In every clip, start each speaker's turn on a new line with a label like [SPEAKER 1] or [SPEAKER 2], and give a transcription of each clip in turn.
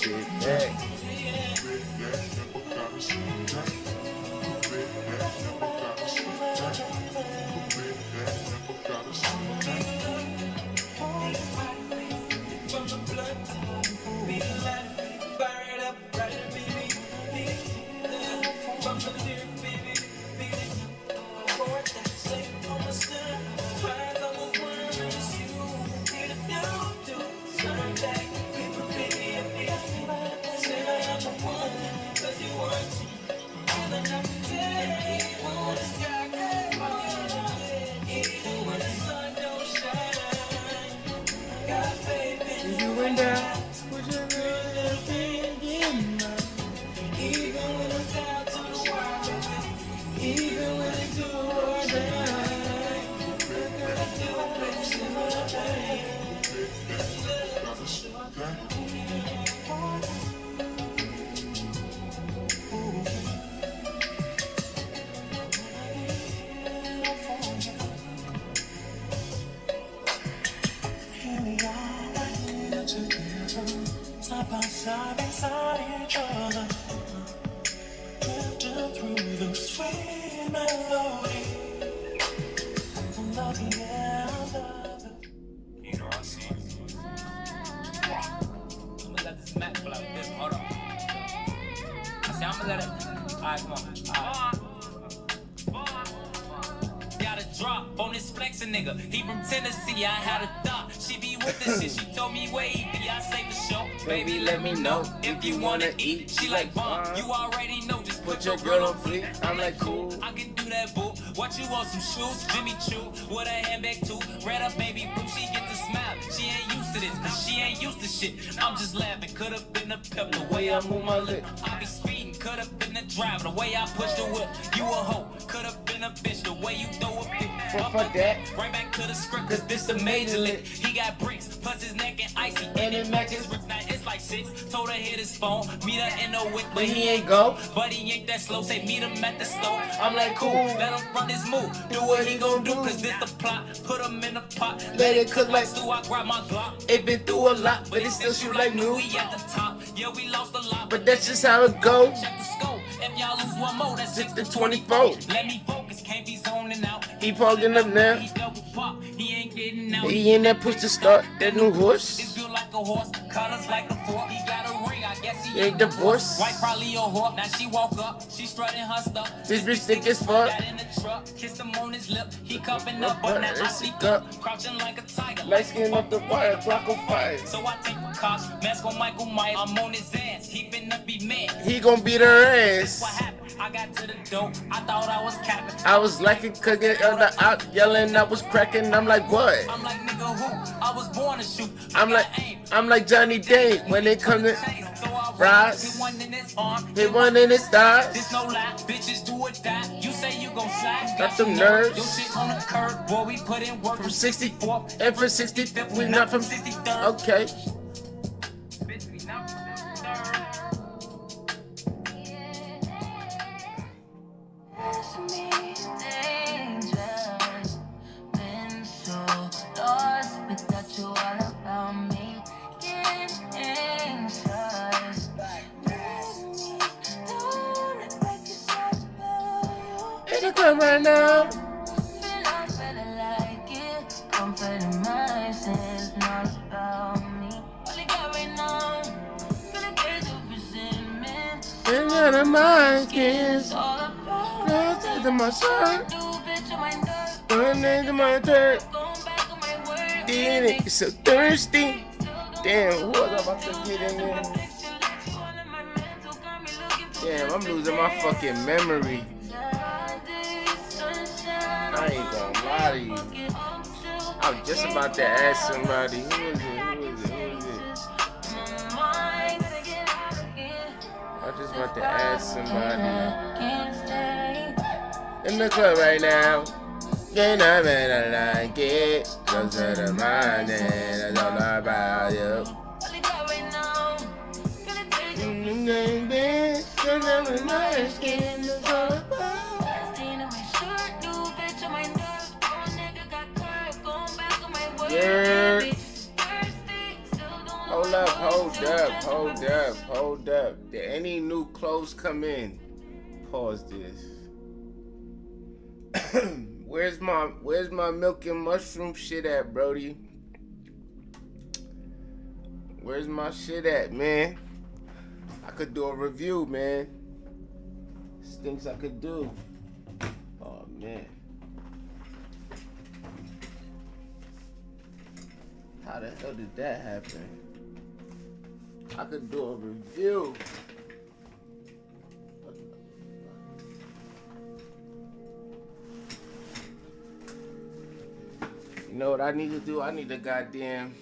[SPEAKER 1] Sit back. You went down, put your little thing in my. Even when I'm down to the wire, even when I do or die, what can I do, baby, see what I
[SPEAKER 2] side by side beside each other, drifting through the sweet melody. Love the air, love the... You know I see. I'ma let this Mac flow like this. Hold on. I say I'ma let it. Alright, come on. Got a drop on this flexin' nigga. He from Tennessee. I had a thought. She be with this shit. She told me where he be. I say for sure. Baby, let me know if you wanna eat. She like, Vaughn, you already know. Just put your girl on fleek. I'm like, cool. I can do that, boo. What you want? Some shoes? Jimmy Choo with a handbag too. Red up, baby boo. She get the smile. She ain't used to this, cause she ain't used to shit. I'm just laughing. Could've been a pep the way I move my lip. I be speeding. Could've been the driver the way I push the whip. You a hoe. Could've been a bitch the way you throw a pick.
[SPEAKER 1] Fuck that.
[SPEAKER 2] Right back to the script, cause this a major lick. He got bricks, plus his neck and icy, and it matches bricks. Now it's like 6. Told her hit his phone, meet her in the wick, but he ain't go. But he ain't that slow, say meet him at the store. I'm like, cool, let him run his move. Do what he gon' do, cause this the plot. Put him in the pot, let it cook like stew. I grab my Glock. It been through a lot, but it still shoot like new. We at the top, yeah, we lost a lot,
[SPEAKER 1] But that's just how it go.
[SPEAKER 2] check the scope. If y'all lose one more, that's
[SPEAKER 1] 6 to 24.
[SPEAKER 2] Let me focus, can't be zoning out.
[SPEAKER 1] He parking up now.
[SPEAKER 2] He double pop, he ain't getting out.
[SPEAKER 1] He in that push to start that new
[SPEAKER 2] It's
[SPEAKER 1] horse.
[SPEAKER 2] built like a horse, colors like a fork. He got a ring, I guess he
[SPEAKER 1] He ain't divorced.
[SPEAKER 2] White probably a whore. Now she woke up, she strutting her stuff.
[SPEAKER 1] This bitch thick as fuck.
[SPEAKER 2] Got in the truck, kissed him on his lip. He cupping up, but now I see
[SPEAKER 1] up.
[SPEAKER 2] crouching like a tiger.
[SPEAKER 1] Light skin up the wire, block on fire.
[SPEAKER 2] So I take precaution, mask on Michael Myers. I'm on his ass, he finna be mad.
[SPEAKER 1] He gon' beat her
[SPEAKER 2] What
[SPEAKER 1] ass.
[SPEAKER 2] happened? I got to the door, I thought I was capping.
[SPEAKER 1] I was liking cooking other out yelling, I was cracking. I'm like, what?
[SPEAKER 2] I'm like, nigga, who? I was born to shoot.
[SPEAKER 1] I'm like Johnny Day when it comes to rise.
[SPEAKER 2] Hit one in his arm,
[SPEAKER 1] Hit one in his thighs.
[SPEAKER 2] this no lie, bitches do or die. You say you gon' slide,
[SPEAKER 1] Got some nerves.
[SPEAKER 2] Your shit on the curb, boy, we put in work
[SPEAKER 1] From 64th and from 65th, we not from
[SPEAKER 2] 63rd.
[SPEAKER 1] Okay.
[SPEAKER 2] Bitch, we not from 63rd.
[SPEAKER 3] Dangerous, been so lost without you all around me. Get anxious, don't act like it's all about you.
[SPEAKER 1] In the club right now.
[SPEAKER 3] Feel I like it, comfort in my sense, not about me. All I got right now, feel like there's a resentment.
[SPEAKER 1] And out of my skin.
[SPEAKER 3] It's all about
[SPEAKER 1] Girls into my shirt.
[SPEAKER 3] you, bitch, on my nerves.
[SPEAKER 1] Run into my dirt.
[SPEAKER 3] Going back on my word.
[SPEAKER 1] Did it. So thirsty. Damn, who was I about to get in there? Damn, I'm losing my fucking memory. I ain't gonna lie to you. I was just about to ask somebody. Who is it? Who is it? Who is it? I was just about to ask somebody. In the club right now. Can't I better like it? Cause of the mind and it's all about you. Yeah. Hold up, hold
[SPEAKER 4] hold up. Did any new clothes come in? Pause this. Where's my milk and mushroom shit at, Brody? Where's my shit at, man? I could do a review, man. There's things I could do. Oh, man. How the hell did that happen? I could do a review. You know what I need to do? I need to goddamn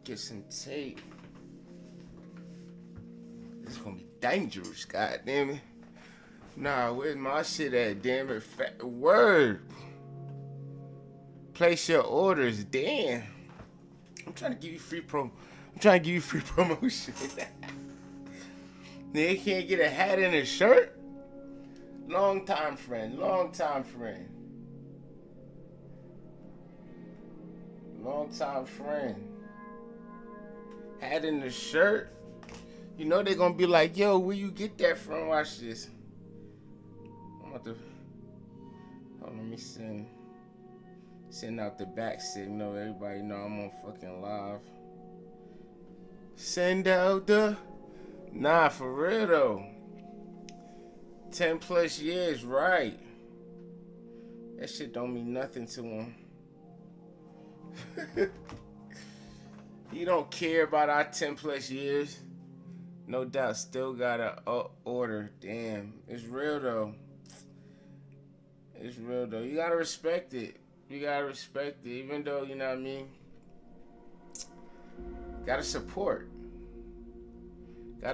[SPEAKER 4] get some tape. This is gonna be dangerous, goddamn it. Nah, where's my shit at? Damn it, word. Place your orders, damn. I'm trying to give you free promotion. They can't get a hat and a shirt. Long time friend. Hat and a shirt. You know they're gonna be like, yo, where you get that from? Watch this. I'm about to. Hold on, let me send out the back signal. Everybody know I'm on fucking live. Send out the. Nah, for real though. 10 plus years, right? That shit don't mean nothing to him. He don't care about our 10 plus years. No doubt, still gotta order. Damn, it's real though. You gotta respect it. Even though, you know what I mean? Gotta support your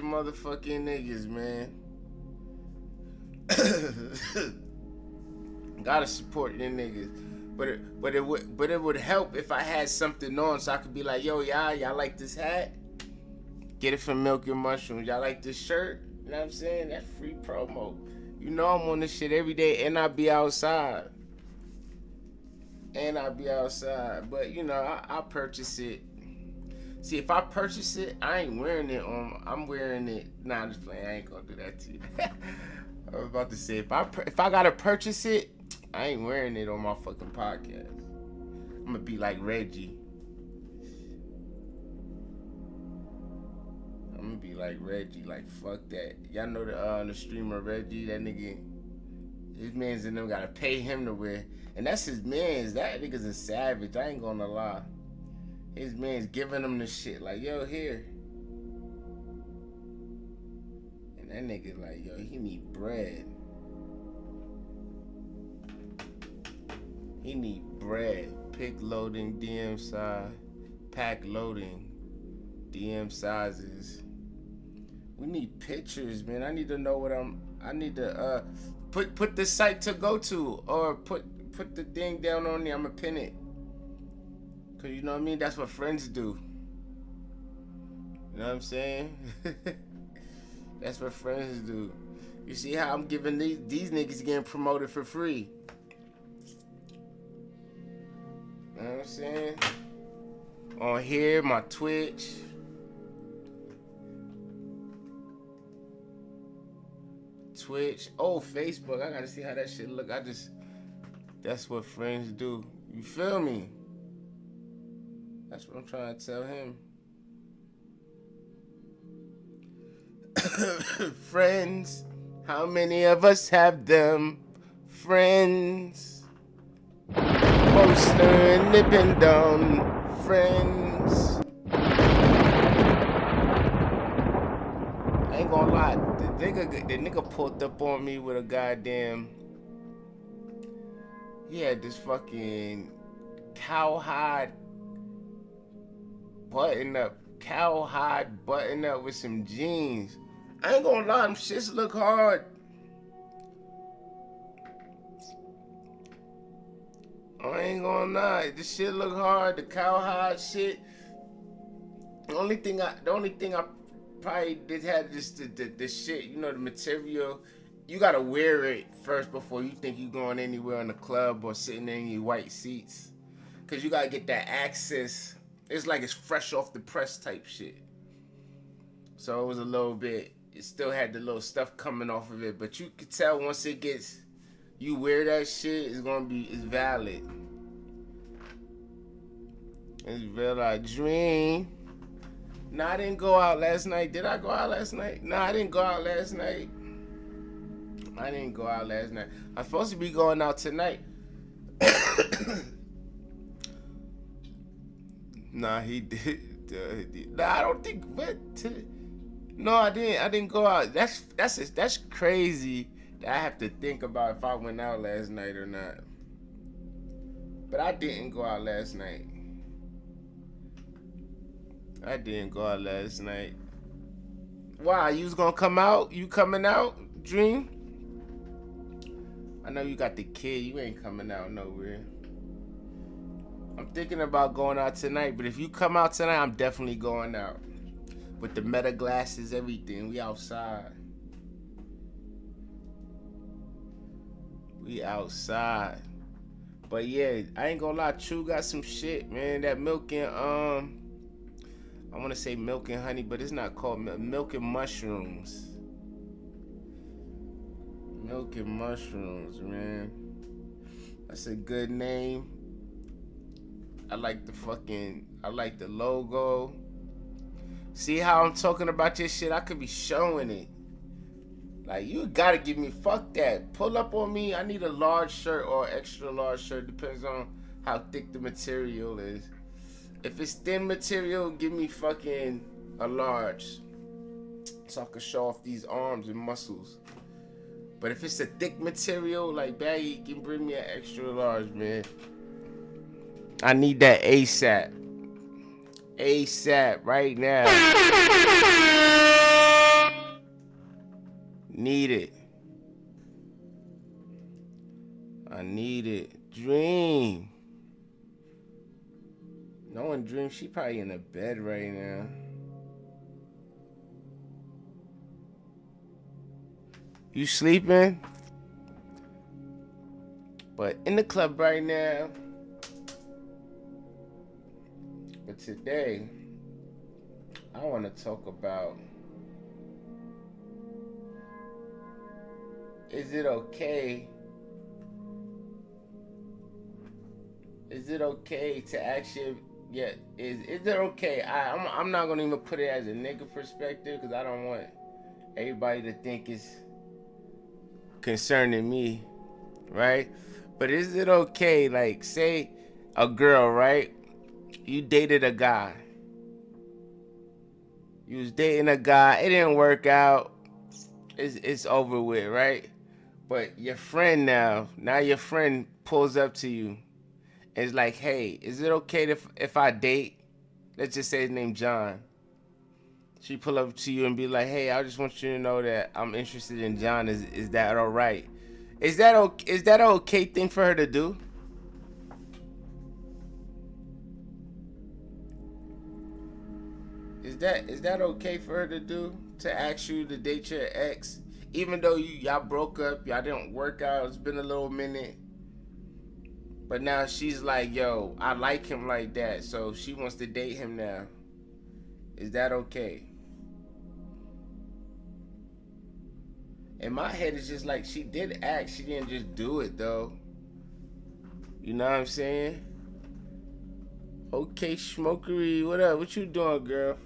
[SPEAKER 4] motherfucking niggas, man. Gotta support your niggas. But it would help if I had something on so I could be like, yo, y'all like this hat? Get it from Milk and Mushrooms. Y'all like this shirt? You know what I'm saying? That's free promo. You know I'm on this shit every day and I be outside. But you know, I purchase it. See, if I purchase it, I ain't wearing it on. I'm wearing it. Nah, I'm just playing. I ain't gonna do that to you. I was about to say, if I gotta purchase it, I ain't wearing it on my fucking podcast. I'm gonna be like Reggie. Like fuck that. Y'all know the streamer Reggie, that nigga. His mans and them gotta pay him to wear. And that's his mans. That nigga's a savage. I ain't gonna lie. His man's giving him the shit. Like, yo, here. And that nigga like, yo, he need bread. Pick loading, DM size. Pack loading. DM sizes. We need pictures, man. I need to know what I need to put the site to go to, or put the thing down on there. I'ma pin it. Cause you know what I mean? That's what friends do. You know what I'm saying? That's what friends do. You see how I'm giving these niggas getting promoted for free. You know what I'm saying? On here, my Twitch. Oh, Facebook. I gotta see how that shit look. That's what friends do. You feel me? That's what I'm trying to tell him. Friends. How many of us have them? Friends. Poster and nipping down. Friends. I ain't gonna lie. The nigga pulled up on me with a goddamn. He had this fucking cowhide button up with some jeans. I ain't gonna lie, them shits look hard. I ain't gonna lie, this shit look hard. The cowhide shit. The only thing I probably did have just the shit, you know, the material you gotta wear it first before you think you going anywhere in the club or sitting in your white seats. Cause you gotta get that access. It's like it's fresh off the press type shit. So it was a little bit, it still had the little stuff coming off of it, but you could tell once it gets, you wear that shit, it's valid. It's real like dream. Nah, I didn't go out last night. Did I go out last night? Nah, I didn't go out last night. I'm supposed to be going out tonight. Nah, he did. Nah, I don't think. No, I didn't go out. That's crazy that I have to think about if I went out last night or not. But I didn't go out last night. Why? You was gonna come out? You coming out, Dream? I know you got the kid. You ain't coming out nowhere. I'm thinking about going out tonight, but if you come out tonight, I'm definitely going out. With the meta glasses, everything. We outside. But yeah, I ain't gonna lie, True got some shit, man. That milk and I wanna say milk and honey, but it's not called milk and mushrooms. Milk and mushrooms, man. That's a good name. I like the logo. See how I'm talking about this shit? I could be showing it. Like, you gotta give me, fuck that. Pull up on me. I need a large shirt or extra large shirt. Depends on how thick the material is. If it's thin material, give me fucking a large. So I can show off these arms and muscles. But if it's a thick material, like baggy, you can bring me an extra large, man. I need that ASAP. ASAP right now. Need it. I need it. Dream. No one Dream. She probably in the bed right now. You sleeping? But in the club right now. But today, I want to talk about, is it okay to actually, is it okay? I'm not going to even put it as a nigga perspective because I don't want everybody to think it's concerning me, right? But is it okay, like, say a girl, right? You dated a guy. You was dating a guy. It didn't work out. It's over with, right? But your friend now your friend pulls up to you. And it's like, hey, is it okay if I date? Let's just say his name John. She pull up to you and be like, hey, I just want you to know that I'm interested in John. Is that all right? Is that an okay thing for her to do? Is that okay for her to do? To ask you to date your ex, even though y'all broke up, y'all didn't work out. It's been a little minute, but now she's like, yo, I like him like that, so she wants to date him now. Is that okay? In my head, it's just like she did act. She didn't just do it though. You know what I'm saying? Okay, Smokery, what up? What you doing, girl?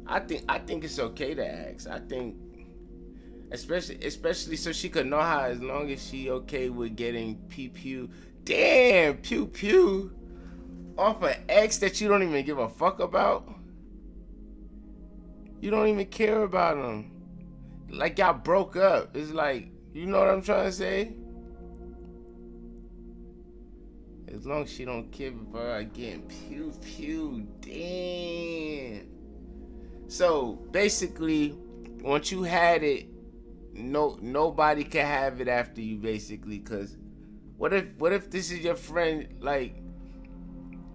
[SPEAKER 4] I think it's okay to ask. I think, especially so she could know how, as long as she okay with getting pew. Damn, pew off an ex that you don't even give a fuck about. You don't even care about him. Like y'all broke up. It's like, you know what I'm trying to say? As long as she don't care about getting pew, damn. So basically, once you had it, nobody can have it after you, basically. Cause what if this is your friend? Like,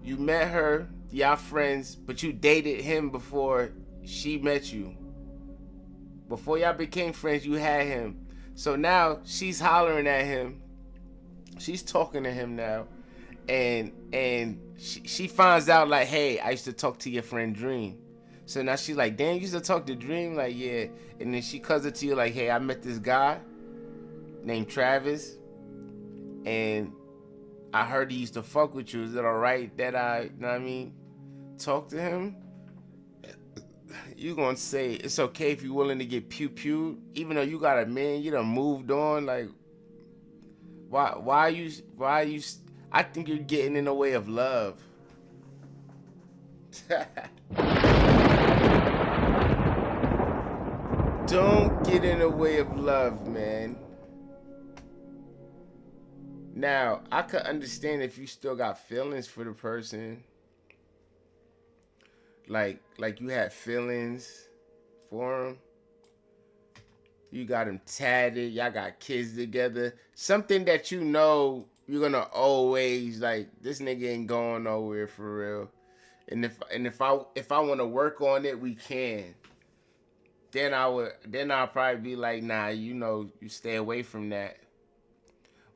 [SPEAKER 4] you met her, y'all friends, but you dated him before she met you. Before y'all became friends, you had him. So now she's hollering at him. She's talking to him now. And she finds out like, hey, I used to talk to your friend Dream. So now she's like, damn, you used to talk to Dream? Like, yeah. And then she comes up to you like, hey, I met this guy named Travis. And I heard he used to fuck with you. Is it alright that I, you know what I mean, talk to him? You gonna say it's okay if you're willing to get pew even though you got a man, you done moved on. Like, why you I think you're getting in the way of love. Don't get in the way of love, man. Now, I could understand if you still got feelings for the person. Like you had feelings for him. You got him tatted. Y'all got kids together. Something that you know you're gonna always like. This nigga ain't going nowhere for real. And if I want to work on it, we can. Then I'll probably be like, nah, you stay away from that.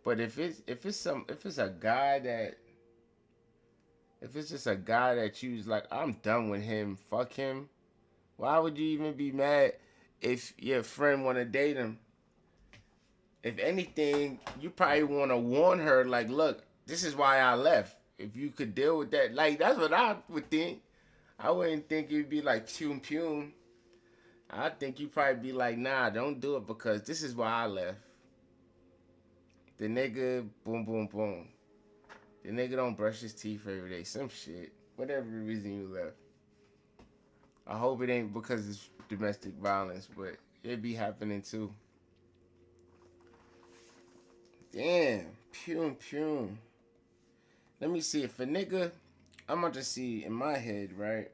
[SPEAKER 4] But if it's a guy that. If it's just a guy that you's like, I'm done with him, fuck him, why would you even be mad if your friend want to date him? If anything, you probably want to warn her, like, look, this is why I left. If you could deal with that, like, that's what I would think. I wouldn't think you'd be like, pum. I think you'd probably be like, nah, don't do it because this is why I left. The nigga, boom. The nigga don't brush his teeth every day. Some shit. Whatever the reason you left. I hope it ain't because it's domestic violence, but it be happening too. Damn. Pum. Let me see if a nigga, I'm gonna just see in my head, right?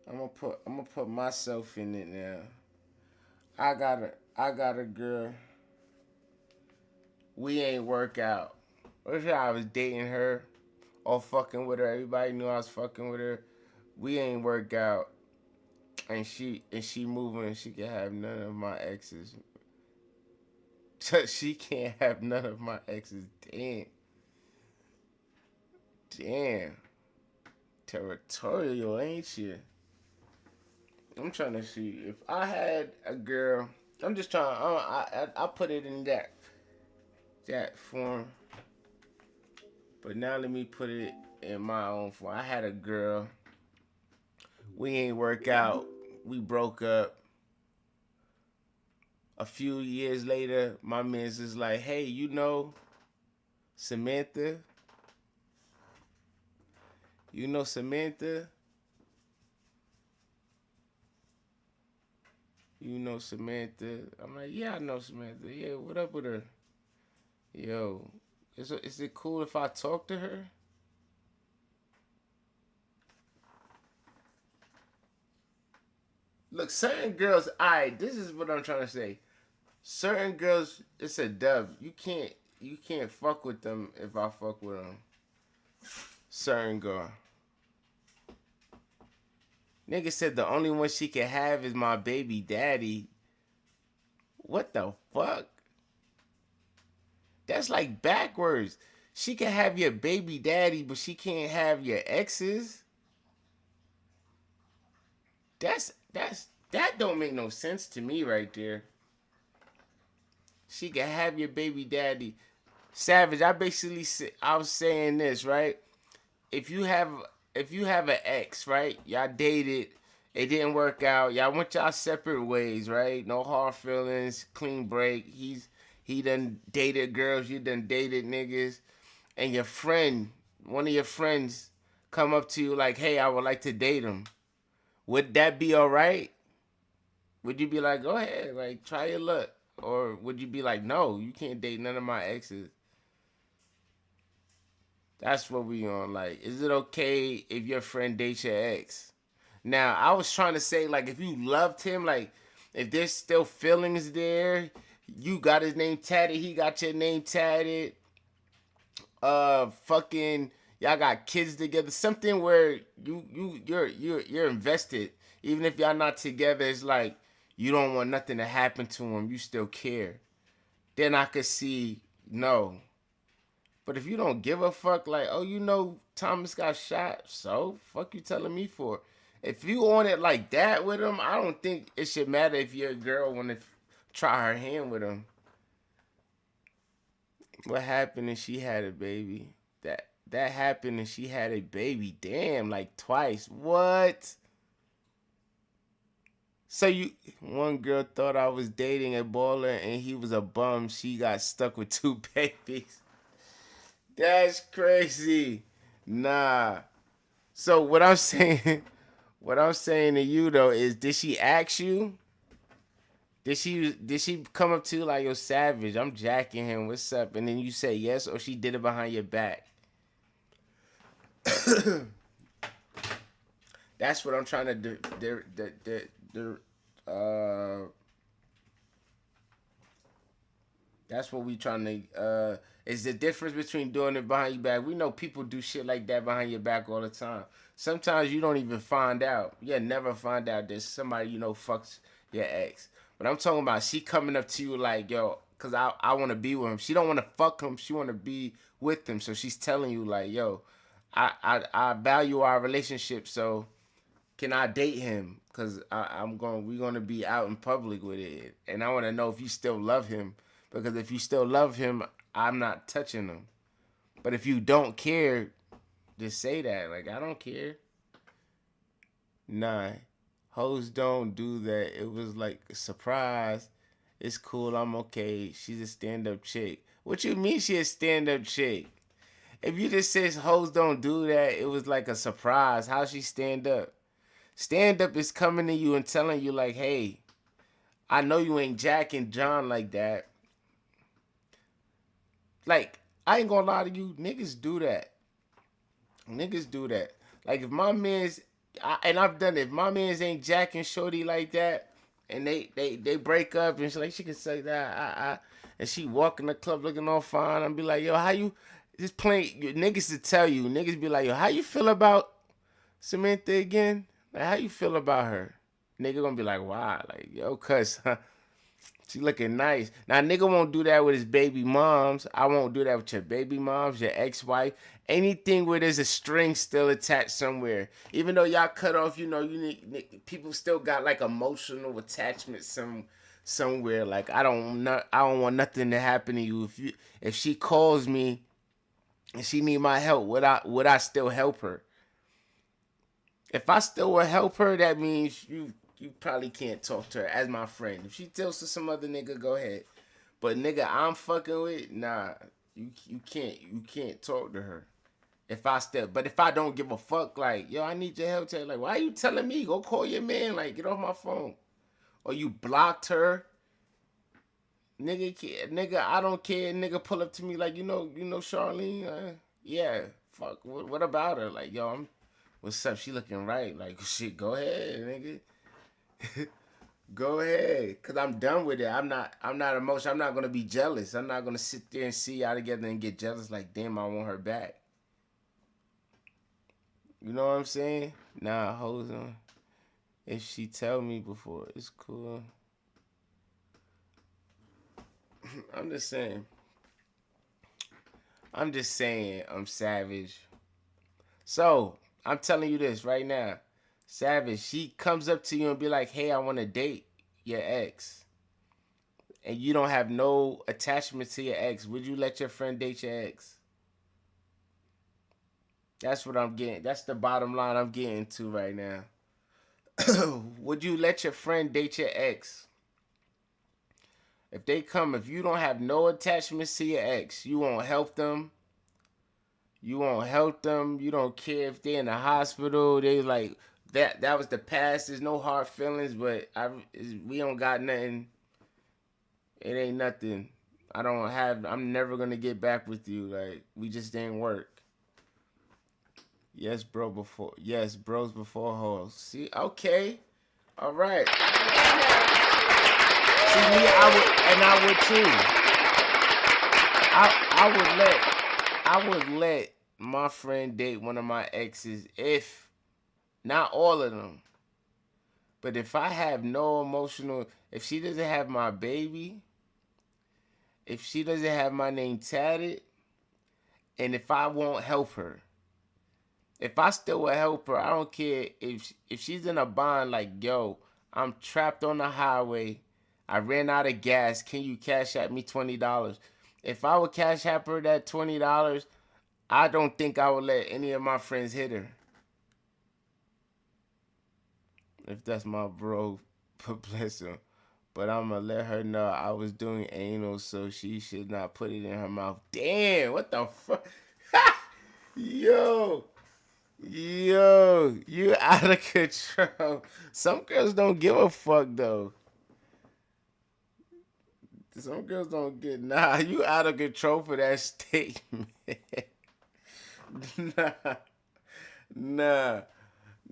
[SPEAKER 4] I'm gonna put myself in it now. I got a girl. We ain't work out. What if I was dating her or fucking with her? Everybody knew I was fucking with her. We ain't work out. And she moving, she can have none of my exes. She can't have none of my exes. Damn. Territorial, ain't you? I'm trying to see if I had a girl. I'm just trying. I put it in that form. But now let me put it in my own form. I had a girl. We ain't work out. We broke up. A few years later, my man's is like, hey, you know Samantha? You know Samantha? You know Samantha? I'm like, yeah, I know Samantha. Yeah, what up with her? Yo, is it cool if I talk to her? Look, certain girls, this is what I'm trying to say. Certain girls, it's a dub. You can't fuck with them if I fuck with them. Certain girl. Nigga said the only one she can have is my baby daddy. What the fuck? That's like backwards. She can have your baby daddy, but she can't have your exes. That don't make no sense to me right there. She can have your baby daddy. Savage, I was saying this, right? If you have an ex, right? Y'all dated, it didn't work out. Y'all went y'all separate ways, right? No hard feelings, clean break. He done dated girls, you done dated niggas, and your friend, one of your friends, come up to you like, hey, I would like to date him. Would that be all right? Would you be like, go ahead, like, try your luck? Or would you be like, no, you can't date none of my exes? That's what we on. Like, is it okay if your friend dates your ex? Now, I was trying to say, like, if you loved him, like, if there's still feelings there, you got his name tatted, he got your name tatted, fucking, y'all got kids together, something where you're invested. Even if y'all not together, it's like, you don't want nothing to happen to him. You still care. Then I could see no. But if you don't give a fuck, like, oh, you know Thomas got shot, so fuck you telling me for? If you on it like that with him, I don't think it should matter if your girl want to try her hand with him. What happened and she had a baby? That happened and she had a baby. Damn, like twice. What? So one girl thought I was dating a baller and he was a bum. She got stuck with 2 babies. That's crazy. Nah. So what I'm saying to you though is, did she ask you? Did she come up to you like, yo, Savage, I'm jacking him, what's up? And then you say yes, or she did it behind your back? That's what I'm trying to do. That's what we trying to. Is the difference between doing it behind your back. We know people do shit like that behind your back all the time. Sometimes you don't even find out. You never find out that somebody fucks your ex. But I'm talking about she coming up to you like, yo, cause I want to be with him. She don't want to fuck him. She want to be with him. So she's telling you like, yo, I value our relationship. So can I date him? Cause we're gonna be out in public with it, and I want to know if you still love him. Because if you still love him, I'm not touching him. But if you don't care, just say that. Like, I don't care. Nah. Hoes don't do that. It was like a surprise. It's cool. I'm okay. She's a stand-up chick. What you mean she a stand-up chick? If you just says hoes don't do that, it was like a surprise. How she stand up? Stand up is coming to you and telling you like, hey, I know you ain't Jack and John like that. Like, I ain't gonna lie to you, niggas do that. Niggas do that. Like, if my man's, and I've done it, if my man's ain't Jack and Shorty like that, and they break up, and she can say that, and she walk in the club looking all fine, and be like, yo, how you, just playing, niggas to tell you, niggas be like, yo, how you feel about Samantha again? Like, how you feel about her? Nigga gonna be like, why? Like, yo, cuz, she looking nice. Now, nigga won't do that with his baby moms. I won't do that with your baby moms, your ex-wife. Anything where there's a string still attached somewhere. Even though y'all cut off, you need, people still got like emotional attachment somewhere. Like, I don't want nothing to happen to you. If she calls me and she need my help, would I still help her? If I still would help her, that means you probably can't talk to her as my friend. If she tells to some other nigga, go ahead. But nigga I'm fucking with, nah, you can't talk to her. But if I don't give a fuck, like, yo, I need your help, tell her, like, why are you telling me? Go call your man, like, get off my phone. Or you blocked her. Nigga, I don't care. Nigga pull up to me like, you know Charlene? Yeah, fuck, what about her? Like, yo, what's up? She looking right. Like, shit, go ahead, nigga. Go ahead, cause I'm done with it. I'm not emotional. I'm not gonna be jealous. I'm not gonna sit there and see y'all together and get jealous. Like, damn, I want her back. You know what I'm saying? Nah, hold on. If she tell me before, it's cool. I'm just saying. I'm savage. So I'm telling you this right now. Savage, she comes up to you and be like, hey, I want to date your ex. And you don't have no attachment to your ex. Would you let your friend date your ex? That's what I'm getting. That's the bottom line I'm getting to right now. Would you let your friend date your ex? If you don't have no attachments to your ex, you won't help them. You don't care if they're in the hospital. They like, that was the past. There's no hard feelings, but we don't got nothing. It ain't nothing. I'm never going to get back with you. Like, we just didn't work. Yes, bros before hoes. See, okay. All right. See, me, I would too. I would let my friend date one of my exes if, not all of them, But if I have no emotional, if she doesn't have my baby, if she doesn't have my name tatted, and if I won't help her, if I still will help her, I don't care if she's in a bond like, yo, I'm trapped on the highway. I ran out of gas. Can you cash at me $20? If I would cash app her that $20, I don't think I would let any of my friends hit her. If that's my bro, bless him. But I'm going to let her know I was doing anal, so she should not put it in her mouth. Damn, what the fuck? Yo, you out of control. Some girls don't give a fuck, though. Some girls don't get, nah, you out of control for that statement. nah, nah.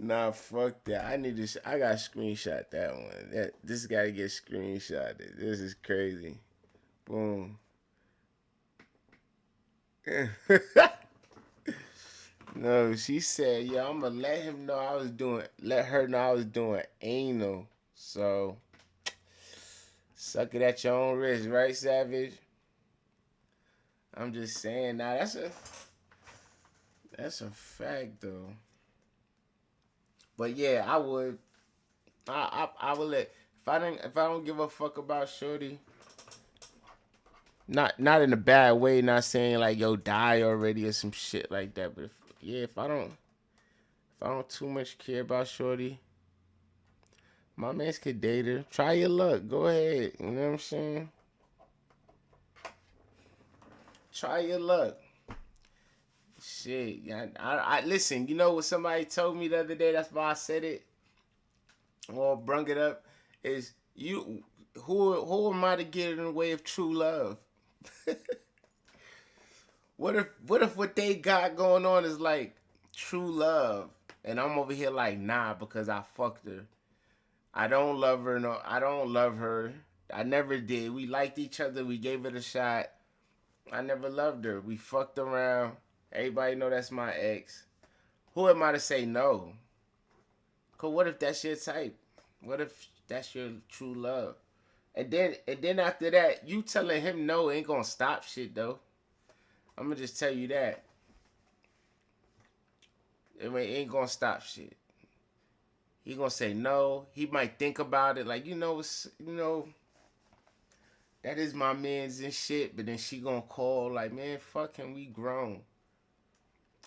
[SPEAKER 4] Nah, fuck that. I gotta screenshot that one. This gotta get screenshotted. This is crazy. Boom. No, she said, yeah, I'm gonna let her know I was doing anal. So, suck it at your own risk, right, Savage? I'm just saying, now that's a fact, though. But yeah, I would. I would let if I don't give a fuck about shorty. Not in a bad way. Not saying like yo die already or some shit like that. But if I don't too much care about shorty, my mans could date her. Try your luck. Go ahead. You know what I'm saying? Try your luck. Shit, I listen. You know what somebody told me the other day? That's why I said it. Or brung it up. Is you who am I to get in the way of true love? What if what they got going on is like true love, and I'm over here like nah because I fucked her. I don't love her. No, I don't love her. I never did. We liked each other. We gave it a shot. I never loved her. We fucked around. Everybody know that's my ex. Who am I to say no? Cause what if that's your type? What if that's your true love? And then after that, you telling him no ain't gonna stop shit though. I'm gonna just tell you that. It ain't gonna stop shit. He gonna say no. He might think about it, like that is my man's and shit. But then she gonna call like, man, fuck him. We grown.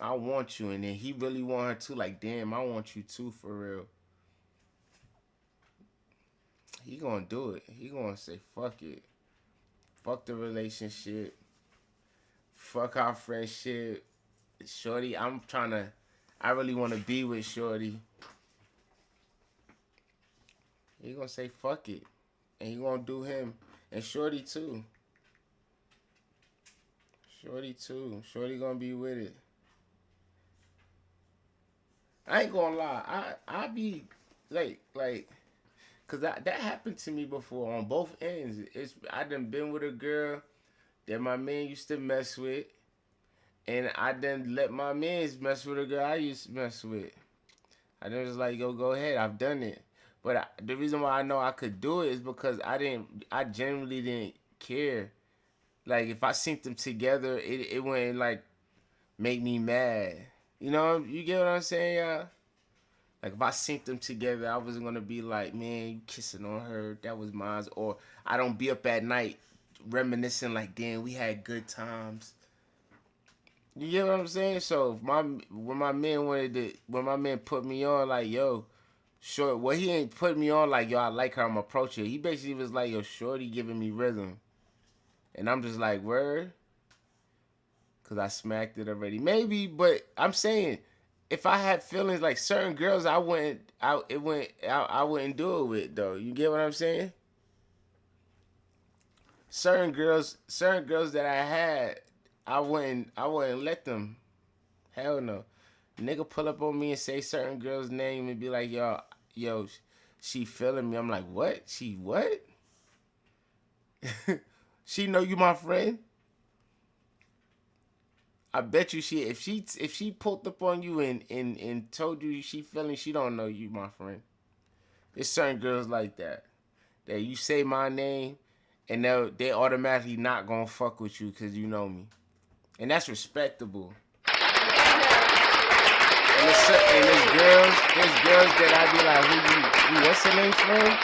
[SPEAKER 4] I want you, and then he really want her too. Like, damn, I want you too for real. He gonna do it. He gonna say, fuck it. Fuck the relationship. Fuck our friendship. Shorty, I really want to be with Shorty. He gonna say, fuck it. And he gonna do him. And Shorty too. Shorty gonna be with it. I ain't gonna lie. I be like, cause that happened to me before on both ends. I done been with a girl that my man used to mess with, and I done let my mans mess with a girl I used to mess with. I done was like, yo, go ahead. I've done it. But the reason why I know I could do it is because I genuinely didn't care. Like if I synced them together, it wouldn't like make me mad. You know, you get what I'm saying, y'all? Like, if I synced them together, I wasn't going to be like, man, you kissing on her. That was mine. Or I don't be up at night reminiscing like, damn, we had good times. You get what I'm saying? So, when my man put me on, like, yo, short, well, he ain't put me on like, yo, I like her, I'm approaching her. He basically was like, yo, shorty giving me rhythm. And I'm just like, word? Because I smacked it already. Maybe, but I'm saying, if I had feelings like certain girls, I wouldn't do it with though. You get what I'm saying? Certain girls that I had, I wouldn't let them. Hell no. Nigga pull up on me and say certain girl's name and be like, yo, she feeling me. I'm like, what? She what? She know you my friend? I bet you if she pulled up on you and told you she feeling, she don't know you, my friend. There's certain girls like that. That you say my name, and they automatically not gonna fuck with you because you know me. And that's respectable. And there's girls that I be like, who what's her name, friend?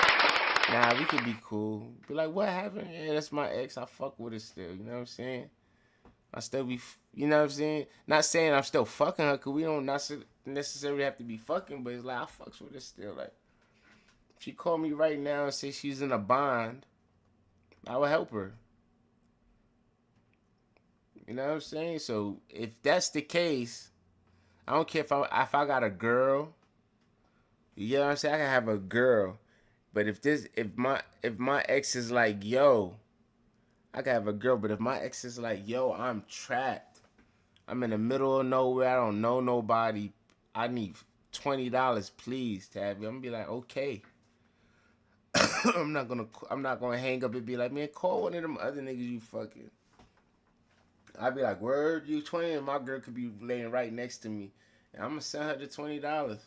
[SPEAKER 4] Nah, we could be cool. Be like, what happened? Yeah, that's my ex. I fuck with her still. You know what I'm saying? I still be, you know what I'm saying? Not saying I'm still fucking her, because we don't necessarily have to be fucking, but it's like, I fucks with her still. Like, if she call me right now and say she's in a bond, I would help her. You know what I'm saying? So, if that's the case, I don't care if I got a girl. You know what I'm saying? I can have a girl. But if my ex is like, yo, I can have a girl, but if my ex is like, yo, I'm trapped. I'm in the middle of nowhere. I don't know nobody. I need $20, please, Tabby. I'm gonna be like, okay. I'm not gonna hang up and be like, man, call one of them other niggas you fucking. I'd be like, word, you 20, and my girl could be laying right next to me. And I'm gonna send her the $20.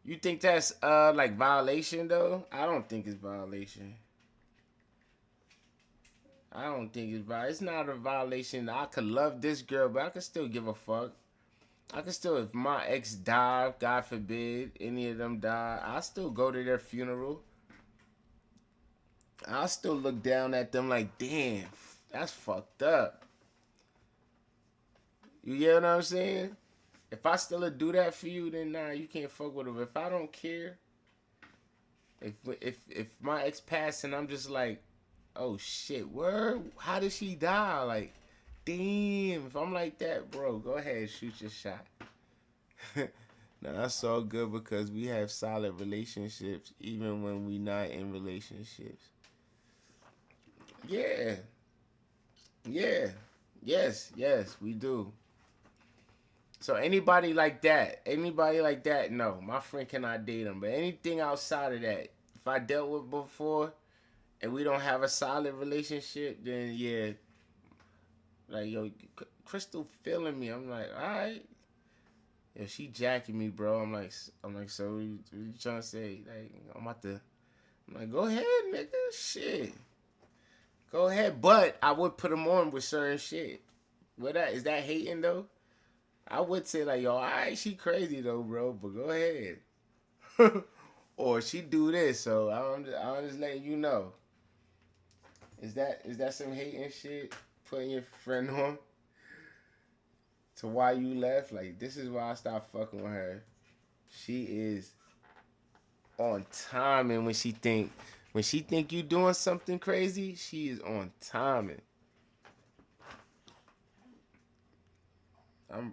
[SPEAKER 4] You think that's like violation though? I don't think it's violation. I don't think it's not a violation. I could love this girl, but I could still give a fuck. I could still, if my ex died, God forbid, any of them die, I still go to their funeral. I still look down at them like, damn, that's fucked up. You get what I'm saying? If I still do that for you, then nah, you can't fuck with them. If I don't care, if my ex passed and I'm just like, oh shit, word, how did she die? Like, damn, if I'm like that, bro, go ahead, shoot your shot. Nah, that's all good because we have solid relationships even when we not in relationships. Yeah. Yeah. Yes, we do. So anybody like that, no, my friend cannot date him. But anything outside of that, if I dealt with before and we don't have a solid relationship, then yeah, like, yo, Crystal feeling me. I'm like, all right. Yo, she jacking me, bro. I'm like, so what you trying to say? Like, I'm like, go ahead, nigga, shit. Go ahead, but I would put him on with certain shit. Is that hating though? I would say like, yo, alright, she crazy though, bro, but go ahead. Or she do this, so I'm just letting you know. Is that some hating shit? Putting your friend on? To why you left? Like, this is why I stopped fucking with her. She is on timing when she think you doing something crazy, she is on timing.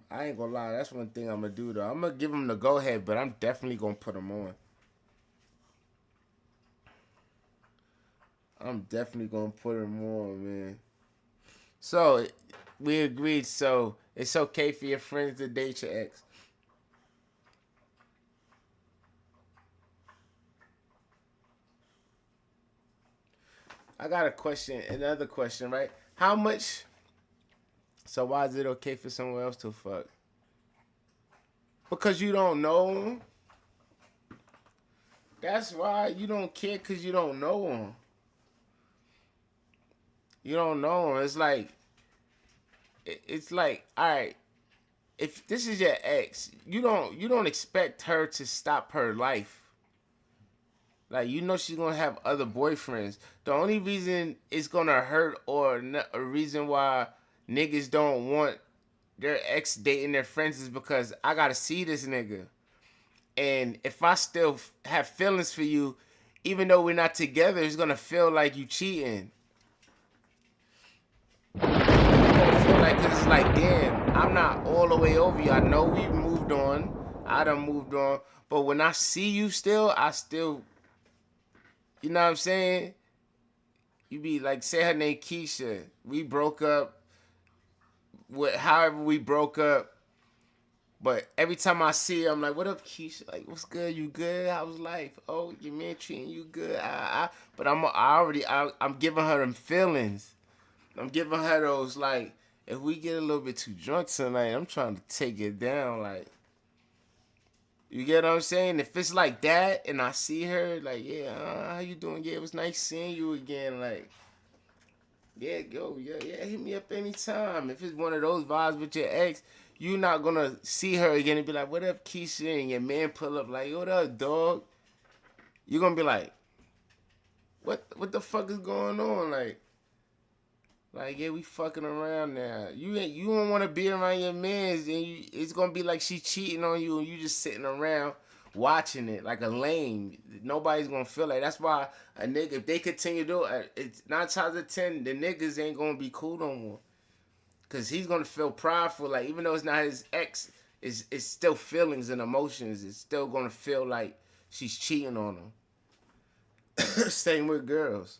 [SPEAKER 4] I ain't gonna lie, that's one thing I'm gonna do though. I'm gonna give him the go ahead, but I'm definitely gonna put him on. I'm definitely gonna put him on, man. So we agreed. So it's okay for your friends to date your ex. I got a question, another question, right? How much? So why is it okay for someone else to fuck? Because you don't know him. That's why you don't care, because you don't know him. You don't know him. It's like, all right, if this is your ex, you don't expect her to stop her life. Like, you know she's gonna have other boyfriends. The only reason it's gonna hurt, or a reason why niggas don't want their ex dating their friends, is because I gotta see this nigga. And if I still have feelings for you, even though we're not together, it's gonna feel like you cheating. It's gonna feel like, cause it's like, damn, I'm not all the way over you. I know we moved on. I done moved on. But when I see you still, you know what I'm saying? You be like, say her name Keisha. We broke up. However we broke up. But every time I see her, I'm like, what up, Keisha? Like, what's good? You good? How's life? Oh, your man treating you good? But I'm giving her them feelings. I'm giving her those, like, if we get a little bit too drunk tonight, I'm trying to take it down, like, You get what I'm saying? If it's like that and I see her, like, yeah, how you doing? Yeah, it was nice seeing you again. Like, yeah, go, yeah, hit me up anytime. If it's one of those vibes with your ex, you not gonna see her again and be like, what up, Keisha? And your man pull up like, what up, dog? You're gonna be like, what the fuck is going on? Like, yeah, we fucking around now. You don't want to be around your mans, and it's gonna be like she cheating on you, and you just sitting around watching it like a lame. Nobody's gonna feel like. That's why a nigga, if they continue to do it, it's 9 times out of 10, the niggas ain't gonna be cool no more, cause he's gonna feel prideful. Like, even though it's not his ex, it's still feelings and emotions. It's still gonna feel like she's cheating on him. Same with girls.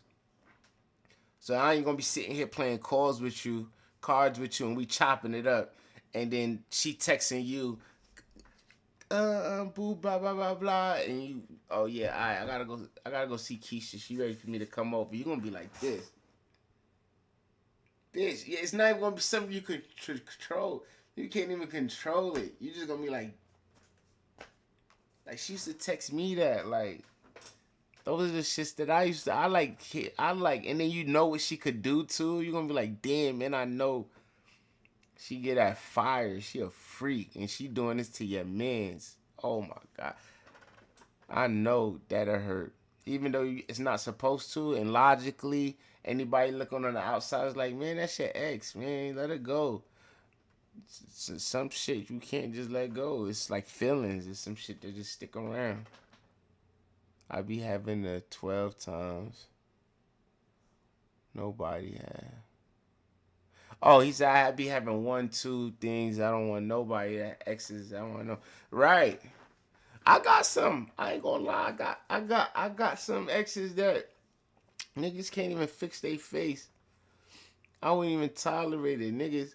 [SPEAKER 4] So I ain't gonna be sitting here playing cards with you, and we chopping it up, and then she texting you, boo, blah blah blah blah, and you, oh yeah, I gotta go see Keisha. She ready for me to come over. You gonna be like this, bitch. Yeah, it's not even gonna be something you could control. You can't even control it. You just gonna be like she used to text me that, like. Those are the shits that I like, and then you know what she could do too. You're gonna be like, damn, man, I know she get that fire. She a freak, and she doing this to your mans. Oh my God. I know that'll hurt. Even though it's not supposed to, and logically, anybody looking on the outside is like, man, that's your ex, man, let it go. Some shit you can't just let go. It's like feelings. It's some shit that just stick around. I be having the 12 times. Nobody had. Oh, he said I be having 1, 2 things. I don't want nobody that exes. I don't want no. Right. I got some. I ain't gonna lie. I got some exes that niggas can't even fix their face. I wouldn't even tolerate it. Niggas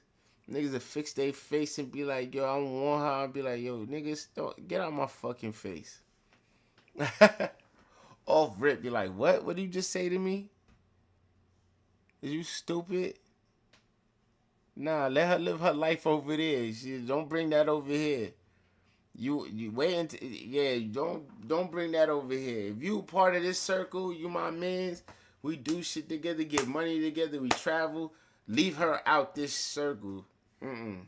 [SPEAKER 4] will fix their face and be like, yo, I don't want her. I'll be like, yo, niggas, don't get out my fucking face. Off rip, be like, what? What did you just say to me? Is you stupid? Nah, let her live her life over there. Don't bring that over here. You wait until, yeah, don't bring that over here. If you part of this circle, you my mans, we do shit together, get money together, we travel. Leave her out this circle. The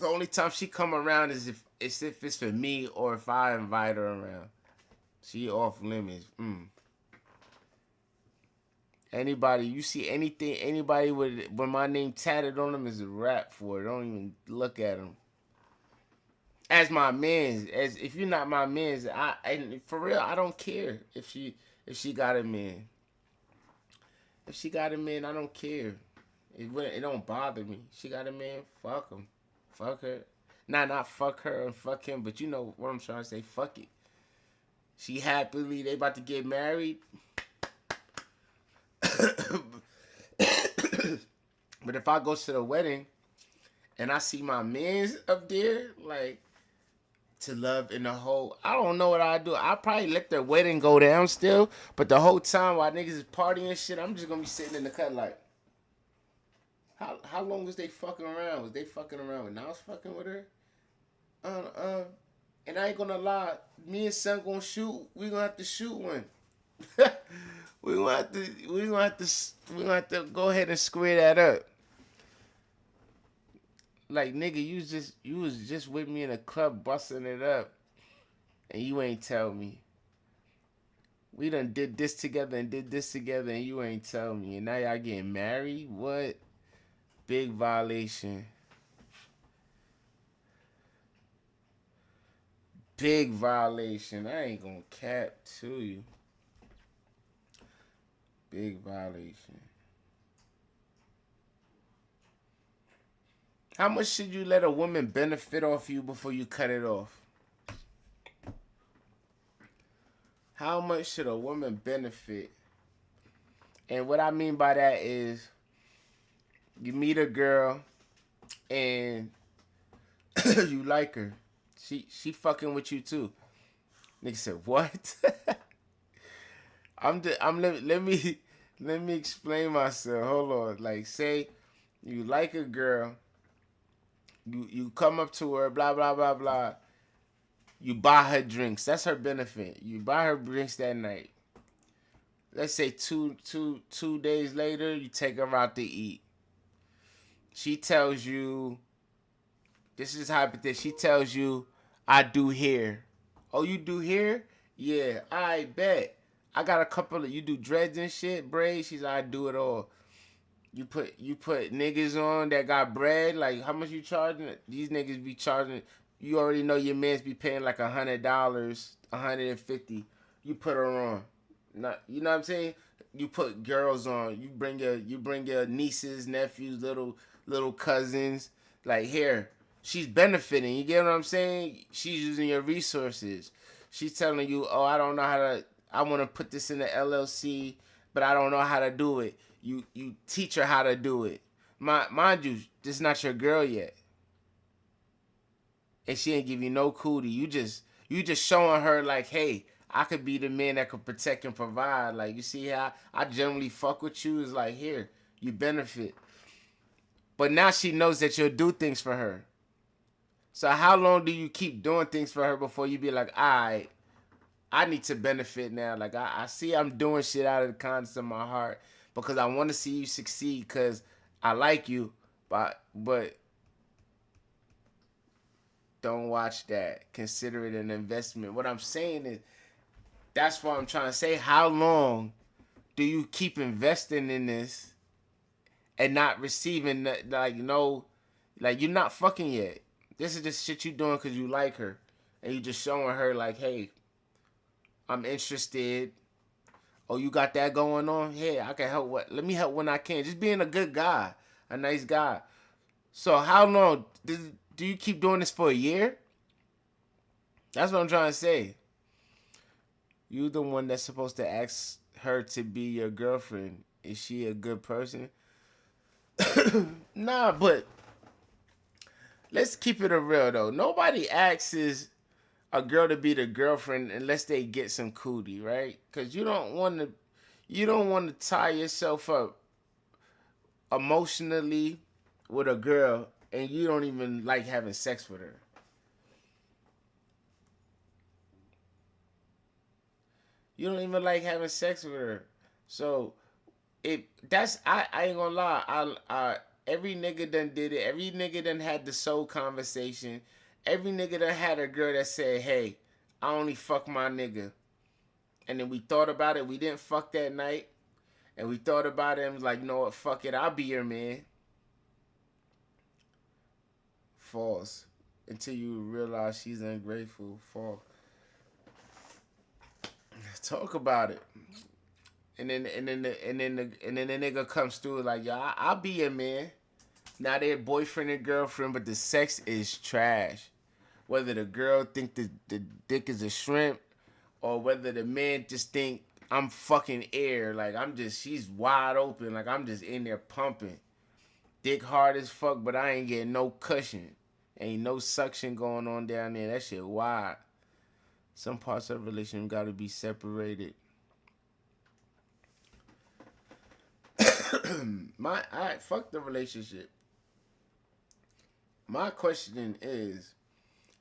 [SPEAKER 4] only time she come around is if it's for me or if I invite her around. She off limits. Anybody, you see anything, anybody with my name tatted on them is a rap for it. Don't even look at them. As my mans, as if you're not my mans, and for real, I don't care if she got a man. If she got a man, I don't care. It don't bother me. She got a man, fuck him, fuck her. Not fuck her and fuck him, but you know what I'm trying to say. Fuck it. She happily, they about to get married. But if I go to the wedding and I see my mans up there, like, to love in the whole, I don't know what I do. I probably let the wedding go down still, but the whole time while niggas is partying and shit, I'm just gonna be sitting in the cut like, how long was they fucking around? Was they fucking around when I was fucking with her? And I ain't gonna lie, me and son gonna shoot. We gonna have to shoot one. we gonna have to go ahead and square that up. Like, nigga, you was just with me in a club busting it up, and you ain't tell me. We done did this together and did this together, and you ain't tell me. And now y'all getting married? What? Big violation. Big violation. I ain't gonna cap to you. Big violation. How much should you let a woman benefit off you before you cut it off? How much should a woman benefit? And what I mean by that is, you meet a girl and you like her. She fucking with you too. Nigga said, what? Let me explain myself. Hold on. Like, say you like a girl, you come up to her, blah blah blah blah. You buy her drinks. That's her benefit. You buy her drinks that night. Let's say two days later, you take her out to eat. She tells you, this is hypothetical. She tells you, I do hair. Oh, you do hair? Yeah, I bet. I got a couple of, you do dreads and shit, braids. She's like, I do it all. You put niggas on that got bread. Like, how much you charging? These niggas be charging. You already know your man's be paying like $100, $150. You put her on. Not, you know what I'm saying? You put girls on. You bring your nieces, nephews, little cousins. Like, here, she's benefiting. You get what I'm saying? She's using your resources. She's telling you, oh, I don't know how to. I want to put this in the LLC, but I don't know how to do it. You teach her how to do it. Mind you, this is not your girl yet, and she ain't give you no cootie. You just showing her like, hey, I could be the man that could protect and provide. Like, you see how I generally fuck with you? Is like, here, you benefit. But now she knows that you'll do things for her. So how long do you keep doing things for her before you be like, all right, I need to benefit now. Like, I see I'm doing shit out of the kindness of my heart because I want to see you succeed because I like you, but don't watch that. Consider it an investment. What I'm saying is, that's what I'm trying to say. How long do you keep investing in this and not receiving, like, no, like, you're not fucking yet. This is just shit you doing because you like her. And you just showing her, like, hey, I'm interested. Oh, you got that going on? Hey, I can help. Let me help when I can. Just being a good guy, a nice guy. So how long do you keep doing this for a year? That's what I'm trying to say. You the one that's supposed to ask her to be your girlfriend. Is she a good person? Nah, but let's keep it a real though. Nobody asks a girl to be the girlfriend unless they get some cootie, right? Because you don't want to tie yourself up emotionally with a girl and you don't even like having sex with her. You don't even like having sex with her. So I ain't gonna lie. I every nigga done did it. Every nigga done had the soul conversation. Every nigga done had a girl that said, hey, I only fuck my nigga. And then we thought about it. We didn't fuck that night. And we thought about it and was like, you know what, fuck it. I'll be your man. False. Until you realize she's ungrateful. False. Talk about it. And then the nigga comes through like, yo, I'll be your man. Now they're boyfriend and girlfriend, but the sex is trash. Whether the girl think the dick is a shrimp, or whether the man just think I'm fucking air, like she's wide open, like I'm just in there pumping. Dick hard as fuck, but I ain't getting no cushion. Ain't no suction going on down there. That shit wide. Some parts of the relationship gotta be separated. Fuck the relationship. My question is,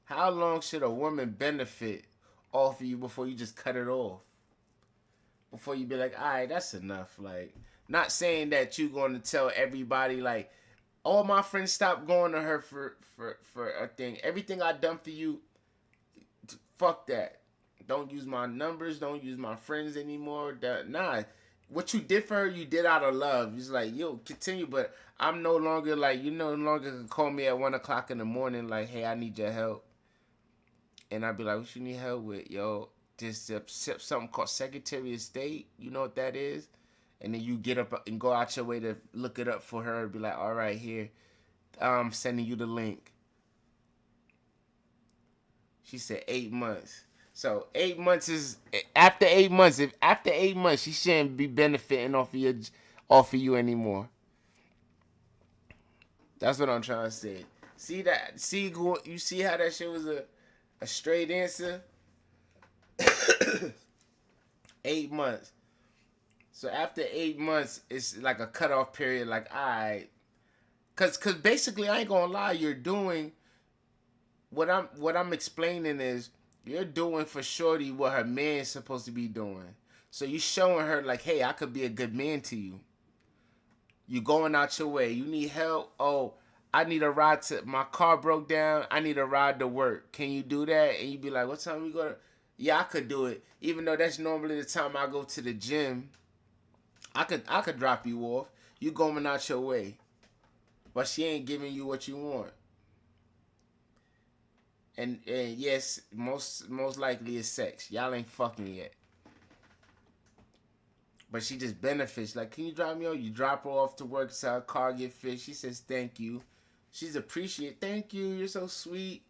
[SPEAKER 4] how long should a woman benefit off of you before you just cut it off? Before you be like, all right, that's enough. Like, not saying that you going to tell everybody, like, all my friends stop going to her for a thing. Everything I done for you, fuck that. Don't use my numbers. Don't use my friends anymore. Nah. What you did for her, you did out of love. It's like, yo, continue, but I'm no longer like, you no longer can call me at 1 o'clock in the morning like, hey, I need your help. And I'd be like, what you need help with? Yo, just something called Secretary of State. You know what that is? And then you get up and go out your way to look it up for her and be like, all right, here, I'm sending you the link. She said 8 months. So 8 months is after 8 months. If after 8 months she shouldn't be benefiting off of you anymore. That's what I'm trying to say. See that? You see how that shit was a straight answer? 8 months. So after 8 months, it's like a cutoff period. Like, all right, cause basically I ain't gonna lie. You're doing what I'm explaining is You're doing for shorty what her man's supposed to be doing. So you showing her like, hey, I could be a good man to you. You going out your way. You need help. Oh, I need a ride to my car broke down. I need a ride to work. Can you do that? And you be like, what time you go to? Yeah, I could do it. Even though that's normally the time I go to the gym. I could drop you off. You going out your way. But she ain't giving you what you want. And yes, most likely it's sex. Y'all ain't fucking yet. But she just benefits. Like, can you drop me off? You drop her off to work so her car get fixed. She says thank you. She's appreciated. Thank you. You're so sweet.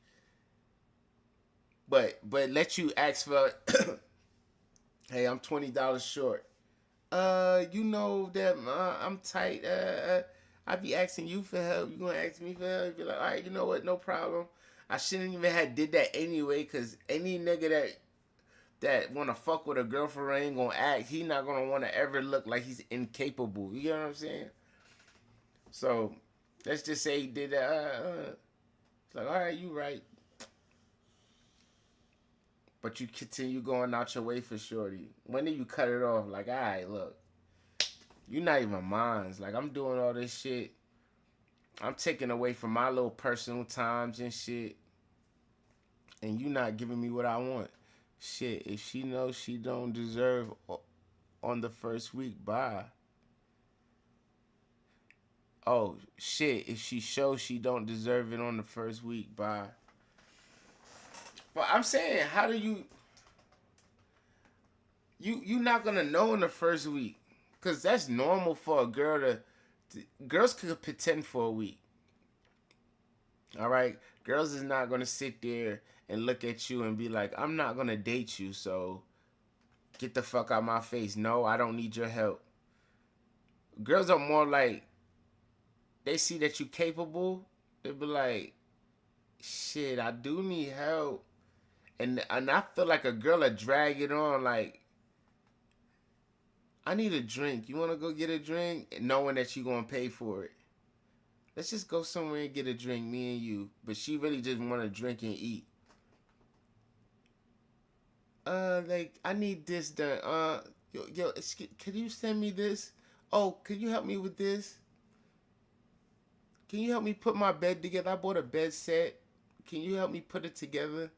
[SPEAKER 4] But let you ask for hey, I'm $20 short. You know that I'm tight. I be asking you for help. You gonna ask me for help? Be like, all right, you know what? No problem. I shouldn't even have did that anyway, cause any nigga that wanna fuck with a girlfriend ain't gonna act. He not gonna wanna ever look like he's incapable. You know what I'm saying? So let's just say he did that. It's like, all right, you right. But you continue going out your way for shorty. When do you cut it off? Like, all right, look, you not even mine. Like, I'm doing all this shit. I'm taking away from my little personal times and shit. And you not giving me what I want. Shit, if she knows she don't deserve on the first week, bye. Oh, shit, if she shows she don't deserve it on the first week, bye. But I'm saying, how do you not gonna know in the first week? Because that's normal for a girl girls could pretend for a week. All right? Girls is not gonna sit there and look at you and be like, I'm not gonna date you, so get the fuck out my face. No, I don't need your help. Girls are more like, they see that you capable, they be like, shit, I do need help. And I feel like a girl will drag it on like, I need a drink. You want to go get a drink? Knowing that you going to pay for it. Let's just go somewhere and get a drink, me and you. But she really just want to drink and eat. Like, I need this done. Yo, can you send me this? Oh, can you help me with this? Can you help me put my bed together? I bought a bed set. Can you help me put it together?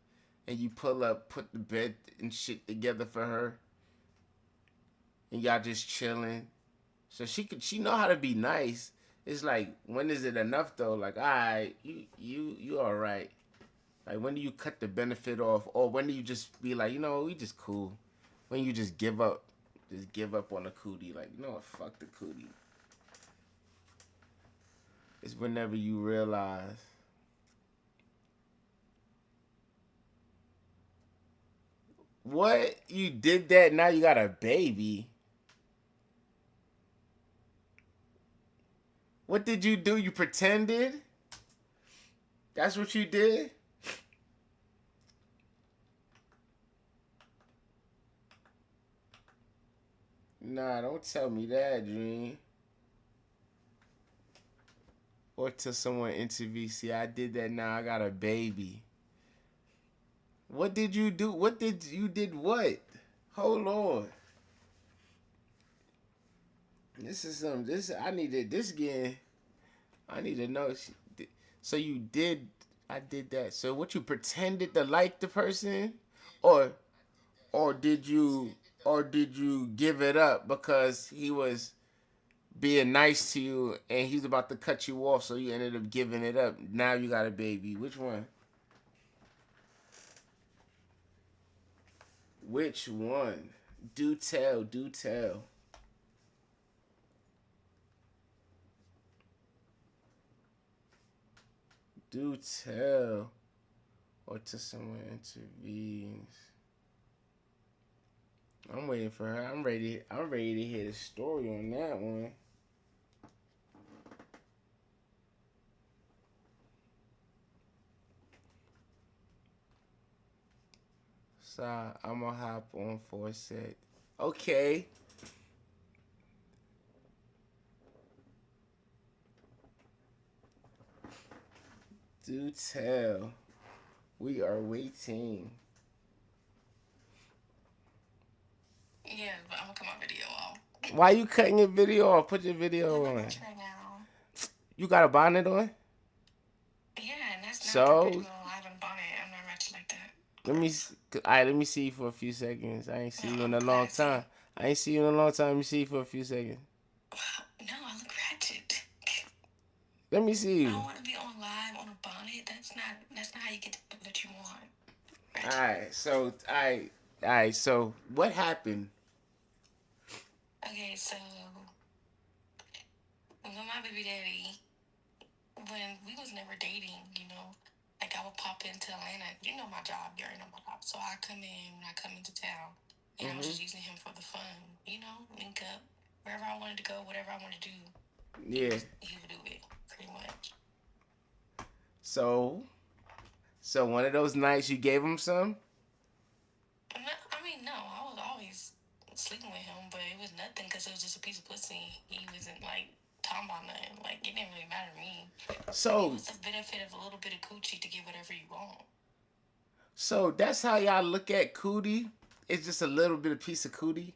[SPEAKER 4] And you pull up, put the bed and shit together for her. And y'all just chilling. So she know how to be nice. It's like, when is it enough though? Like, alright, you alright. Like, when do you cut the benefit off? Or when do you just be like, you know, we just cool? When you just give up. Just give up on the cootie. Like, you know what, fuck the cootie. It's whenever you realize. What? You did that, now you got a baby? What did you do? You pretended? That's what you did? Nah, don't tell me that, Dream. Or to someone interview, see, I did that, now I got a baby. What did you do? You did what? Hold on. This is something. I needed this again. I need to know. So you did. I did that. So what, you pretended to like the person, or did you give it up because he was being nice to you and he's about to cut you off, so you ended up giving it up. Now you got a baby. Which one? Which one? Do tell. Do tell. Do tell. Or to someone intervenes. I'm waiting for her. I'm ready to hear the story on that one. So I'm gonna hop on for a sec. Okay. Do tell. We are waiting. Why you cutting your video off? Put your video on.
[SPEAKER 1] Right now.
[SPEAKER 4] You got a bonnet on?
[SPEAKER 1] Yeah, and that's not
[SPEAKER 4] So
[SPEAKER 1] professional. I haven't bought it. I'm not ratchet like that.
[SPEAKER 4] let me, alright, let me see you for a few seconds. I ain't see you in a long
[SPEAKER 1] Classy.
[SPEAKER 4] time. I ain't see you in a long time. Let me see you for a few seconds.
[SPEAKER 1] No, I look ratchet.
[SPEAKER 4] Let me see
[SPEAKER 1] I
[SPEAKER 4] you.
[SPEAKER 1] don't want to be on live on a bonnet. That's not how you get the look that you want. Ratchet.
[SPEAKER 4] Alright, so what happened?
[SPEAKER 1] Okay, so with my baby daddy, when we was never dating, you know, like I would pop into Atlanta. You know my job. You already know my job. So I come in when I come into town, and I was just using him for the fun. You know, link up wherever I wanted to go, whatever I wanted to do.
[SPEAKER 4] Yeah.
[SPEAKER 1] He would do it pretty much.
[SPEAKER 4] So one of those nights you gave him some?
[SPEAKER 1] No, I was always sleeping with him, but it was nothing because it was just a piece of pussy. He wasn't like talking about nothing. Like it didn't really matter to me.
[SPEAKER 4] So
[SPEAKER 1] What's the benefit of a little bit of coochie to get whatever you want?
[SPEAKER 4] So that's how y'all look at cootie? It's just a little bit of piece of cootie?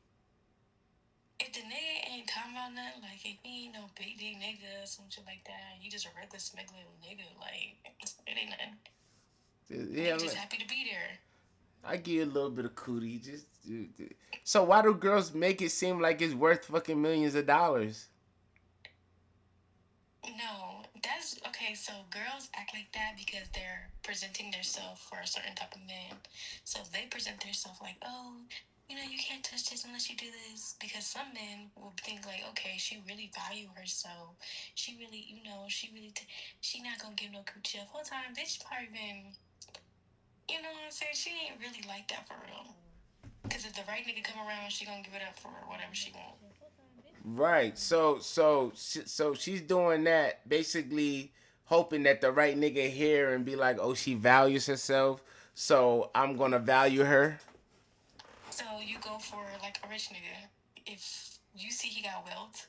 [SPEAKER 1] If the nigga ain't talking about nothing, like if he ain't no big dick nigga or some shit like that, you just a regular smuggler nigga, like it ain't nothing.
[SPEAKER 4] Yeah,
[SPEAKER 1] I'm just happy to be there.
[SPEAKER 4] I give you a little bit of cootie. So why do girls make it seem like it's worth fucking millions of dollars?
[SPEAKER 1] No, that's okay. So girls act like that because they're presenting themselves for a certain type of man. So if they present themselves like, oh, you know, you can't touch this unless you do this. Because some men will think like, okay, she really value herself. She really, you know, she not gonna give no coochie the whole time. Bitch probably been, you know what I'm saying? She ain't really like that for real. Because if the right nigga come around, she gonna give it up for whatever she want.
[SPEAKER 4] Right. So she's doing that basically hoping that the right nigga hear and be like, "Oh, she values herself, so I'm going to value her."
[SPEAKER 1] So you go for like a rich nigga. If you see he got wealth,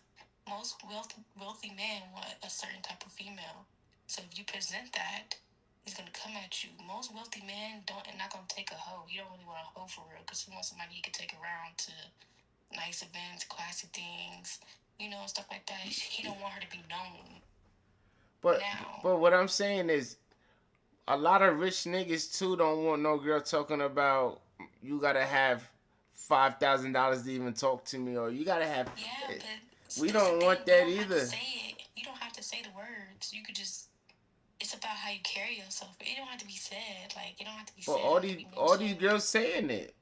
[SPEAKER 1] most wealthy men want a certain type of female. So if you present that, he's gonna come at you. Most wealthy men not gonna take a hoe. He don't really want a hoe for real because he wants somebody he can take around to nice events, classy things, you know, stuff like that. He don't want her to be known.
[SPEAKER 4] But
[SPEAKER 1] Now,
[SPEAKER 4] what I'm saying is, a lot of rich niggas too don't want no girl talking about you gotta have $5,000 to even talk to me, or you gotta have.
[SPEAKER 1] yeah, but
[SPEAKER 4] We don't want that either.
[SPEAKER 1] say it. You don't have to say the words. You could just. It's about how you carry yourself. It don't have to be said. Like it don't have to be
[SPEAKER 4] But
[SPEAKER 1] said.
[SPEAKER 4] all these girls saying it.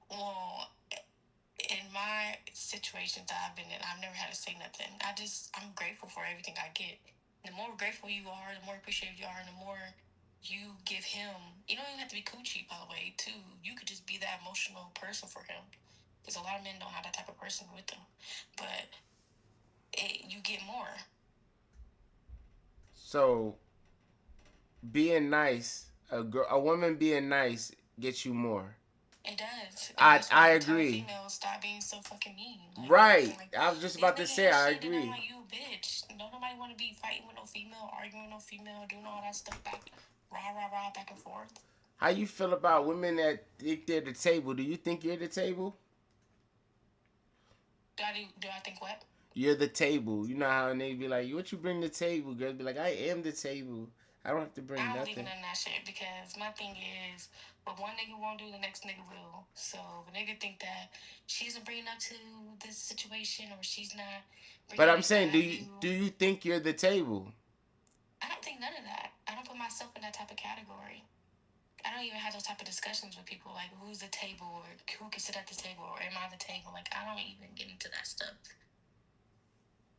[SPEAKER 1] Well, in my situations that I've been in, I've never had to say nothing. I'm grateful for everything I get. The more grateful you are, the more appreciative you are, and the more you give him. You don't even have to be coochie, by the way, too. You could just be that emotional person for him. Because a lot of men don't have that type of person with them. But you get more.
[SPEAKER 4] So being nice, a woman being nice gets you more.
[SPEAKER 1] It does.
[SPEAKER 4] I agree.
[SPEAKER 1] Females stop being so fucking mean. Like,
[SPEAKER 4] Right.
[SPEAKER 1] like,
[SPEAKER 4] I was just about to say I agree.
[SPEAKER 1] I'm like, you bitch. Don't nobody want to be fighting with no female, arguing with no female, doing all that stuff back and forth.
[SPEAKER 4] How you feel about women that think they're the table? Do you think you're the table?
[SPEAKER 1] Do I think what?
[SPEAKER 4] You're the table. You know how they be like, what you bring to the table? Girls be like, I am the table. I don't have to bring nothing.
[SPEAKER 1] I don't believe in that shit because my thing is, what one nigga won't do, the next nigga will. So if a nigga think that she's bringing up to this situation or she's not.
[SPEAKER 4] But I'm saying, do you think you're the table?
[SPEAKER 1] I don't think none of that. I don't put myself in that type of category. I don't even have those type of discussions with people like who's the table or who can sit at the table or am I the table. Like I don't even get into that stuff.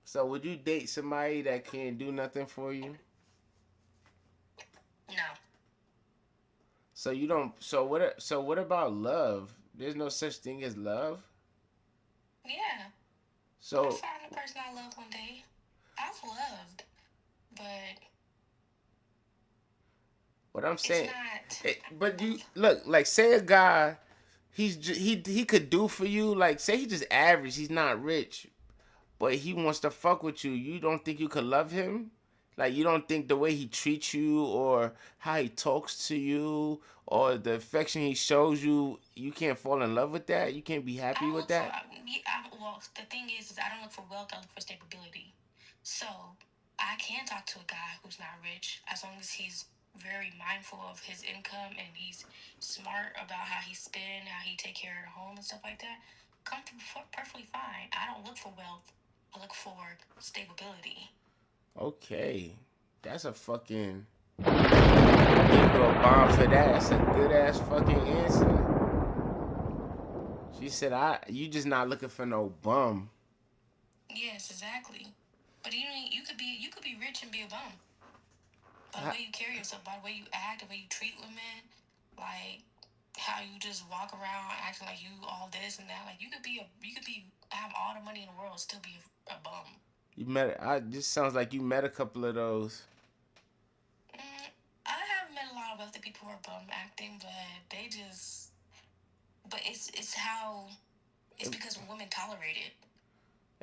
[SPEAKER 4] So would you date somebody that can't do nothing for you?
[SPEAKER 1] No.
[SPEAKER 4] So you don't. So what about love? There's no such thing as love.
[SPEAKER 1] Yeah.
[SPEAKER 4] So
[SPEAKER 1] I'll find the person I love one day. I've loved, but
[SPEAKER 4] what I'm saying.
[SPEAKER 1] It's not.
[SPEAKER 4] But you look like say a guy, he could do for you. Like say he just average. He's not rich, but he wants to fuck with you. You don't think you could love him? Like, you don't think the way he treats you or how he talks to you or the affection he shows you, you can't fall in love with that? You can't be
[SPEAKER 1] I
[SPEAKER 4] happy
[SPEAKER 1] don't
[SPEAKER 4] with
[SPEAKER 1] look for.
[SPEAKER 4] that?
[SPEAKER 1] Well, the thing is I don't look for wealth. I look for stability. So I can talk to a guy who's not rich as long as he's very mindful of his income and he's smart about how he spend, how he take care of the home and stuff like that. Perfectly fine. I don't look for wealth. I look for stability.
[SPEAKER 4] Okay. That's a fucking. I'll give you a bomb for that. That's a good ass fucking answer. She said, you just not looking for no bum.
[SPEAKER 1] Yes, exactly. But you could be rich and be a bum. By the
[SPEAKER 4] I,
[SPEAKER 1] way you carry yourself, by the way you act, the way you treat women, like how you just walk around acting like you all this and that. Like you could be have all the money in the world and still be a bum.
[SPEAKER 4] you met. I just sounds like you met a couple of those.
[SPEAKER 1] Mm, I have met a lot of wealthy people who are bum acting, but they just. But it's because women tolerate it.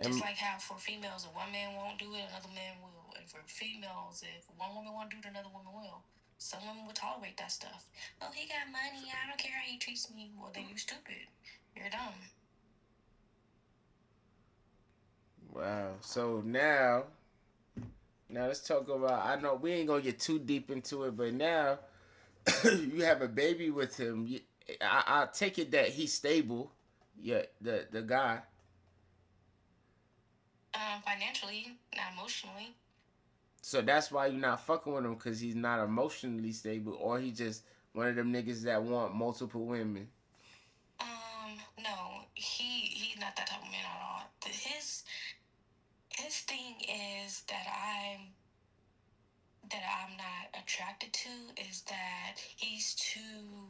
[SPEAKER 1] Just
[SPEAKER 4] And
[SPEAKER 1] like how for females, if one man won't do it, another man will. And for females, if one woman won't do it, another woman will. Some women will tolerate that stuff. Oh, he got money. I don't care how he treats me. Well, then you're stupid. You're dumb.
[SPEAKER 4] wow. So now let's talk about. I know we ain't gonna get too deep into it, but now you have a baby with him. I take it that he's stable. Yeah, the guy.
[SPEAKER 1] Financially, not emotionally.
[SPEAKER 4] So that's why you're not fucking with him, because he's not emotionally stable, or he just one of them niggas that want multiple women.
[SPEAKER 1] No, he's not that type of man at all. His thing is that I'm not attracted to is that he's too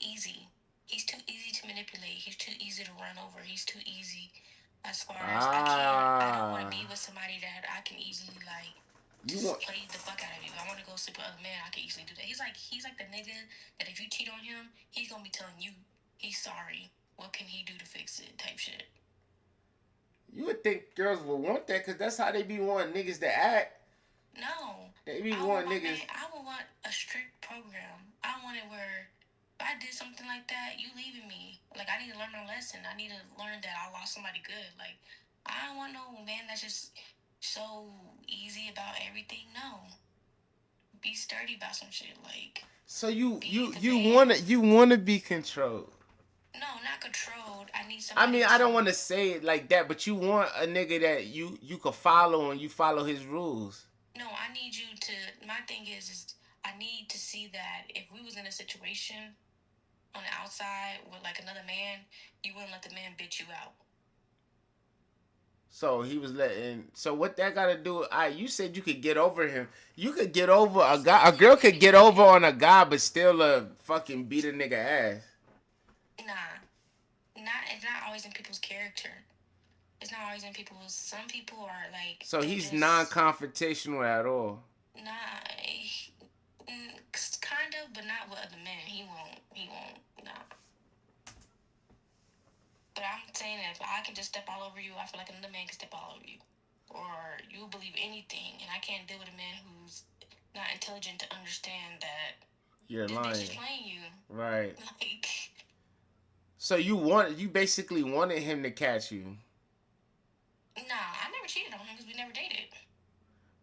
[SPEAKER 1] easy. He's too easy to manipulate. He's too easy to run over. He's too easy as far as I don't want to be with somebody that I can easily like
[SPEAKER 4] You
[SPEAKER 1] just
[SPEAKER 4] want
[SPEAKER 1] play the fuck out of you. I want to go sleep with other men. I can easily do that. He's like the nigga that if you cheat on him, he's gonna be telling you he's sorry. What can he do to fix it? Type shit.
[SPEAKER 4] you would think girls would want that, because that's how they be wanting niggas to act.
[SPEAKER 1] No,
[SPEAKER 4] They be
[SPEAKER 1] I want
[SPEAKER 4] wanting niggas.
[SPEAKER 1] I would want a strict program. I want it where if I did something like that, you leaving me. Like I need to learn my lesson. I need to learn that I lost somebody good. Like I don't want no man that's just so easy about everything. No, be sturdy about some shit. Like
[SPEAKER 4] So you
[SPEAKER 1] be
[SPEAKER 4] you
[SPEAKER 1] the
[SPEAKER 4] you
[SPEAKER 1] man.
[SPEAKER 4] wanna you wanna be controlled.
[SPEAKER 1] No, not controlled. I need
[SPEAKER 4] I
[SPEAKER 1] somebody
[SPEAKER 4] mean, I
[SPEAKER 1] to.
[SPEAKER 4] don't want to say it like that, but you want a nigga that you could follow and you follow his rules.
[SPEAKER 1] No, I need you to. My thing is I need to see that if we was in a situation on the outside with like another man, you wouldn't let the man bitch you out.
[SPEAKER 4] So he was letting. So what that got to do? You said you could get over him. You could get over a guy. A girl could get over on a guy, but still fucking beat a nigga ass.
[SPEAKER 1] Nah, it's not always in people's character. It's not always in people's. Some people are like.
[SPEAKER 4] So
[SPEAKER 1] They
[SPEAKER 4] he's
[SPEAKER 1] just
[SPEAKER 4] non-confrontational at all.
[SPEAKER 1] nah. Kind of, but not with other men. He won't. Nah. But I'm saying that if I can just step all over you, I feel like another man can step all over you. Or you believe anything, and I can't deal with a man who's not intelligent to understand that
[SPEAKER 4] You're
[SPEAKER 1] this
[SPEAKER 4] lying.
[SPEAKER 1] bitch is playing you.
[SPEAKER 4] Right.
[SPEAKER 1] Like,
[SPEAKER 4] So you basically wanted him to catch you.
[SPEAKER 1] nah, I never cheated on him because we never dated.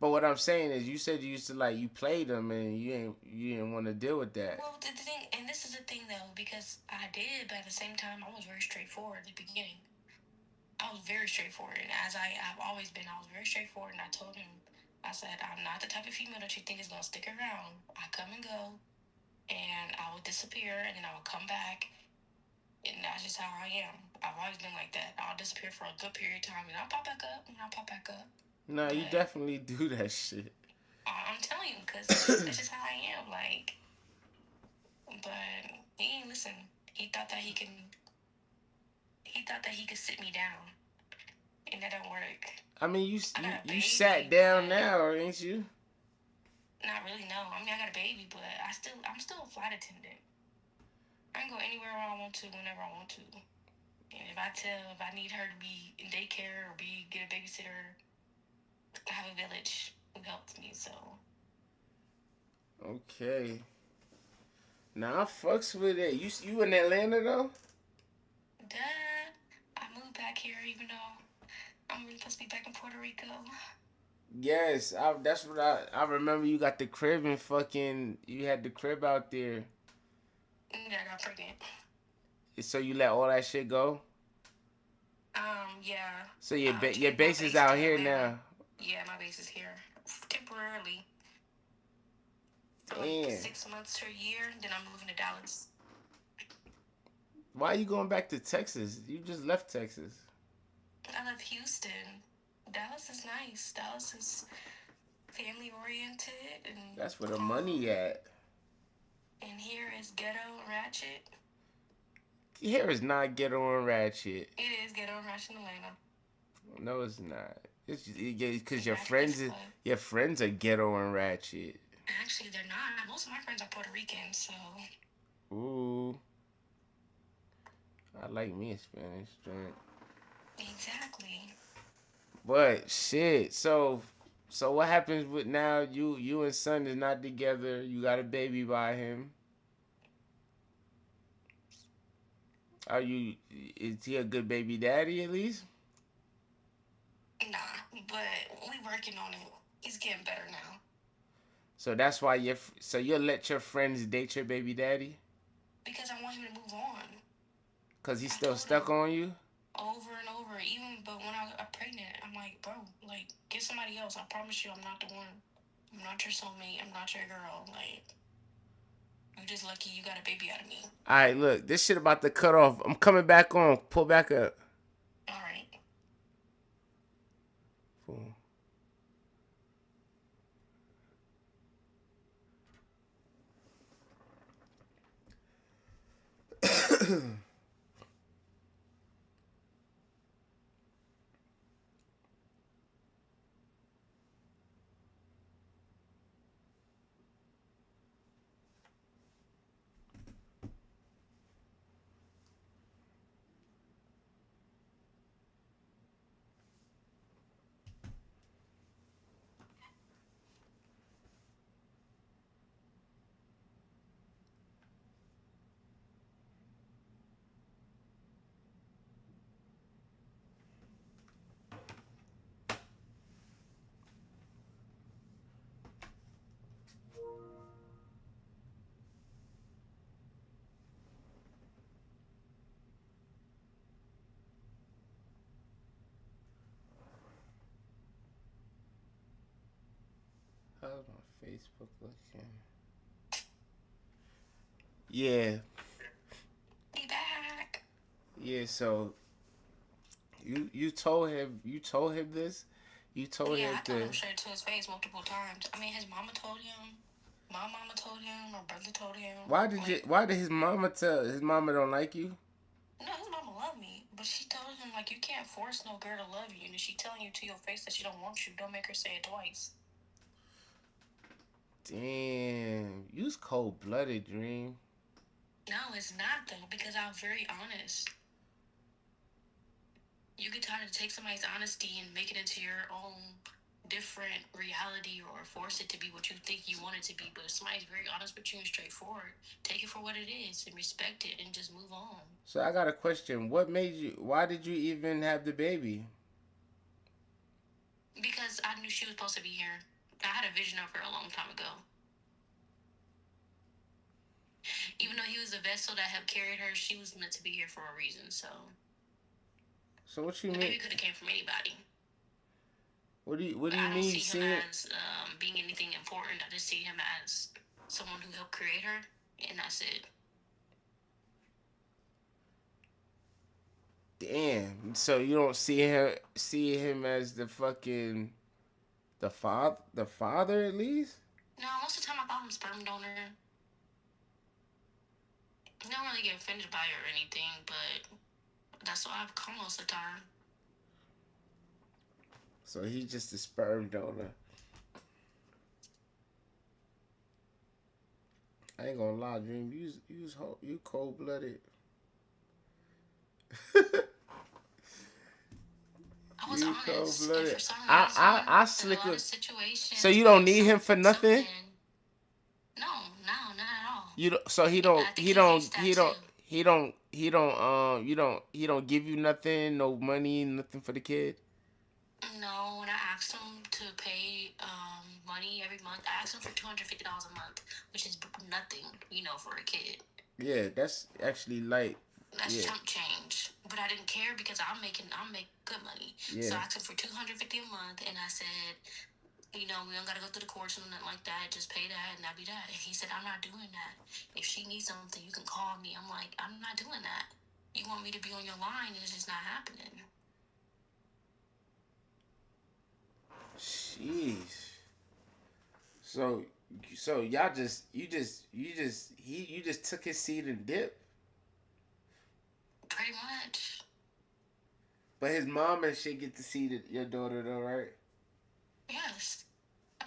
[SPEAKER 4] But what I'm saying is, you said you used to you played him and you didn't want to deal with that.
[SPEAKER 1] Well, the thing, and this is the thing though, because I did, but at the same time, I was very straightforward at the beginning. I was very straightforward, and as I've always been, I was very straightforward, and I told him, I said, I'm not the type of female that you think is gonna stick around. I come and go, and I will disappear, and then I will come back, and that's just how I am. I've always been like that. I'll disappear for a good period of time, and I'll pop back up, and I'll pop back up.
[SPEAKER 4] No, you definitely do that shit.
[SPEAKER 1] I'm telling you, because that's just how I am. Like, but he ain't listen. He thought that he could sit me down, and that don't work.
[SPEAKER 4] I mean, you
[SPEAKER 1] baby,
[SPEAKER 4] sat down now, ain't you?
[SPEAKER 1] Not really, no. I mean, I got a baby, but I'm still a flight attendant. I can go anywhere I want to, whenever I want to. And if I need her to be in daycare or get a babysitter,
[SPEAKER 3] I have a village who helps me, so.
[SPEAKER 4] Okay. Now I fucks with it. You in Atlanta though?
[SPEAKER 3] Duh. I moved back here even though I'm really supposed to be back in Puerto Rico.
[SPEAKER 4] Yes, that's what I remember. You got the crib and fucking you had the crib out there.
[SPEAKER 3] Yeah, I got pregnant.
[SPEAKER 4] So you let all that shit go.
[SPEAKER 3] Yeah.
[SPEAKER 4] So your
[SPEAKER 3] To
[SPEAKER 4] your
[SPEAKER 3] move my
[SPEAKER 4] base is
[SPEAKER 3] base
[SPEAKER 4] out
[SPEAKER 3] to
[SPEAKER 4] here
[SPEAKER 3] Atlanta.
[SPEAKER 4] now.
[SPEAKER 3] Yeah, my base is here temporarily for like
[SPEAKER 4] Damn.
[SPEAKER 3] 6 months to a year. Then I'm moving to Dallas.
[SPEAKER 4] Why are you going back to Texas? You just left Texas.
[SPEAKER 3] I love Houston. Dallas is nice. Dallas is family oriented and
[SPEAKER 4] That's where the
[SPEAKER 3] calm.
[SPEAKER 4] money at.
[SPEAKER 3] And here is ghetto and ratchet.
[SPEAKER 4] Here is not ghetto and ratchet.
[SPEAKER 3] It is ghetto and ratchet in Atlanta.
[SPEAKER 4] No, it's not. It's because your friends are ghetto and ratchet.
[SPEAKER 3] Actually, they're not. Most of my friends are Puerto Rican, so.
[SPEAKER 4] Ooh. I like me a Spanish drink.
[SPEAKER 3] Exactly.
[SPEAKER 4] But shit, so what happens with now? You and son is not together. You got a baby by him. Is he a good baby daddy at least?
[SPEAKER 3] Nah, but we working on it. He's getting better now.
[SPEAKER 4] So that's why you'll let your friends date your baby daddy?
[SPEAKER 3] Because I want him to move on.
[SPEAKER 4] Cause he's still stuck on you?
[SPEAKER 3] Over and over. But when I got pregnant, I'm like, bro, like, get somebody else. I promise you I'm not the one. I'm not your soulmate. I'm not your girl. Like, you're just lucky you got a baby out of me.
[SPEAKER 4] Alright, look, this shit about to cut off. I'm coming back on. Pull back up.
[SPEAKER 3] Alright.
[SPEAKER 4] Cool. How's my Facebook looking? Yeah.
[SPEAKER 3] Be back.
[SPEAKER 4] Yeah, so you told him this? You told him
[SPEAKER 3] I told
[SPEAKER 4] to
[SPEAKER 3] him straight to his face multiple times. I mean, his mama told him. My mama told him. My brother told him.
[SPEAKER 4] Why did his mama tell his mama don't like you?
[SPEAKER 3] No, his mama love me. But she told him, like, you can't force no girl to love you. And if she telling you to your face that she don't want you, don't make her say it twice.
[SPEAKER 4] Damn, you's cold blooded, Dream.
[SPEAKER 3] No, it's not though, because I'm very honest. You get tired to take somebody's honesty and make it into your own different reality or force it to be what you think you want it to be. But if somebody's very honest with you and straightforward, take it for what it is and respect it and just move on.
[SPEAKER 4] So I got a question. Why did you even have the baby?
[SPEAKER 3] Because I knew she was supposed to be here. I had a vision of her a long time ago. Even though he was a vessel that helped carry her, she was meant to be here for a reason, so.
[SPEAKER 4] So what you
[SPEAKER 3] The
[SPEAKER 4] mean?
[SPEAKER 3] baby could have came from anybody.
[SPEAKER 4] What do you
[SPEAKER 3] I
[SPEAKER 4] mean?
[SPEAKER 3] don't see him as being anything important. I just see him as someone who helped create her, and that's it.
[SPEAKER 4] Damn. So you don't see him as the fucking the father at least?
[SPEAKER 3] No, most of the time I call him sperm donor. I don't really get offended by it or anything, but that's what I call most of the time.
[SPEAKER 4] So he's just a sperm donor. I ain't gonna lie, Dream. You cold blooded.
[SPEAKER 3] I was
[SPEAKER 4] You cold
[SPEAKER 3] honest, and
[SPEAKER 4] blooded.
[SPEAKER 3] for some
[SPEAKER 4] I
[SPEAKER 3] reason, in a
[SPEAKER 4] slick
[SPEAKER 3] lot of
[SPEAKER 4] it. So
[SPEAKER 3] situations,
[SPEAKER 4] you don't
[SPEAKER 3] like
[SPEAKER 4] need him for
[SPEAKER 3] some
[SPEAKER 4] nothing.
[SPEAKER 3] men, no, no, not at all.
[SPEAKER 4] You don't, so he
[SPEAKER 3] I
[SPEAKER 4] don't
[SPEAKER 3] think he hates that too.
[SPEAKER 4] he don't give you nothing, no money, nothing for the kid.
[SPEAKER 3] No, when I asked him to pay money every month, I asked him for $250 a month, which is nothing, for a kid.
[SPEAKER 4] Yeah, that's actually like,
[SPEAKER 3] That's
[SPEAKER 4] yeah,
[SPEAKER 3] chump change. But I didn't care because I make good money. So
[SPEAKER 4] yeah.
[SPEAKER 3] I asked him for $250 a month, and I said, we don't gotta go through the courts or nothing like that. Just pay that, and that'd be that. And he said, I'm not doing that. If she needs something, you can call me. I'm like, I'm not doing that. You want me to be on your line, and it's just not happening.
[SPEAKER 4] Jeez. So, so y'all just you just took his seed and dipped.
[SPEAKER 3] Pretty much.
[SPEAKER 4] But his mom and shit get to see your daughter though, right?
[SPEAKER 3] Yes.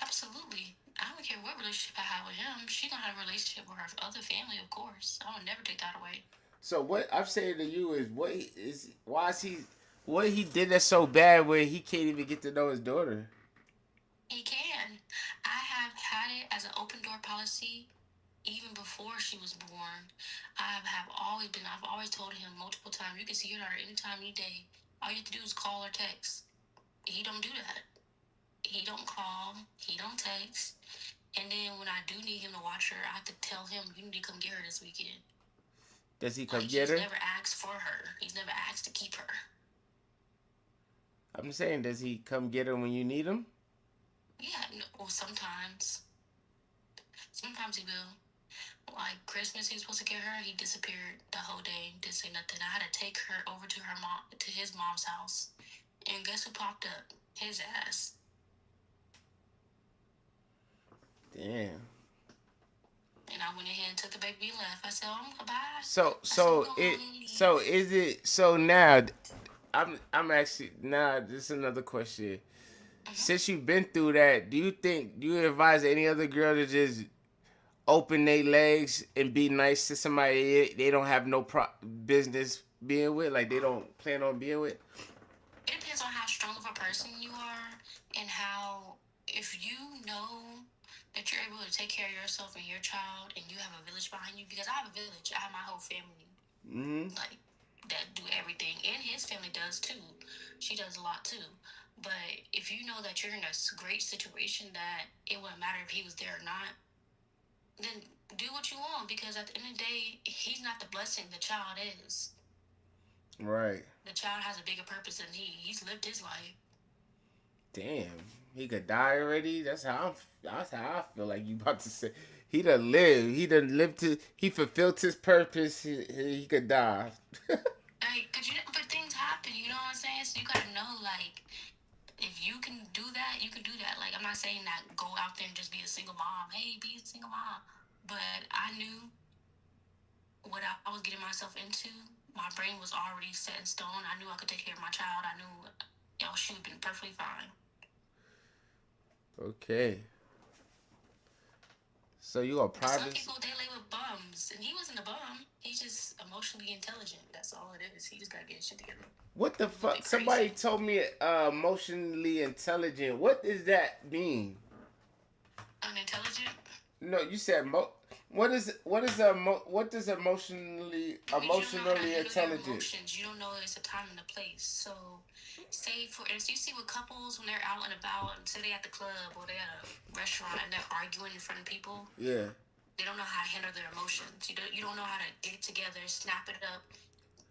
[SPEAKER 3] Absolutely. I don't care what relationship I have with him. She gonna have a relationship with her other family, of course. I would never take that away.
[SPEAKER 4] So what I'm saying to you is, why is he, what he did that so bad where he can't even get to know his daughter?
[SPEAKER 3] He can. I have had it as an open door policy even before she was born. I've always told him multiple times, you can see your daughter anytime, any day. All you have to do is call or text. He don't do that. He don't call. He don't text. And then when I do need him to watch her, I have to tell him, you need to come get her this weekend.
[SPEAKER 4] Does he come
[SPEAKER 3] Like,
[SPEAKER 4] get
[SPEAKER 3] he's
[SPEAKER 4] her?
[SPEAKER 3] never asked for her. He's never asked to keep her.
[SPEAKER 4] I'm saying, does he come get her when you need him?
[SPEAKER 3] Yeah, no, well, sometimes. Sometimes he will. Like Christmas, he was supposed to get her. He disappeared the whole day. Didn't say nothing. I had to take her over to his mom's house, and guess who popped up? His ass.
[SPEAKER 4] Damn.
[SPEAKER 3] And I went ahead and took the baby and left. I said, "Oh, goodbye."
[SPEAKER 4] So
[SPEAKER 3] I said, "I'm
[SPEAKER 4] so
[SPEAKER 3] going
[SPEAKER 4] it
[SPEAKER 3] home and leave."
[SPEAKER 4] so is it so now? I'm actually now. This is another question. Since you've been through that, do you advise any other girl to just open their legs and be nice to somebody they don't have no business being with, like they don't plan on being with?
[SPEAKER 3] It depends on how strong of a person you are and how, if you know that you're able to take care of yourself and your child and you have a village behind you, because I have a village, I have my whole family, like, that do everything, and his family does too. She does a lot too. But if you know that you're in a great situation that it wouldn't matter if he was there or not, then do what you want, because at the end of the day, he's not the blessing, the child is.
[SPEAKER 4] Right.
[SPEAKER 3] The child has a bigger purpose than he's lived his life.
[SPEAKER 4] Damn, he could die already. That's how I feel like you about to say. He done lived. He done lived to. He fulfilled his purpose. He could die.
[SPEAKER 3] Like, but things happen, you know what I'm saying? So you gotta know, like, if you can do that, you can do that. Like, I'm not saying that go out there and just be a single mom. Hey, be a single mom. But I knew what I was getting myself into. My brain was already set in stone. I knew I could take care of my child. I knew, she would have been perfectly fine.
[SPEAKER 4] Okay. So you are private.
[SPEAKER 3] Some people, they label bums, and he wasn't a bum. He's just emotionally intelligent. That's all it is. He just gotta get his shit together.
[SPEAKER 4] What the fuck? Somebody told me emotionally intelligent. What does that mean?
[SPEAKER 3] Unintelligent?
[SPEAKER 4] No, you said what does emotionally intelligent?
[SPEAKER 3] Emotions. You don't know it's a time and a place. So, say for instance, you see with couples when they're out and about, and say they at the club or they at a restaurant and they're arguing in front of people.
[SPEAKER 4] Yeah.
[SPEAKER 3] They don't know how to handle their emotions. You don't know how to get it together, snap it up,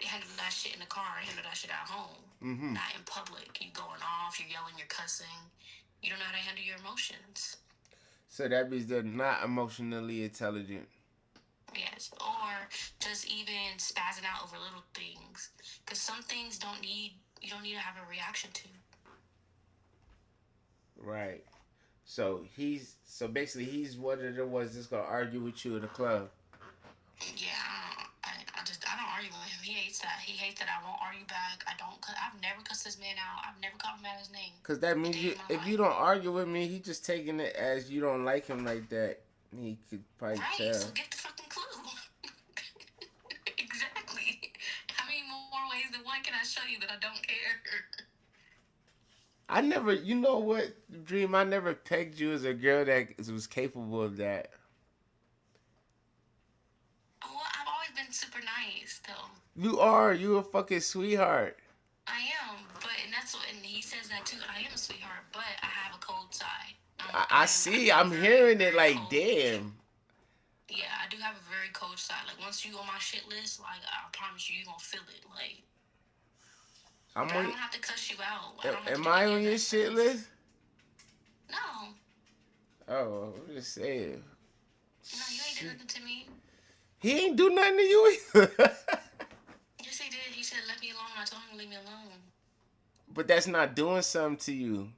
[SPEAKER 3] handle that shit in the car, handle that shit at home. Not in public. You going off, you're yelling, you're cussing. You don't know how to handle your emotions.
[SPEAKER 4] So that means they're not emotionally intelligent.
[SPEAKER 3] Yes, or just even spazzing out over little things. Because some things you don't need to have a reaction to.
[SPEAKER 4] Right. So basically he's one of the ones that's gonna argue with you in the club.
[SPEAKER 3] Yeah, I don't argue with him. He hates that. He hates that I won't argue back. I've never cussed this man out. I've never called him out his name.
[SPEAKER 4] Cause that means if you don't argue with me, he just taking it as you don't like him like that. He could probably tell.
[SPEAKER 3] So get the fucking clue. Exactly. How many more ways than one can I show you that I don't care?
[SPEAKER 4] I never, you know what, Dream? I never pegged you as a girl that was capable of that.
[SPEAKER 3] Well, I've always been super nice, though.
[SPEAKER 4] You are. You a fucking sweetheart.
[SPEAKER 3] I am, but and that's what, and he says that too. I am a sweetheart, but I have a cold side.
[SPEAKER 4] I see. I'm hearing it like, damn.
[SPEAKER 3] Yeah, I do have a very cold side. Like once you on my shit list, like I promise you, you gonna feel it. Like I don't have to cuss you out.
[SPEAKER 4] Am I on your shit list?
[SPEAKER 3] No.
[SPEAKER 4] Oh, I'm just saying.
[SPEAKER 3] No, you ain't did nothing to me.
[SPEAKER 4] He ain't do nothing to you either.
[SPEAKER 3] Yes, he did. He said, "Let me alone." I told him to leave me alone.
[SPEAKER 4] But that's not doing something to you.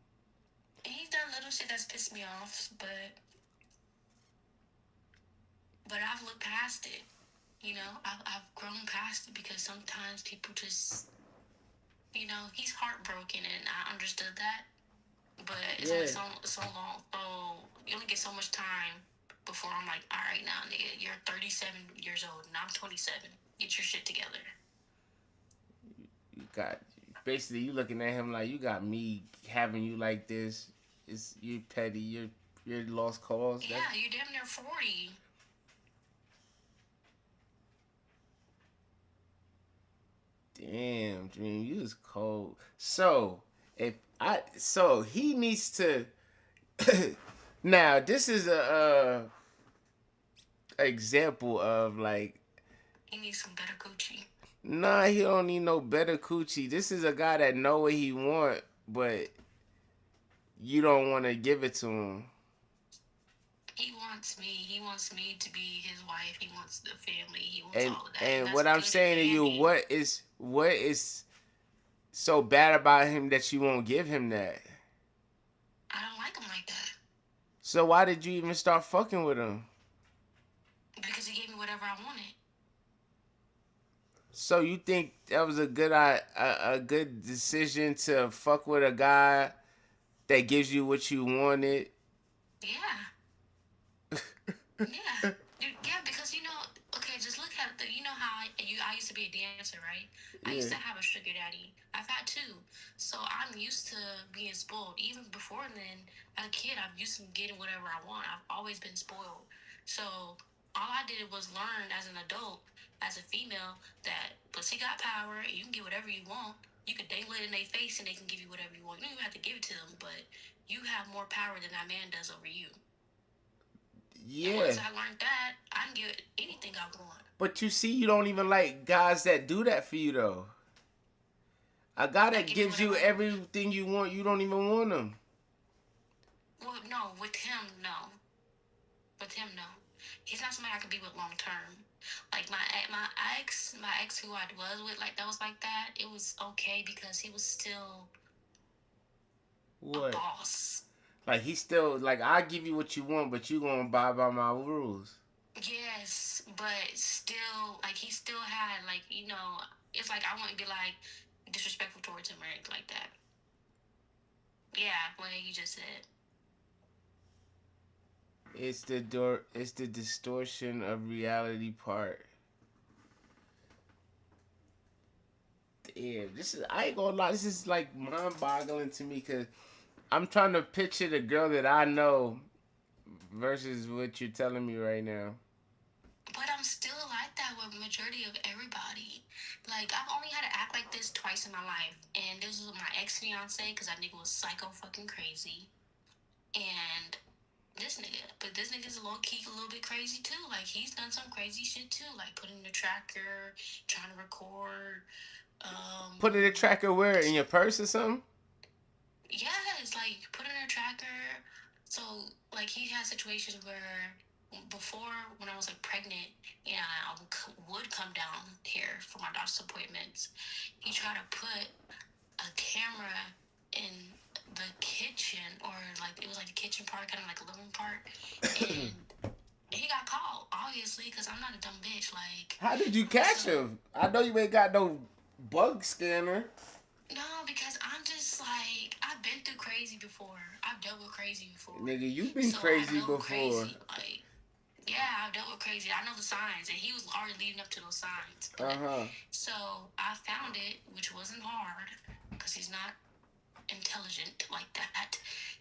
[SPEAKER 3] And he's done little shit that's pissed me off, but I've looked past it. You know, I've grown past it because sometimes people just, you know, he's heartbroken, and I understood that. But it's only so long. So you only get so much time before I'm like, all right, now, nigga, you're 37 years old, and I'm 27. Get your shit together.
[SPEAKER 4] You got, basically, you looking at him like, you got me having you like this. You petty. You're lost cause.
[SPEAKER 3] Yeah, you're damn near 40.
[SPEAKER 4] Damn, Dream, you was cold. So he needs to. Now, this is a example of like.
[SPEAKER 3] He needs some better coochie.
[SPEAKER 4] Nah, he don't need no better coochie. This is a guy that know what he want, but you don't want to give it to him.
[SPEAKER 3] He wants me. He wants me to be his wife. He wants the family. He wants all of that.
[SPEAKER 4] And what I'm saying to you, what is so bad about him that you won't give him that?
[SPEAKER 3] I don't like him like that.
[SPEAKER 4] So why did you even start fucking with him?
[SPEAKER 3] Because he gave me whatever I wanted.
[SPEAKER 4] So you think that was a good decision to fuck with a guy that gives you what you wanted?
[SPEAKER 3] Yeah. Yeah. Yeah, because you know, okay, just look at you know how I used to be a dancer, right? I used to have a sugar daddy. I've had two. So I'm used to being spoiled. Even before then, as a kid, I'm used to getting whatever I want. I've always been spoiled. So all I did was learn as an adult, as a female, that pussy got power. You can get whatever you want. You can dangle it in their face and they can give you whatever you want. You don't even have to give it to them, but you have more power than that man does over you.
[SPEAKER 4] Yeah.
[SPEAKER 3] And once I learned that, I can get anything I want.
[SPEAKER 4] But you see, you don't even like guys that do that for you, though. A guy that gives you everything you want, you don't even want him.
[SPEAKER 3] Well, no. With him, no. He's not somebody I could be with long term. Like my ex who I was with, like that was like that. It was okay because he was still a boss.
[SPEAKER 4] Like he's still like, I give you what you want, but you gonna abide by my rules.
[SPEAKER 3] Yes, but still, like he still had like, you know, it's like I wouldn't be like disrespectful towards him or anything like that. Yeah, what he just said.
[SPEAKER 4] It's the distortion of reality part. Damn, I ain't gonna lie, this is like mind-boggling to me because I'm trying to picture the girl that I know versus what you're telling me right now.
[SPEAKER 3] But I'm still like that with majority of everybody. Like, I've only had to act like this twice in my life. And this was with my ex-fiance, because that nigga was psycho fucking crazy. And this nigga's low-key a little bit crazy, too. Like, he's done some crazy shit, too. Like, putting the tracker, trying to record.
[SPEAKER 4] Putting the tracker where? In your purse or something?
[SPEAKER 3] Yeah, it's like, putting a tracker. So, like, he had situations where before, when I was like pregnant and I would come down here for my doctor's appointments, he tried to put a camera in the kitchen, or like it was like the kitchen part, kind of like a living part, and he got caught, obviously, because I'm not a dumb bitch. Like,
[SPEAKER 4] how did you catch him? I know you ain't got no bug scanner.
[SPEAKER 3] No, because I'm just like, I've been through crazy before. I've dealt with crazy before.
[SPEAKER 4] Nigga, you've been crazy before.
[SPEAKER 3] Crazy. Like, yeah, I've dealt with crazy. I know the signs, and he was already leading up to those signs. So I found it, which wasn't hard, because he's not intelligent like that.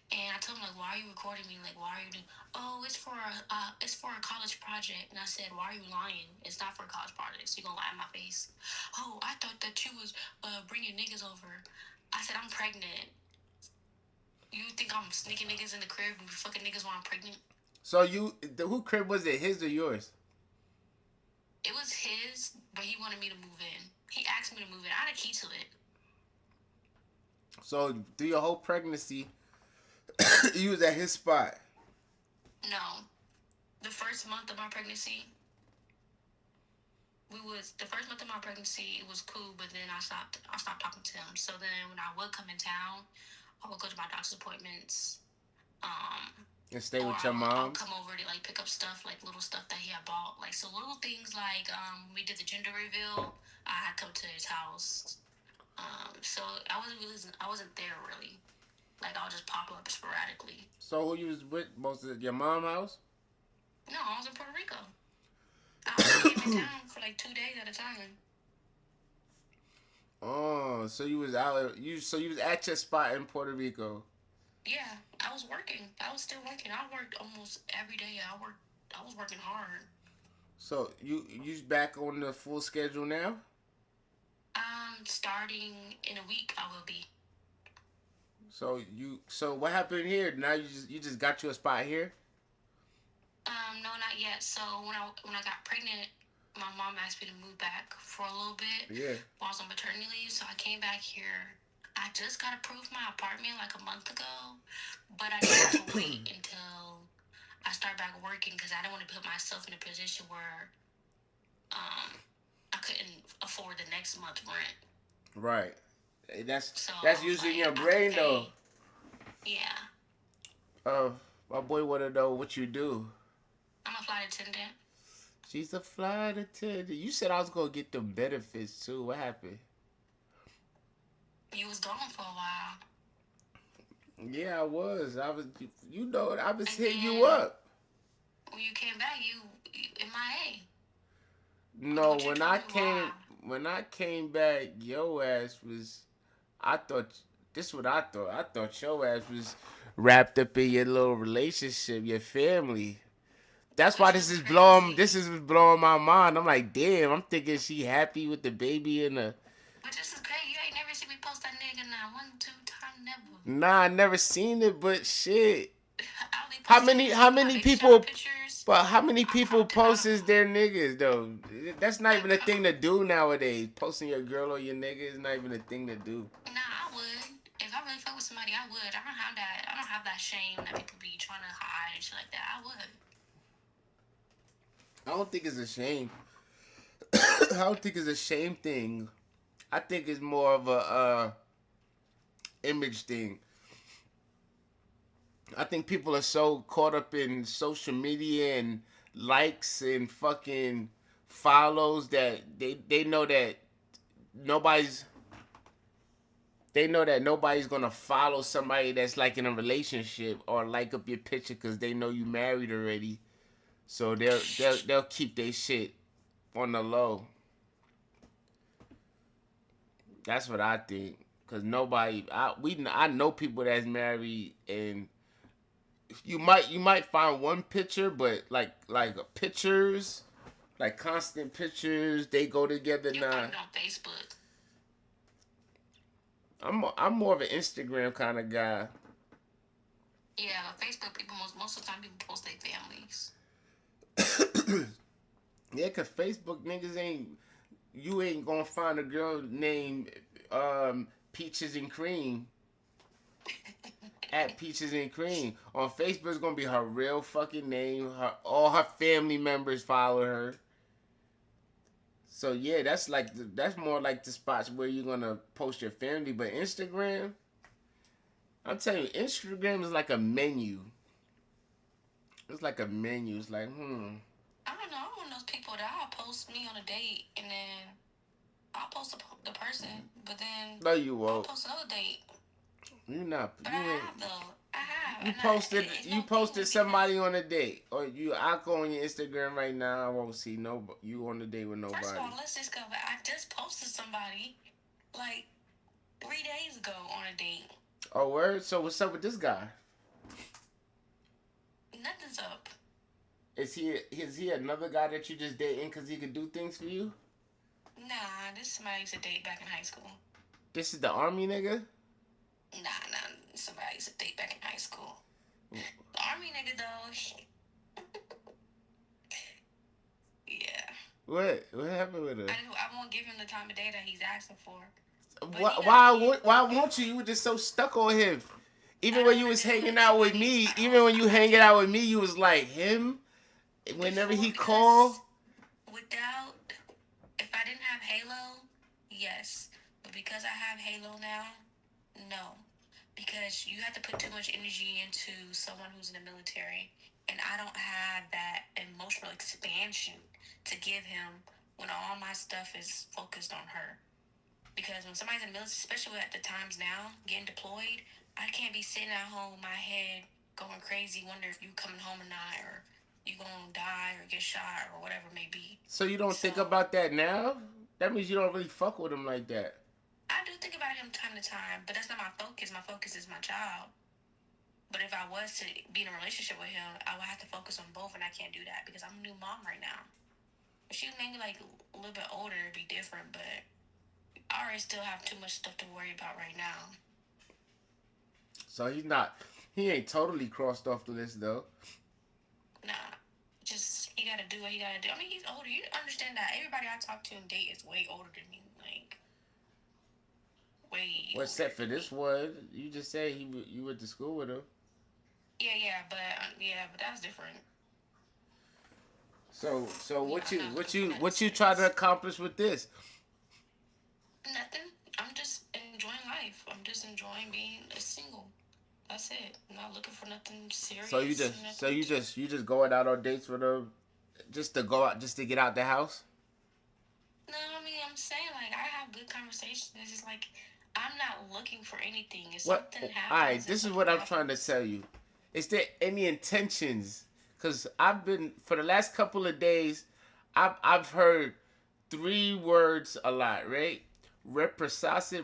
[SPEAKER 3] And I told him, like, why are you recording me? Like, why are you doing? Oh, it's for a college project. And I said, why are you lying? It's not for a college project. So you gonna lie in my face? Oh, I thought that you was bringing niggas over. I said, I'm pregnant. You think I'm sneaking niggas in the crib and fucking niggas while I'm pregnant?
[SPEAKER 4] So who crib was it? His or yours?
[SPEAKER 3] It was his, but he wanted me to move in. He asked me to move in. I had a key to it.
[SPEAKER 4] So through your whole pregnancy, you was at his spot.
[SPEAKER 3] No. The first month of my pregnancy, it was cool, but then I stopped talking to him. So then when I would come in town, I would go to my doctor's appointments.
[SPEAKER 4] And stay with your
[SPEAKER 3] I'll
[SPEAKER 4] mom.
[SPEAKER 3] come over to like pick up stuff, like little stuff that he had bought, like so little things like we did the gender reveal. I had come to his house. So I wasn't there really. Like I'll just pop up sporadically.
[SPEAKER 4] So who you was with most of your mom's house?
[SPEAKER 3] No, I was in Puerto Rico. I only came in town for like 2 days at a time.
[SPEAKER 4] Oh, so you was out. So you was at your spot in Puerto Rico.
[SPEAKER 3] Yeah, I was working. I was still working. I worked almost every day. I was working hard.
[SPEAKER 4] So you's back on the full schedule now?
[SPEAKER 3] Starting in a week, I will be.
[SPEAKER 4] So what happened here? Now you just got you a spot here?
[SPEAKER 3] No, not yet. So when I got pregnant, my mom asked me to move back for a little bit.
[SPEAKER 4] Yeah.
[SPEAKER 3] While I was on maternity leave, so I came back here. I just got approved my apartment like a month ago, but I needed to wait until I start back working because I didn't want to put myself in a position where I couldn't afford the next month's rent.
[SPEAKER 4] Right. That's using
[SPEAKER 3] like,
[SPEAKER 4] your brain though.
[SPEAKER 3] Yeah.
[SPEAKER 4] My boy wanna know what you do.
[SPEAKER 3] I'm a flight attendant.
[SPEAKER 4] She's a flight attendant. You said I was gonna get the benefits too. What happened?
[SPEAKER 3] You was gone for a while.
[SPEAKER 4] Yeah, I was. I was hitting you up.
[SPEAKER 3] When you came back, you MIA.
[SPEAKER 4] No, when I came back, your ass was. I thought this is what I thought. I thought your ass was wrapped up in your little relationship, your family. That's why this is blowing my mind. I'm like, damn. I'm thinking she happy with the baby and the.
[SPEAKER 3] But this is crazy. You ain't never seen me post that nigga now. 1, 2 times, never.
[SPEAKER 4] Nah, I never seen it, but shit. How many people? But how many people posts their niggas though? That's not even a thing to do nowadays. Posting your girl or your nigga is not even a thing to do.
[SPEAKER 3] Nah, I would. If I really fuck with somebody, I would. I don't have that shame that people be trying to hide and shit like that. I would.
[SPEAKER 4] I don't think it's a shame. I don't think it's a shame thing. I think it's more of a image thing. I think people are so caught up in social media and likes and fucking follows that they know that nobody's gonna follow somebody that's like in a relationship or like up your picture because they know you married already. So they'll keep their shit on the low. That's what I think. Cause I know people that's married and you might find one picture, but like pictures, like constant pictures, they go together
[SPEAKER 3] now. You're on Facebook.
[SPEAKER 4] I'm more of an Instagram kind of guy.
[SPEAKER 3] Yeah, Facebook people most of the time people post their families.
[SPEAKER 4] Yeah, cause Facebook niggas you ain't gonna find a girl named Peaches and Cream. At Peaches and Cream. On Facebook, it's gonna be her real fucking name. All her family members follow her. So yeah, that's more like the spots where you're gonna post your family. But Instagram, I'm telling you, Instagram is like a menu. It's like a menu. It's like,
[SPEAKER 3] I don't know. I'm one of those people that I'll post me on a date and then I'll post the person, but then
[SPEAKER 4] no, you won't.
[SPEAKER 3] I'll post another date.
[SPEAKER 4] You not.
[SPEAKER 3] But
[SPEAKER 4] you
[SPEAKER 3] I
[SPEAKER 4] ain't.
[SPEAKER 3] have though. I have.
[SPEAKER 4] You posted somebody on a date, or I'll go on your Instagram right now. I won't see you on the date with nobody.
[SPEAKER 3] First of all, let's just go back. I just posted somebody like 3 days ago on a date.
[SPEAKER 4] Oh, word. So what's up with this guy?
[SPEAKER 3] Nothing's up.
[SPEAKER 4] Is he another guy that you just dating because he could do things for you?
[SPEAKER 3] Nah, this is somebody I used to date back in high school.
[SPEAKER 4] This is the army nigga?
[SPEAKER 3] Nah, somebody I used to date back in high school. The army nigga though, yeah.
[SPEAKER 4] What happened with her?
[SPEAKER 3] I won't give him the time of day that he's asking for.
[SPEAKER 4] Why won't you? You were just so stuck on him. Even when you was hanging out with me, you was like him. Whenever he called.
[SPEAKER 3] If I didn't have Halo, yes. But because I have Halo now, no. Because you have to put too much energy into someone who's in the military. And I don't have that emotional expansion to give him when all my stuff is focused on her. Because when somebody's in the military, especially at the times now, getting deployed, I can't be sitting at home, my head going crazy, wonder if you coming home or not, or you gonna die or get shot or whatever it may be.
[SPEAKER 4] So you don't think about that now? That means you don't really fuck with him like that.
[SPEAKER 3] I do think about him time to time, but that's not my focus. My focus is my child. But if I was to be in a relationship with him, I would have to focus on both, and I can't do that because I'm a new mom right now. If she was maybe like a little bit older, it'd be different, but I already still have too much stuff to worry about right now.
[SPEAKER 4] So he ain't totally crossed off the list though.
[SPEAKER 3] Nah, just he gotta do what he gotta do. I mean, he's older. You understand that everybody I talk to and date is way older than me. Like, way.
[SPEAKER 4] Well, except for this one, you just said you went to school with him.
[SPEAKER 3] Yeah, but that's different.
[SPEAKER 4] So what you try to accomplish with this?
[SPEAKER 3] Nothing. I'm just enjoying life. I'm just enjoying being a single. That's it. I'm not looking for nothing serious.
[SPEAKER 4] So you just going out on dates with them, just to go out, just to get out the house?
[SPEAKER 3] No, I mean I'm saying like I have good conversations. It's just like I'm not looking for anything. If something happens.
[SPEAKER 4] All right, this is what I'm trying to tell you. Is there any intentions? Because I've been for the last couple of days, I've heard 3 words a lot, right? Reciprocity.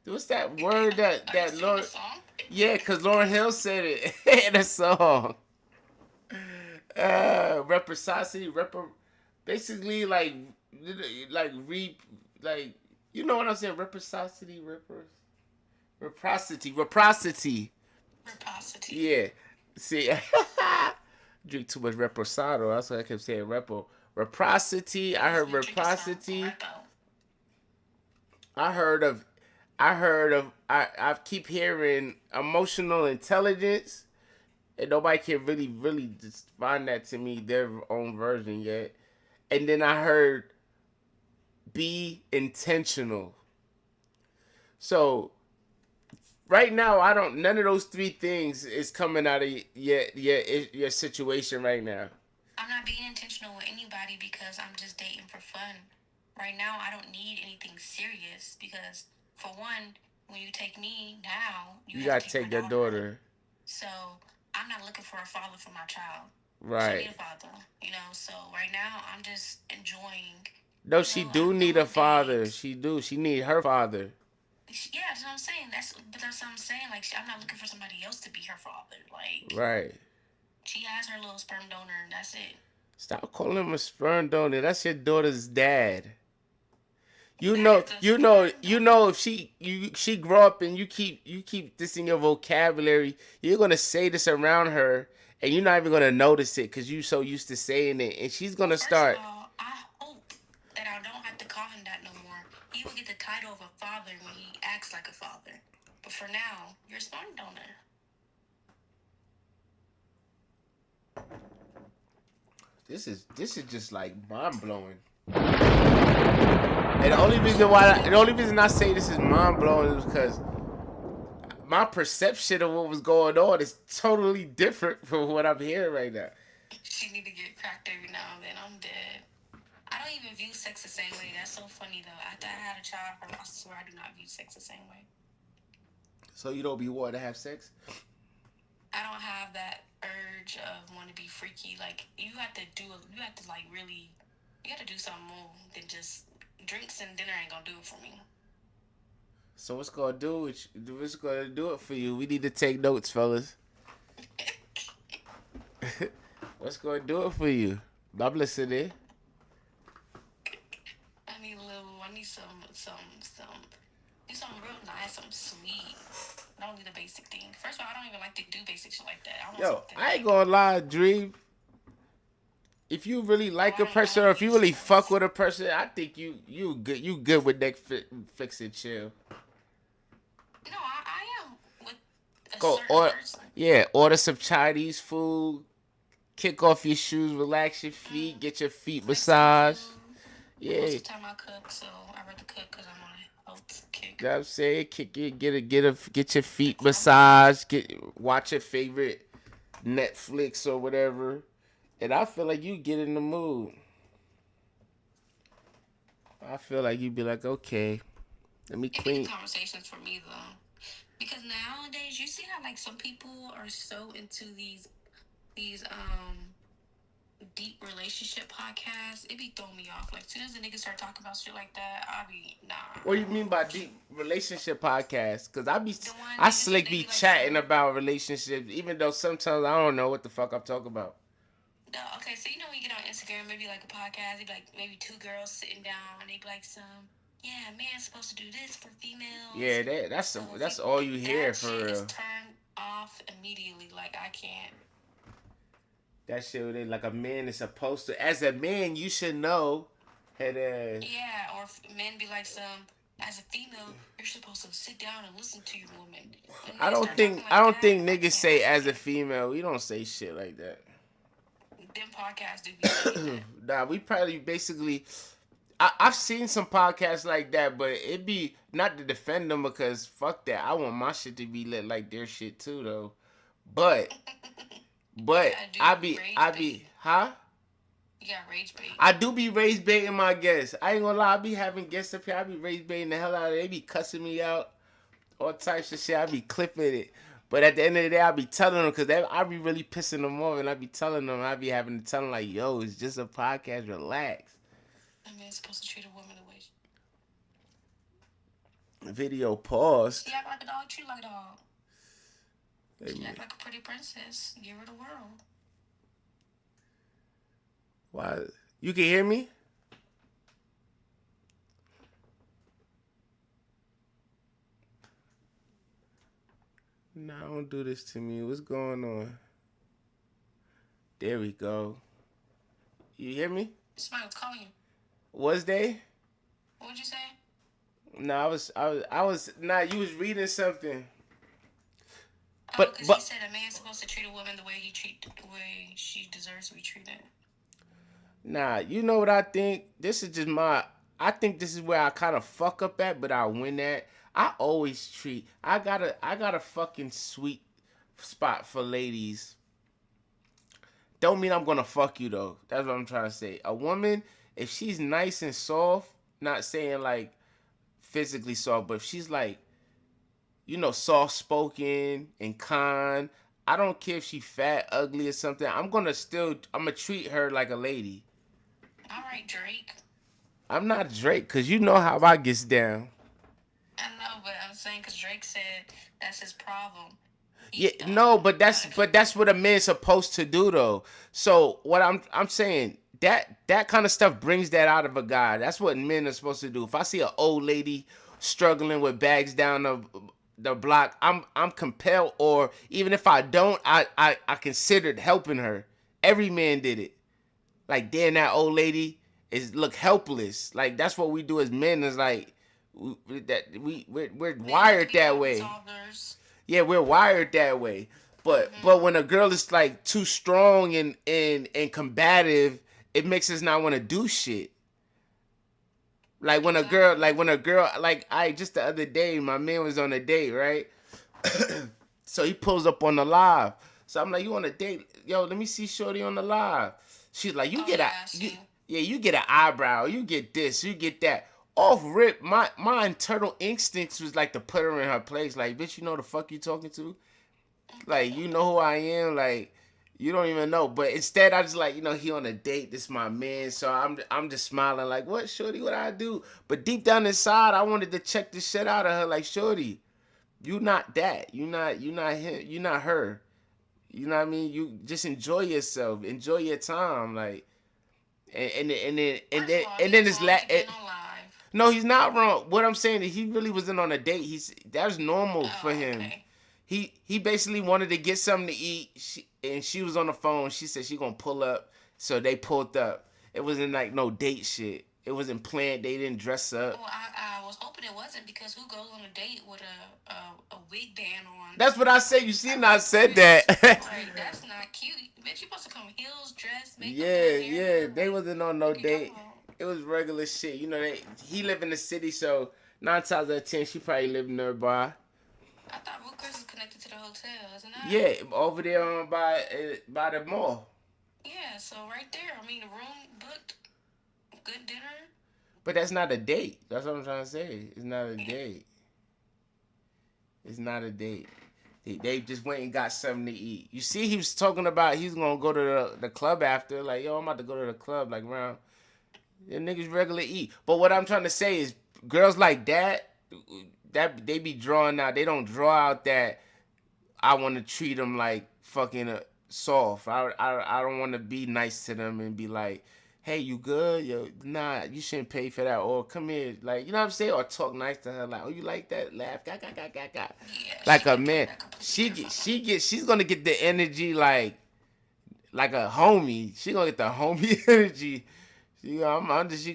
[SPEAKER 4] What's that word that Lauren? Yeah, because Lauryn Hill said it in a song. Reciprocity, basically like you know what I'm saying? Reciprocity. Yeah. See, drink too much reposado. That's why I kept saying reciprocity. I heard reciprocity. I keep hearing emotional intelligence, and nobody can really just find that to me their own version yet. And then I heard be intentional. So right now, none of those 3 things is coming out of your situation right now.
[SPEAKER 3] I'm not being intentional with anybody because I'm just dating for fun. Right now, I don't need anything serious because, for one, when you take me now, you
[SPEAKER 4] gotta take your daughter.
[SPEAKER 3] So I'm not looking for a father for my child.
[SPEAKER 4] Right.
[SPEAKER 3] She need a father, So right now, I'm just enjoying.
[SPEAKER 4] No, she do need a father. She do. She need her father.
[SPEAKER 3] Yeah, that's what I'm saying. That's what I'm saying. Like, I'm not looking for somebody else to be her father. Like,
[SPEAKER 4] right.
[SPEAKER 3] She has her little sperm donor, and that's it.
[SPEAKER 4] Stop calling him a sperm donor. That's your daughter's dad. You know. If she grow up and you keep this in your vocabulary, you're gonna say this around her, and you're not even gonna notice it because you're so used to saying it, and she's gonna start.
[SPEAKER 3] First of all, I hope that I don't have to call him that no more. He will get the title of a father when he acts like a father. But for now, you're a sperm donor.
[SPEAKER 4] This is just like mind blowing. And the only reason I say this is mind blowing is because my perception of what was going on is totally different from what I'm hearing right now.
[SPEAKER 3] She need to get cracked every now and then. I'm dead. I don't even view sex the same way. That's so funny though. After I had a child, I swear I do not view sex the same way.
[SPEAKER 4] So you don't be wanting to have sex?
[SPEAKER 3] I don't have that urge of wanting to be freaky. Like you have to do something more than just drinks and dinner ain't gonna do it for me.
[SPEAKER 4] So what's gonna do it? What's gonna do it for you? We need to take notes, fellas. What's gonna do it for you? I'm listening.
[SPEAKER 3] I need do something real nice, something sweet. I don't need a basic thing. First of all, I don't even like to do basic shit like that. I want
[SPEAKER 4] Yo,
[SPEAKER 3] something
[SPEAKER 4] I ain't
[SPEAKER 3] like,
[SPEAKER 4] gonna lie, Dream. If you really like a
[SPEAKER 3] I
[SPEAKER 4] person,
[SPEAKER 3] don't
[SPEAKER 4] or if you
[SPEAKER 3] use
[SPEAKER 4] really fuck
[SPEAKER 3] those.
[SPEAKER 4] with a person, I think you good. You good with Netflix and chill.
[SPEAKER 3] No, I am with a
[SPEAKER 4] Go
[SPEAKER 3] certain
[SPEAKER 4] or
[SPEAKER 3] person.
[SPEAKER 4] yeah, order some Chinese food. Kick off your shoes, relax your feet, get your feet
[SPEAKER 3] Make some
[SPEAKER 4] massaged.
[SPEAKER 3] food. Most
[SPEAKER 4] Yeah,
[SPEAKER 3] of the time I cook, so I rather cook because I'm on a health kick.
[SPEAKER 4] you know what I'm saying? Kick it, get your feet
[SPEAKER 3] Like ramen.
[SPEAKER 4] massaged, watch your favorite Netflix or whatever. And I feel like you get in the mood. I feel like you'd be like, okay, let me
[SPEAKER 3] It be the
[SPEAKER 4] clean.
[SPEAKER 3] conversations for me though, because nowadays you see how like some people are so into these deep relationship podcasts. It be throwing me off. Like as soon as the niggas start talking about shit like that, I be
[SPEAKER 4] What do
[SPEAKER 3] nah.
[SPEAKER 4] you mean by deep relationship podcast? Cause
[SPEAKER 3] The one
[SPEAKER 4] I
[SPEAKER 3] they
[SPEAKER 4] slick
[SPEAKER 3] be
[SPEAKER 4] be
[SPEAKER 3] like
[SPEAKER 4] chatting
[SPEAKER 3] some.
[SPEAKER 4] about relationships, even though sometimes I don't know what the fuck I'm talking about.
[SPEAKER 3] No, okay, so you know when you get on Instagram, maybe like a podcast, it'd be like maybe two girls sitting down, and they be like yeah, man's supposed to do this for females.
[SPEAKER 4] Yeah,
[SPEAKER 3] So if you,
[SPEAKER 4] that's all you hear
[SPEAKER 3] that
[SPEAKER 4] for
[SPEAKER 3] shit is
[SPEAKER 4] real.
[SPEAKER 3] turned off immediately. Like I can't.
[SPEAKER 4] That shit with it like a man is supposed to. As a man, you should know. Head ass.
[SPEAKER 3] Yeah, or if men be like as a female, you're supposed to sit down and listen to your woman. When niggas start talking
[SPEAKER 4] I
[SPEAKER 3] like
[SPEAKER 4] don't
[SPEAKER 3] that,
[SPEAKER 4] think
[SPEAKER 3] I
[SPEAKER 4] niggas
[SPEAKER 3] can't
[SPEAKER 4] say
[SPEAKER 3] listen
[SPEAKER 4] as
[SPEAKER 3] to
[SPEAKER 4] a
[SPEAKER 3] it.
[SPEAKER 4] female. We don't say shit like that.
[SPEAKER 3] Them podcasts do be saying that.
[SPEAKER 4] Nah, we probably basically. I've seen some podcasts like that, but it be not to defend them because fuck that. I want my shit to be lit like their shit too though. But
[SPEAKER 3] You
[SPEAKER 4] but
[SPEAKER 3] gotta do
[SPEAKER 4] I
[SPEAKER 3] rage
[SPEAKER 4] be
[SPEAKER 3] bait.
[SPEAKER 4] huh?
[SPEAKER 3] You got rage bait.
[SPEAKER 4] I do be raised baiting my guests. I ain't gonna lie, I be having guests up here. I be raised baiting the hell out of it. They be cussing me out, all types of shit. I be clipping it. But at the end of the day, I be telling them because I be really pissing them off, and I be telling them, I be having to tell them like, yo, it's just a podcast, relax.
[SPEAKER 3] A man's supposed to treat a woman the way
[SPEAKER 4] Video paused.
[SPEAKER 3] she act like a dog, treat like a dog.
[SPEAKER 4] Hey,
[SPEAKER 3] She
[SPEAKER 4] man.
[SPEAKER 3] act like a pretty princess. Give her the world.
[SPEAKER 4] Why? You can hear me? Nah, don't do this to me. What's going on? There we go. You hear me?
[SPEAKER 3] Somebody was calling you.
[SPEAKER 4] Was they?
[SPEAKER 3] What would you say?
[SPEAKER 4] No, nah, you was reading something.
[SPEAKER 3] Oh,
[SPEAKER 4] But
[SPEAKER 3] because he
[SPEAKER 4] but
[SPEAKER 3] said a man's supposed to treat a woman the way the way she deserves to be treated.
[SPEAKER 4] nah, you know what I think? This is just I think this is where I kind of fuck up at, but I win at. I got a fucking sweet spot for ladies. Don't mean I'm gonna fuck you though. That's what I'm trying to say. A woman, if she's nice and soft, not saying like physically soft, but if she's like, soft spoken and kind. I don't care if she fat, ugly, or something. I'm gonna treat her like a lady.
[SPEAKER 3] All right, Drake.
[SPEAKER 4] I'm not Drake, cause you know how I gets down.
[SPEAKER 3] I know, but I'm saying because Drake said that's his problem.
[SPEAKER 4] Yeah,
[SPEAKER 3] He
[SPEAKER 4] no, but that's
[SPEAKER 3] if-
[SPEAKER 4] but that's what a man's supposed to do though. So what I'm saying that kind of stuff brings that out of a guy. That's what men are supposed to do. If I see an old lady struggling with bags down the block, I'm compelled, or even if I don't, I considered helping her. Every man did it. Like damn, that old lady is look helpless. Like that's what we do as men. Is like we're
[SPEAKER 3] men have to
[SPEAKER 4] wired
[SPEAKER 3] be
[SPEAKER 4] that
[SPEAKER 3] problem
[SPEAKER 4] way.
[SPEAKER 3] solvers.
[SPEAKER 4] Yeah, we're wired that way. But when a girl is like too strong and combative, it makes us not want to do shit. When a girl like I just the other day, my man was on a date, right? So he pulls up on the live. So I'm like, you on a date? Yo, let me see Shorty on the live. She's like, you get an eyebrow, you get this, you get that. Off rip, my internal instincts was like to put her in her place. Like, bitch, you know the fuck you talking to? Like, you know who I am? Like, You don't even know. But instead, I just like, he on a date. This my man. So I'm just smiling like, what, shorty, what I do? But deep down inside, I wanted to check the shit out of her. Like, shorty, you not that. You not him. You not her. You know what I mean? You just enjoy yourself. Enjoy your time. Like, and then it's no, he's not wrong. What I'm saying is he really wasn't on a date. That's normal for him.
[SPEAKER 3] Okay.
[SPEAKER 4] He basically wanted to get something to eat, and she was on the phone. She said she gonna pull up, so they pulled up. It wasn't like no date shit. It wasn't planned. They didn't dress up.
[SPEAKER 3] Well, I was hoping it wasn't, because who goes on a date with a wig band on?
[SPEAKER 4] That's what I said. You see, I said that.
[SPEAKER 3] Like, that's not cute. Bitch, you supposed to come heels, dress, makeup.
[SPEAKER 4] Yeah. They wasn't on no date. It was regular shit. He live in the city, so 9 times out of 10, she probably live nearby.
[SPEAKER 3] I thought Rutgers is connected to the hotel, isn't it?
[SPEAKER 4] Yeah, over there by the mall.
[SPEAKER 3] Yeah, so right there. I mean, the room booked, good dinner.
[SPEAKER 4] But that's not a date. That's what I'm trying to say. It's not a date. It's not a date. They just went and got something to eat. You see, he was talking about he's gonna go to the club after. Like, yo, I'm about to go to the club. Like, around. The niggas regularly eat. But what I'm trying to say is, girls like that they be drawing out. They don't draw out that I want to treat them like fucking soft. I don't want to be nice to them and be like, hey, you good? Yo, nah, you shouldn't pay for that. Or come here, like, you know what I'm saying? Or talk nice to her, like, oh, you like that? Laugh, ga.
[SPEAKER 3] Yeah,
[SPEAKER 4] Like a man. She's gonna get the energy like a homie. She gonna get the homie energy. She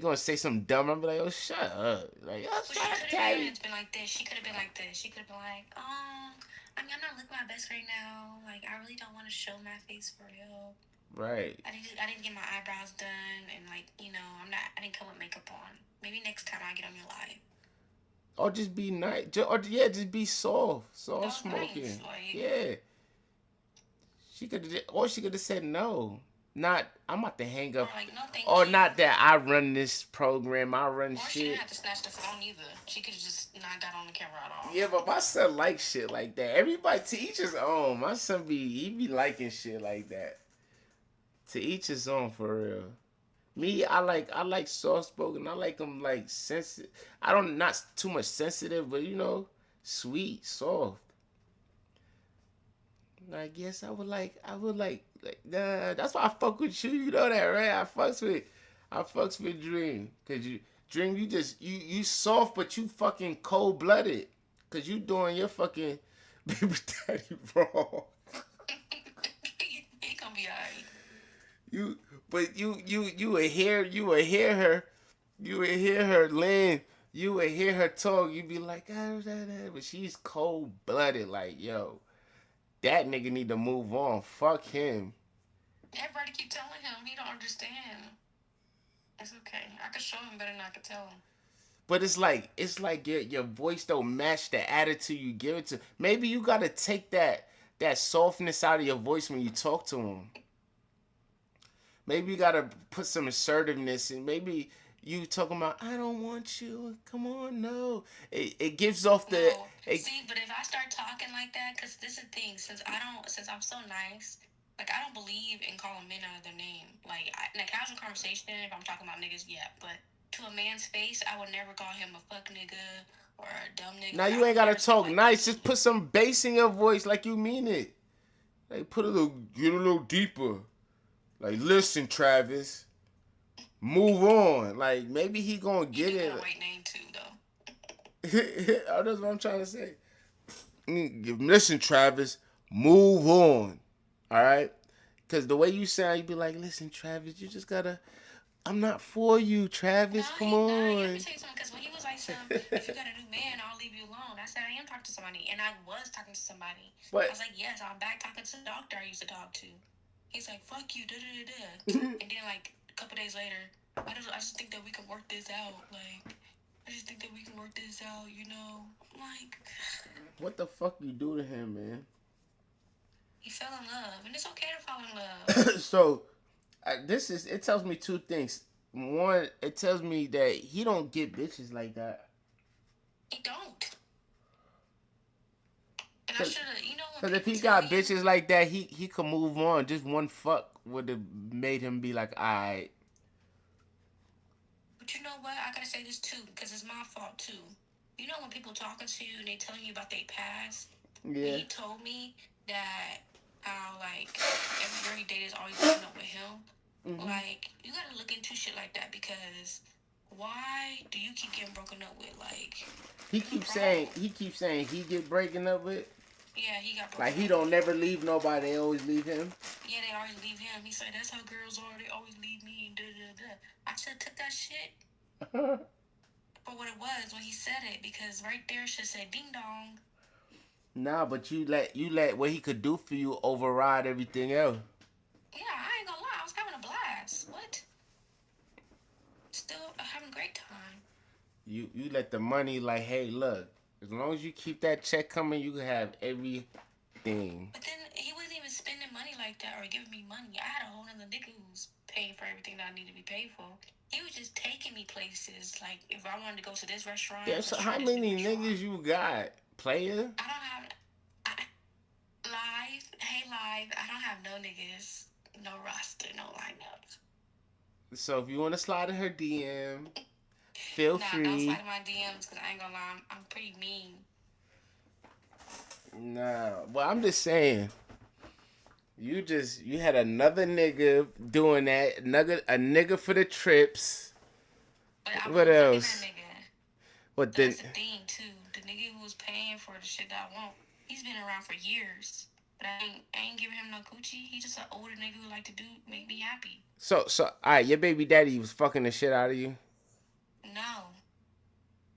[SPEAKER 4] gonna say something dumb. I'm like, oh, shut up. Like, oh,
[SPEAKER 3] She could have been like this. She could have been like this. She could have been like, I'm not looking my best right now. Like, I really don't want to show my face for real.
[SPEAKER 4] Right.
[SPEAKER 3] I didn't get my eyebrows done, and like, I didn't come with makeup on. Maybe next time I get on your live.
[SPEAKER 4] Or just be nice. Just be soft. Soft smoking.
[SPEAKER 3] Nice, like,
[SPEAKER 4] yeah. She could have said no. Not, I'm about to hang up.
[SPEAKER 3] Or like, no, thank
[SPEAKER 4] or
[SPEAKER 3] you.
[SPEAKER 4] not that I run this program. I run
[SPEAKER 3] Or
[SPEAKER 4] shit.
[SPEAKER 3] she didn't have to snatch the phone either. She could have just not got on the camera at all.
[SPEAKER 4] Yeah, but my son likes shit like that. Everybody, to each his own. My son he be liking shit like that. To each his own, for real. Me, I like soft spoken. I like them like sensitive. Not too much sensitive, but sweet, soft. I guess I would like that's why I fuck with you. You know that, right? I fucks with Dream. Cause Dream, you soft, but you fucking cold blooded. Cause you doing your fucking baby daddy wrong.
[SPEAKER 3] He gonna be alright.
[SPEAKER 4] You would hear her lean. You would hear her talk. You'd be like, but she's cold blooded. Like, yo, that nigga need to move on. Fuck him.
[SPEAKER 3] Everybody keep telling him he don't understand. It's okay. I could show him better than I could tell him.
[SPEAKER 4] But it's like your voice don't match the attitude you give it to. Maybe you gotta take that softness out of your voice when you talk to him. Maybe you gotta put some assertiveness in. Maybe you talking about, I don't want you. Come on, no. It gives off the.
[SPEAKER 3] No. See, but if I start talking like that, because this is the thing, since I'm so nice, like, I don't believe in calling men out of their name. Like, in a casual conversation, if I'm talking about niggas, yeah, but to a man's face, I would never call him a fuck nigga or a dumb nigga.
[SPEAKER 4] Now you ain't gotta talk nice. Just put some bass in your voice like you mean it. Like, get a little deeper. Like, listen, Travis, move on. Like, maybe he gonna get it.
[SPEAKER 3] You got a white name too, though.
[SPEAKER 4] Oh, that's what I'm trying to say. Listen, Travis, move on. All right? Because the way you sound, you be like, listen, Travis, you just gotta. I'm not for you, Travis. Come on.
[SPEAKER 3] Let me tell you something. Because when he was like, if you got a new man, I'll leave you alone. I said, I am talking to somebody. And I was talking to somebody.
[SPEAKER 4] But,
[SPEAKER 3] I was like, yes, I'm back talking to the doctor I used to talk to. He's like, fuck you, da-da-da-da. And then, like, a couple days later, I just think that we can work this out. Like, I just think that we can work this out, I'm like...
[SPEAKER 4] What the fuck you do to him, man?
[SPEAKER 3] He fell in love. And it's okay to fall in love.
[SPEAKER 4] So, it tells me two things. One, it tells me that he don't get bitches like that.
[SPEAKER 3] He don't. And I should have, when
[SPEAKER 4] Cause if
[SPEAKER 3] people
[SPEAKER 4] he
[SPEAKER 3] tell
[SPEAKER 4] got
[SPEAKER 3] you,
[SPEAKER 4] bitches like that, he could move on. Just one fuck would have made him be like, alright.
[SPEAKER 3] but you know what? I gotta say this too, because it's my fault too. You know when people talking to you and they telling you about their past, when
[SPEAKER 4] Yeah.
[SPEAKER 3] he told me that how like every girl he dated is always breaking up with him, like you gotta look into shit like that because why do you keep getting broken up with? Like,
[SPEAKER 4] He
[SPEAKER 3] what's the
[SPEAKER 4] keeps saying
[SPEAKER 3] problem?
[SPEAKER 4] he get breaking up with.
[SPEAKER 3] Yeah, he got
[SPEAKER 4] Like
[SPEAKER 3] broken
[SPEAKER 4] he
[SPEAKER 3] up
[SPEAKER 4] don't
[SPEAKER 3] with.
[SPEAKER 4] never leave nobody. They always leave him.
[SPEAKER 3] Yeah, they always leave him. He said that's how girls are. They always leave me. And da da da. I should have took that shit for what it was when he said it because right there should say ding dong.
[SPEAKER 4] Nah, but you let what he could do for you override everything else.
[SPEAKER 3] Yeah, I ain't gonna lie. I was having a blast. What? Still having a great time.
[SPEAKER 4] You let the money like, hey, look, as long as you keep that check coming, you can have everything.
[SPEAKER 3] But then he wasn't even spending money like that or giving me money. I had a whole nother nigga who was paying for everything that I needed to be paid for. He was just taking me places. Like if I wanted to go to this restaurant,
[SPEAKER 4] Yeah,
[SPEAKER 3] let's
[SPEAKER 4] so
[SPEAKER 3] try
[SPEAKER 4] how
[SPEAKER 3] this new
[SPEAKER 4] many
[SPEAKER 3] restaurant.
[SPEAKER 4] niggas you got, player?
[SPEAKER 3] I don't have live. Hey live. I don't have no niggas, no roster, no lineup.
[SPEAKER 4] So if you want to slide in her DM, feel
[SPEAKER 3] Nah, don't slide
[SPEAKER 4] free.
[SPEAKER 3] in my DMs because I ain't gonna lie. I'm pretty mean.
[SPEAKER 4] Nah, well, I'm just saying. You had another nigga doing that. A nigga for the trips.
[SPEAKER 3] But I
[SPEAKER 4] What
[SPEAKER 3] wasn't fucking that
[SPEAKER 4] else?
[SPEAKER 3] nigga.
[SPEAKER 4] What then?
[SPEAKER 3] That's the thing too. The nigga who was paying for the shit that I want, he's been around for years. But I ain't giving him no coochie. He's just an older nigga who like to do make me happy.
[SPEAKER 4] So all right, your baby daddy was fucking the shit out of you.
[SPEAKER 3] No.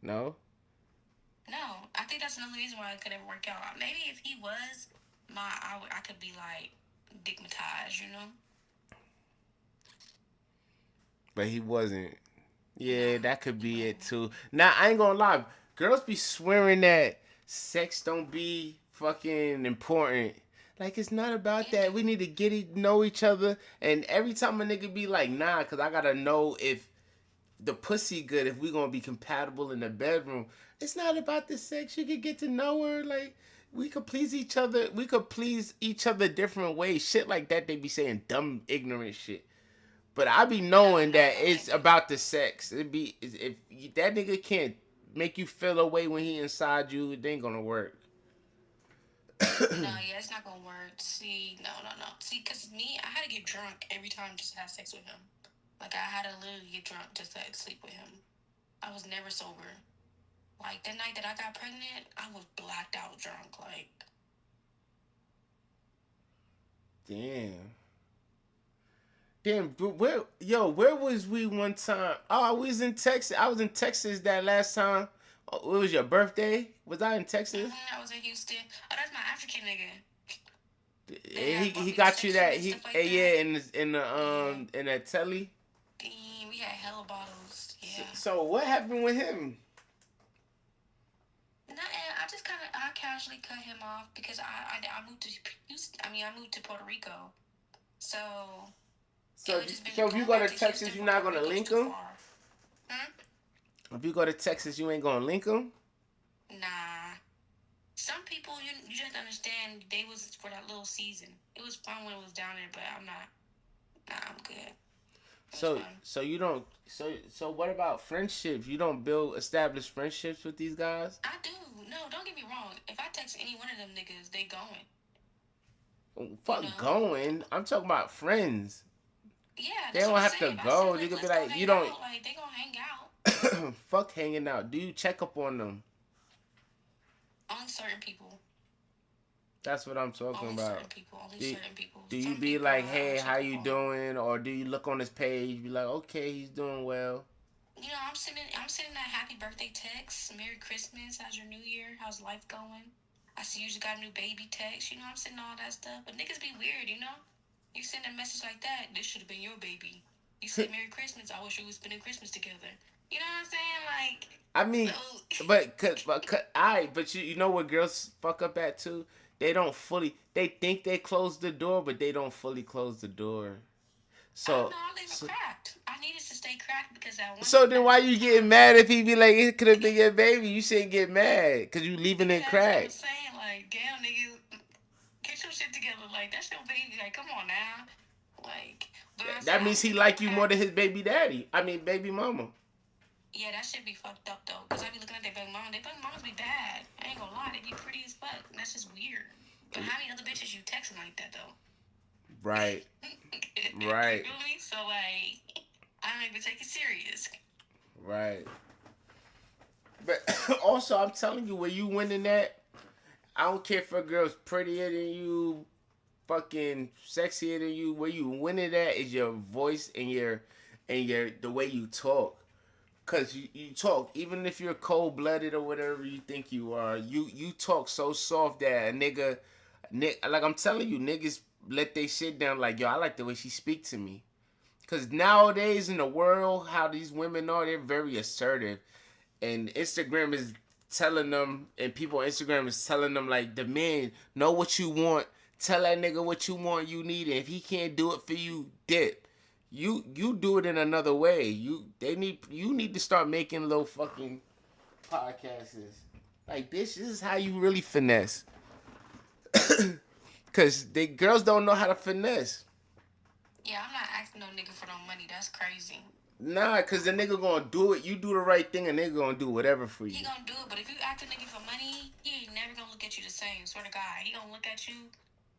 [SPEAKER 4] No.
[SPEAKER 3] No. I think that's another reason why it could never work out. Maybe if he was I could be like digmatized, you know?
[SPEAKER 4] But he wasn't. Yeah,
[SPEAKER 3] No,
[SPEAKER 4] that could
[SPEAKER 3] he
[SPEAKER 4] be it
[SPEAKER 3] wasn't.
[SPEAKER 4] too. Now I ain't gonna lie, girls be swearing that sex don't be fucking important. Like it's not about
[SPEAKER 3] It
[SPEAKER 4] that. We
[SPEAKER 3] do.
[SPEAKER 4] need to know each other. And every time a nigga be like, nah, cause I gotta know if the pussy good, if we gonna be compatible in the bedroom. It's not about the sex. You could get to know her. Like we could please each other. We could please each other different ways. Shit like that. They be saying dumb, ignorant shit. But I be knowing that it's about the sex. It be if that nigga can't make you feel a way when he inside you, it ain't gonna work.
[SPEAKER 3] No, yeah, it's not gonna work. See, no. See, cause me, I had to get drunk every time just to have sex with him. Like I had to literally get drunk just to sleep with him. I was never sober. Like that night that I got pregnant, I was blacked out drunk. Like
[SPEAKER 4] Damn. Damn, where was we one time? Oh, I was in Texas. I was in Texas that last time. Oh, it was your birthday? Was I in Texas?
[SPEAKER 3] I was in Houston. Oh, that's my African nigga. They
[SPEAKER 4] He
[SPEAKER 3] had bought
[SPEAKER 4] he
[SPEAKER 3] me the
[SPEAKER 4] got you
[SPEAKER 3] section
[SPEAKER 4] that
[SPEAKER 3] and stuff like
[SPEAKER 4] yeah
[SPEAKER 3] that.
[SPEAKER 4] in that telly.
[SPEAKER 3] Damn, we had hella bottles. Yeah.
[SPEAKER 4] So what happened with him?
[SPEAKER 3] Nothing. I casually cut him off because I moved to Houston. I moved to Puerto Rico. So
[SPEAKER 4] So
[SPEAKER 3] it just been
[SPEAKER 4] if you
[SPEAKER 3] going
[SPEAKER 4] go
[SPEAKER 3] back
[SPEAKER 4] to
[SPEAKER 3] to
[SPEAKER 4] Texas,
[SPEAKER 3] Houston
[SPEAKER 4] you're
[SPEAKER 3] from
[SPEAKER 4] not
[SPEAKER 3] Puerto
[SPEAKER 4] gonna
[SPEAKER 3] Rico is
[SPEAKER 4] link
[SPEAKER 3] too
[SPEAKER 4] him.
[SPEAKER 3] far.
[SPEAKER 4] If you go to Texas, you ain't gonna link him.
[SPEAKER 3] Nah. Some people you just understand they was for that little season. It was fun when it was down there, but I'm not. Nah, I'm good.
[SPEAKER 4] So you don't. So what about friendships? You don't establish friendships with these guys.
[SPEAKER 3] I do. No, don't get me wrong. If I text any one of them niggas, they going.
[SPEAKER 4] Fuck going. I'm talking about friends.
[SPEAKER 3] Yeah,
[SPEAKER 4] They
[SPEAKER 3] that's
[SPEAKER 4] don't
[SPEAKER 3] what I'm
[SPEAKER 4] have to
[SPEAKER 3] saying. I said,
[SPEAKER 4] go. You
[SPEAKER 3] like,
[SPEAKER 4] could be
[SPEAKER 3] let's go
[SPEAKER 4] like,
[SPEAKER 3] hang
[SPEAKER 4] you don't.
[SPEAKER 3] out. Like, they gonna hang out.
[SPEAKER 4] Fuck hanging out. Do you check up on them?
[SPEAKER 3] Only certain people.
[SPEAKER 4] That's what I'm talking
[SPEAKER 3] Only
[SPEAKER 4] about.
[SPEAKER 3] certain people. Only certain people.
[SPEAKER 4] Do you
[SPEAKER 3] Some
[SPEAKER 4] be
[SPEAKER 3] people
[SPEAKER 4] like,
[SPEAKER 3] I
[SPEAKER 4] hey,
[SPEAKER 3] check
[SPEAKER 4] how
[SPEAKER 3] up
[SPEAKER 4] you
[SPEAKER 3] on.
[SPEAKER 4] doing? Or do you look on his page, be like, okay, he's doing well.
[SPEAKER 3] You know, I'm sending that happy birthday text. Merry Christmas. How's your new year? How's life going? I see you just got a new baby text. You know, I'm sending all that stuff. But niggas be weird, you know? You send a message like that, this should have been your baby. You say Merry Christmas. I wish we was spending Christmas together. You know what I'm saying? Like,
[SPEAKER 4] I mean, but you know what girls fuck up at too? They don't fully. They think they close the door, but they don't fully close the door.
[SPEAKER 3] I don't
[SPEAKER 4] So,
[SPEAKER 3] know. I leave it cracked. I needed to stay cracked because I wanted.
[SPEAKER 4] so then why you getting mad if he be like it could have been your baby? You shouldn't get mad because you leaving it
[SPEAKER 3] That's what I'm
[SPEAKER 4] cracked.
[SPEAKER 3] saying. Like, damn, nigga. some shit together. Like, that's your baby. Like, come on now. Like,
[SPEAKER 4] That means he like you more than his baby daddy. I mean, baby mama.
[SPEAKER 3] Yeah, that shit be fucked up though. Cause I be looking at their baby mama. Their baby mamas be bad. I ain't gonna lie, they be pretty as fuck. That's just weird. But how many other bitches you texting like that though?
[SPEAKER 4] Right. Right.
[SPEAKER 3] You feel me? So like, I don't even take it serious.
[SPEAKER 4] Right. But also, I'm telling you, where you winning that, I don't care if a girl's prettier than you, fucking sexier than you. Where you winning that is your voice and your the way you talk. Cause you talk, even if you're cold blooded or whatever you think you are, you talk so soft that a nigga, like I'm telling you, niggas let they shit down. Like, yo, I like the way she speak to me. Cause nowadays in the world, how these women are, they're very assertive, and Instagram is telling them, and people on Instagram is telling them, like, the men know what you want. Tell that nigga what you want, you need, and if he can't do it for you, dip. You do it in another way. You need to start making little fucking podcasts. Like, this is how you really finesse. Cause they girls don't know how to finesse.
[SPEAKER 3] Yeah, I'm not asking no nigga for no money. That's crazy.
[SPEAKER 4] Nah, cause the nigga gonna do it. You do the right thing, and nigga gonna do whatever for you.
[SPEAKER 3] He gonna do it, but if you ask a nigga for money, he ain't never gonna look at you the same. Swear to God, he gonna look at you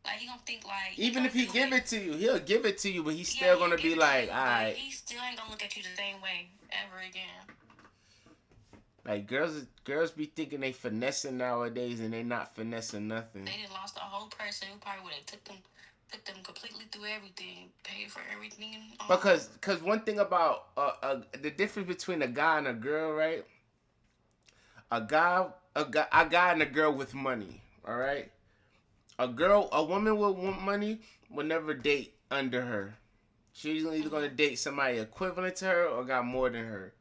[SPEAKER 3] like he gonna think like.
[SPEAKER 4] Even if he give it to you, he'll give it to you, but he's still gonna be like, all right.
[SPEAKER 3] He still ain't gonna look at you the same way ever again.
[SPEAKER 4] Like, girls be thinking they finessing nowadays, and they not finessing nothing.
[SPEAKER 3] They just lost a whole person who probably would have took them completely through everything, paid for everything.
[SPEAKER 4] Because one thing about the difference between a guy and a girl, right? A guy and a girl with money, all right? A woman with money will never date under her. She's either gonna date somebody equivalent to her or got more than her.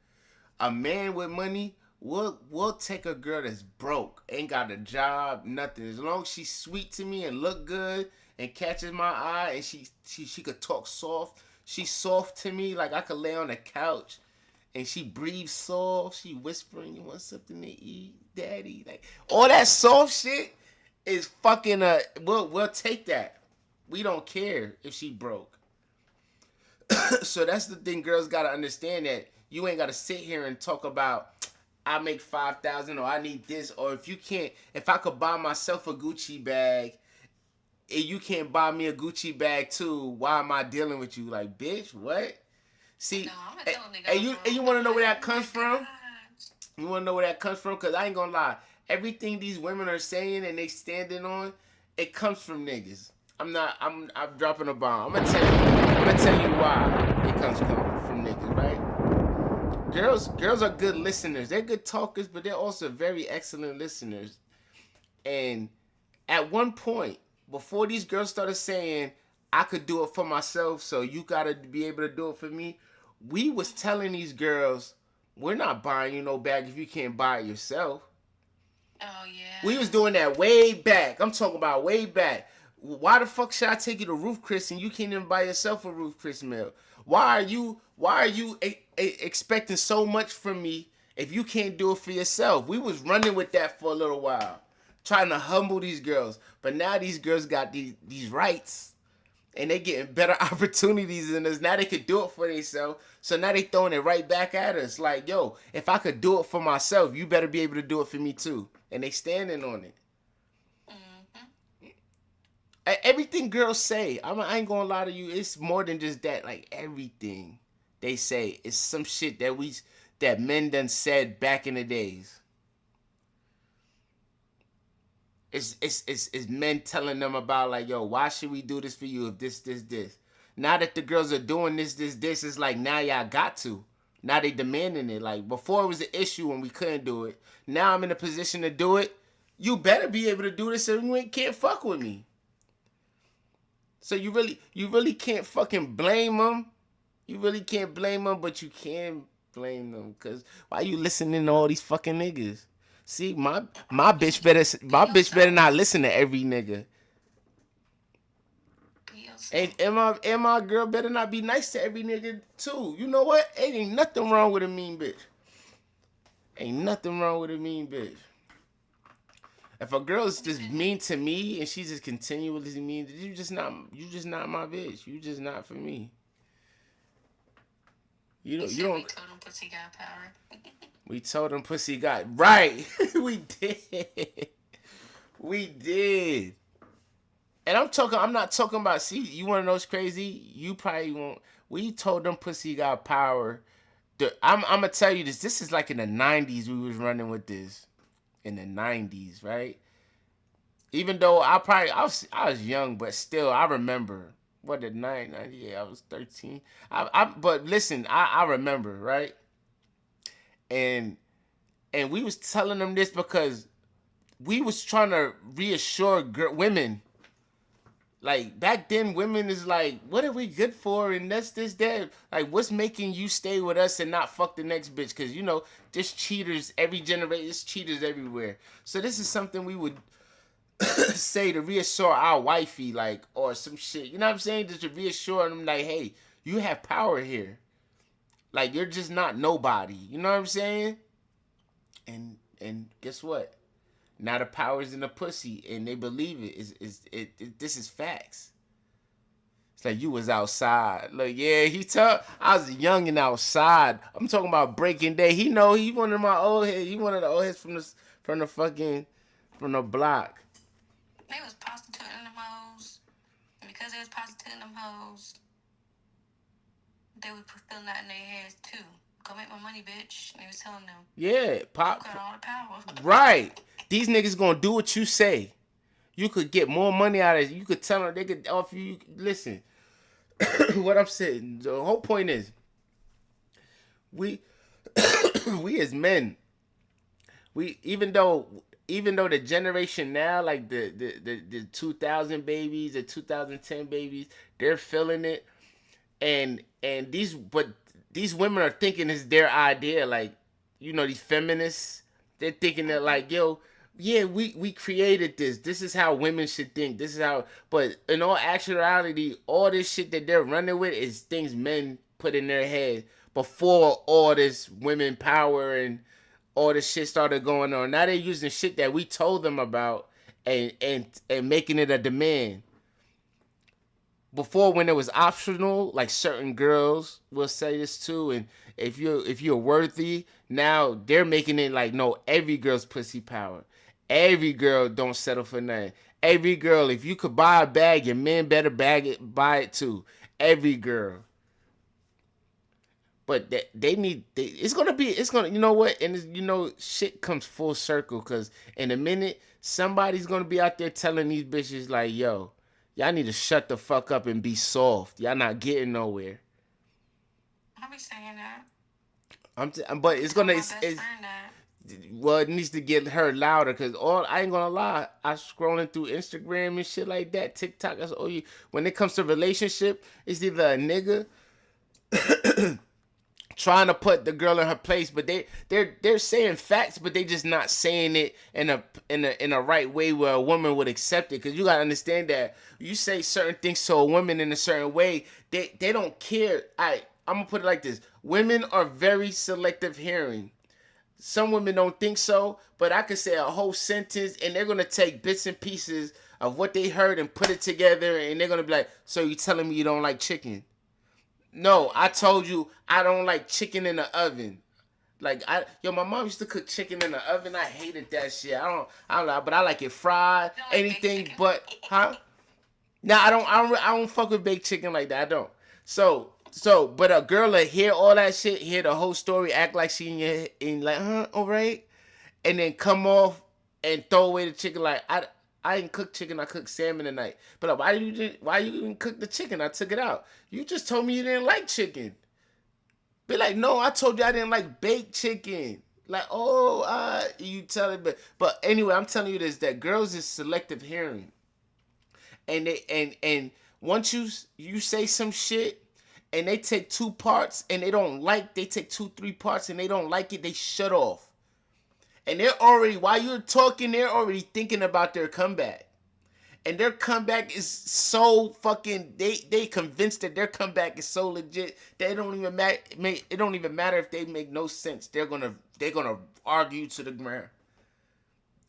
[SPEAKER 4] A man with money will take a girl that's broke, ain't got a job, nothing. As long as she's sweet to me and look good and catches my eye, and she could talk soft. She's soft to me, like I could lay on the couch and she breathes soft. She whispering, "You want something to eat, daddy?" Like, all that soft shit is fucking we'll take that. We don't care if she broke. So that's the thing, girls gotta understand, that you ain't gotta sit here and talk about, I make 5,000 or I need this, or if I could buy myself a Gucci bag and you can't buy me a Gucci bag too, why am I dealing with you? Like, bitch, what? See,
[SPEAKER 3] no,
[SPEAKER 4] and you want to know where that comes from? You want to know where that comes from? Because I ain't gonna lie, everything these women are saying and they standing on, it comes from niggas. I'm dropping a bomb. I'm gonna tell you why it comes from niggas, right? Girls are good listeners. They're good talkers, but they're also very excellent listeners. And at one point, before these girls started saying, I could do it for myself, so you gotta be able to do it for me, we was telling these girls, we're not buying you no bag if you can't buy it yourself.
[SPEAKER 3] Oh, yeah.
[SPEAKER 4] We was doing that way back. I'm talking about way back. Why the fuck should I take you to Roof Chris and you can't even buy yourself a Roof Chris meal? Why are you expecting so much from me if you can't do it for yourself? We was running with that for a little while, trying to humble these girls. But now these girls got these rights, and they getting better opportunities than us. Now they could do it for themselves. So now they throwing it right back at us. Like, yo, if I could do it for myself, you better be able to do it for me too. And they standing on it. Everything girls say, I ain't gonna lie to you, it's more than just that. Like, everything they say is some shit that men done said back in the days. It's men telling them about, like, yo, why should we do this for you if this. Now that the girls are doing this, it's like, now y'all got to. Now they demanding it. Like, before it was an issue when we couldn't do it. Now I'm in a position to do it. You better be able to do this or you can't fuck with me. So you really can't fucking blame them. You really can't blame them, but you can blame them. Cause why you listening to all these fucking niggas? See, my bitch better not listen to every nigga. And my girl better not be nice to every nigga too. You know what? Ain't nothing wrong with a mean bitch. Ain't nothing wrong with a mean bitch. If a girl's just mean to me and she's just continuously mean, you just not my bitch. You just not for me. You don't. You don't.
[SPEAKER 3] We told him pussy got power.
[SPEAKER 4] We told him pussy got right. We did. We did. And I'm not talking about, see, you want to know what's crazy? You probably won't. We told them pussy got power. I'm going to tell you this. This is like in the 90s we was running with this. In the 90s, right? Even though I was young, but still, I remember. What, the 98? I was 13. But listen, I remember, right? And we was telling them this because we was trying to reassure women. Like, back then, women is like, what are we good for? And that's this, that. Like, what's making you stay with us and not fuck the next bitch? Because, you know, there's cheaters every generation. There's cheaters everywhere. So this is something we would say to reassure our wifey, like, or some shit. You know what I'm saying? Just to reassure them, like, hey, you have power here. Like, you're just not nobody. You know what I'm saying? And guess what? Now the power's in the pussy, and they believe it. This is facts. It's like you was outside. Like, yeah, I was young and outside. I'm talking about Breaking Day. He one of my old heads. He one of the old heads from the block.
[SPEAKER 3] They was prostituting them hoes. And because they was prostituting them hoes, they was feeling that in their heads too. Go make my money, bitch. And they was telling them.
[SPEAKER 4] Yeah, pop.
[SPEAKER 3] You got all the power.
[SPEAKER 4] Right. These niggas gonna do what you say. You could get more money out of it. You could tell them they could offer you. Listen, what I'm saying. The whole point is, we as men, even though the generation now, like the 2000 babies, the 2010 babies, they're feeling it, and these women are thinking it's their idea. Like, you know, these feminists, they're thinking that, like, yo, yeah, we created this. This is how women should think. This is how, but in all actuality, all this shit that they're running with is things men put in their head before all this women power and all this shit started going on. Now they're using shit that we told them about and making it a demand. Before, when it was optional, like certain girls will say this too, and if you're worthy, now they're making it like, no, every girl's pussy power. Every girl don't settle for nothing. Every girl, if you could buy a bag, your man better buy it too. Every girl. But it's gonna, you know what? And you know, shit comes full circle, because in a minute, somebody's gonna be out there telling these bitches like, yo, y'all need to shut the fuck up and be soft. Y'all not getting nowhere.
[SPEAKER 3] I'll be saying that.
[SPEAKER 4] But it's gonna. Well, it needs to get her louder, because I ain't gonna lie, I scrolling through Instagram and shit like that, TikTok. That's all you. When it comes to relationship, it's either a nigga trying to put the girl in her place, but they're saying facts, but they just not saying it in a right way where a woman would accept it. Because you gotta understand that you say certain things to a woman in a certain way, they don't care. I'm gonna put it like this: women are very selective hearing. Some women don't think so, but I could say a whole sentence and they're gonna take bits and pieces of what they heard and put it together, and they're gonna be like, so you telling me you don't like chicken? No, I told you I don't like chicken in the oven. Like, my mom used to cook chicken in the oven. I hated that shit. I don't know, but I like it fried, anything but, huh? Nah, I don't fuck with baked chicken like that. I don't. So, but a girl will hear all that shit, hear the whole story, act like she in like, all right, and then come off and throw away the chicken like, I didn't cook chicken, I cooked salmon tonight. But why you didn't cook the chicken? I took it out. You just told me you didn't like chicken. Be like, no, I told you I didn't like baked chicken. Like, you tell it, but anyway, I'm telling you this, that girls is selective hearing. And they once you say some shit and they take 2 parts and they take 2-3 parts and they don't like it, they shut off. And they're already, while you're talking, they're already thinking about their comeback. And their comeback is so fucking, they convinced that their comeback is so legit, they don't even it don't even matter if they make no sense. They're gonna argue to the ground.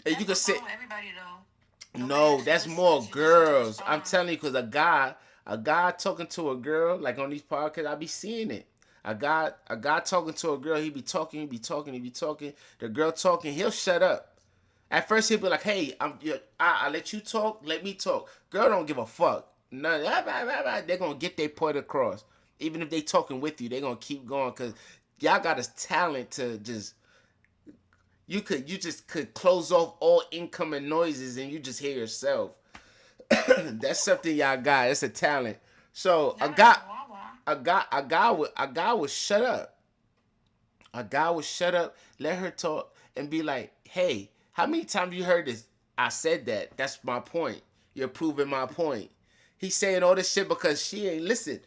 [SPEAKER 4] And you can
[SPEAKER 3] That's
[SPEAKER 4] say,
[SPEAKER 3] not wrong with everybody though. Nobody
[SPEAKER 4] no,
[SPEAKER 3] actually
[SPEAKER 4] that's
[SPEAKER 3] listens.
[SPEAKER 4] more
[SPEAKER 3] You listen to
[SPEAKER 4] girls. I'm
[SPEAKER 3] respond.
[SPEAKER 4] telling you, because a guy talking to a girl, like on these podcasts, I be seeing it. A guy talking to a girl, he be talking, he be talking, he be talking. The girl talking, he'll shut up. At first he'll be like, "Hey, I let you talk, let me talk." Girl don't give a fuck. No, they're gonna get their point across. Even if they talking with you, they're gonna keep going because y'all got a talent to just you just could close off all incoming noises and you just hear yourself. That's something y'all got. It's a talent. So
[SPEAKER 3] Not at the Wawa.
[SPEAKER 4] a guy would shut up. A guy would shut up, let her talk, and be like, "Hey, how many times you heard this? I said that. That's my point. You're proving my point." He's saying all this shit because she ain't listened.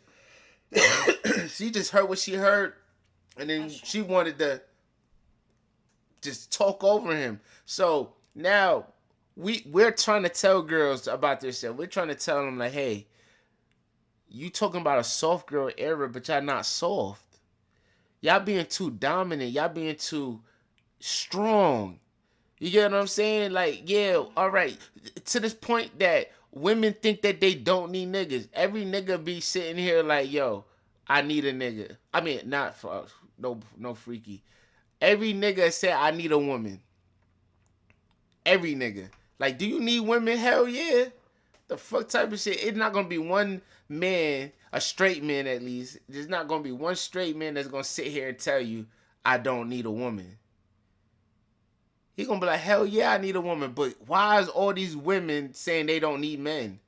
[SPEAKER 4] She just heard what she heard, and then she wanted to just talk over him. So now we're trying to tell girls about this shit. We're trying to tell them like, "Hey, you talking about a soft girl era, but y'all not soft. Y'all being too dominant. Y'all being too strong." You get what I'm saying? Like, yeah, all right. To this point that women think that they don't need niggas. Every nigga be sitting here like, "Yo, I need a nigga." I mean, not for no freaky. Every nigga said, "I need a woman." Every nigga. Like, do you need women? Hell yeah. The fuck type of shit? It's not gonna be one man, a straight man at least. There's not gonna be one straight man that's gonna sit here and tell you, "I don't need a woman." He gonna be like, "Hell yeah, I need a woman." But why is all these women saying they don't need men?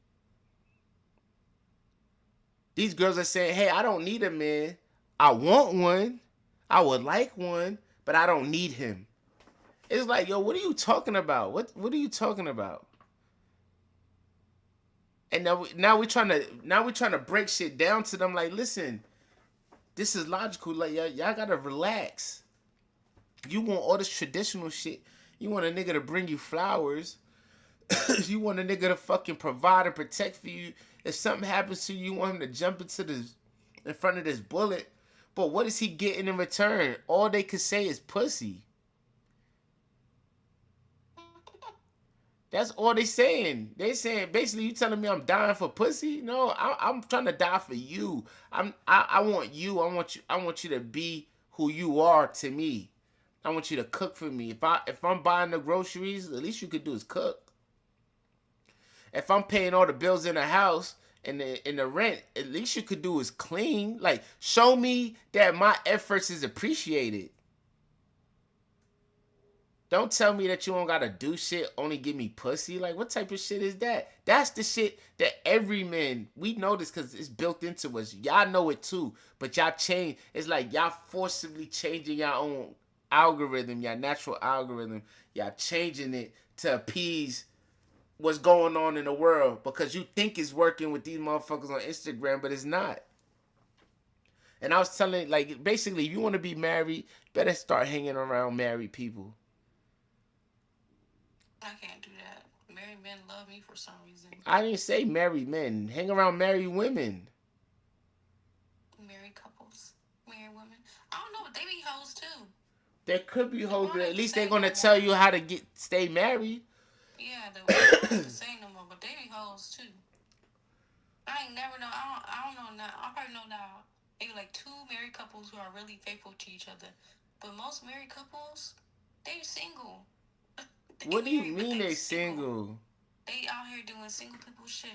[SPEAKER 4] These girls are saying, "Hey, I don't need a man. I want one. I would like one, but I don't need him." It's like, yo, what are you talking about? What are you talking about? And now we're trying to break shit down to them. Like, listen, this is logical. Like, y'all gotta relax. You want all this traditional shit. You want a nigga to bring you flowers. You want a nigga to fucking provide and protect for you. If something happens to you, you want him to jump in front of this bullet. But what is he getting in return? All they could say is pussy. That's all they saying. They saying basically, you telling me I'm dying for pussy? No, I'm trying to die for you. I want you. I want you to be who you are to me. I want you to cook for me. If I'm buying the groceries, the least you could do is cook. If I'm paying all the bills in the house and the rent, at least you could do is clean. Like, show me that my efforts is appreciated. Don't tell me that you don't gotta do shit, only give me pussy. Like, what type of shit is that? That's the shit that every man, we know this because it's built into us. Y'all know it too, but y'all change. It's like y'all forcibly changing your own algorithm, your natural algorithm. Y'all changing it to appease what's going on in the world because you think it's working with these motherfuckers on Instagram, but it's not. And I was telling, like, basically, if you want to be married, better start hanging around married people.
[SPEAKER 3] I can't do that. Married men love me for some reason.
[SPEAKER 4] I didn't say married men. Hang around married women.
[SPEAKER 3] Married couples, married women. I don't know, but they be hoes too.
[SPEAKER 4] There could be hoes, but
[SPEAKER 3] They
[SPEAKER 4] at least
[SPEAKER 3] say
[SPEAKER 4] they're gonna
[SPEAKER 3] no
[SPEAKER 4] tell
[SPEAKER 3] more.
[SPEAKER 4] you how to stay married.
[SPEAKER 3] Yeah, they won't have to say no more, but they be hoes too. I ain't never know. I don't know now. I probably know now. Maybe like two married couples who are really faithful to each other. But most married couples, they single. They
[SPEAKER 4] What do you
[SPEAKER 3] married, but
[SPEAKER 4] mean
[SPEAKER 3] they
[SPEAKER 4] they single?
[SPEAKER 3] They out here doing single people shit.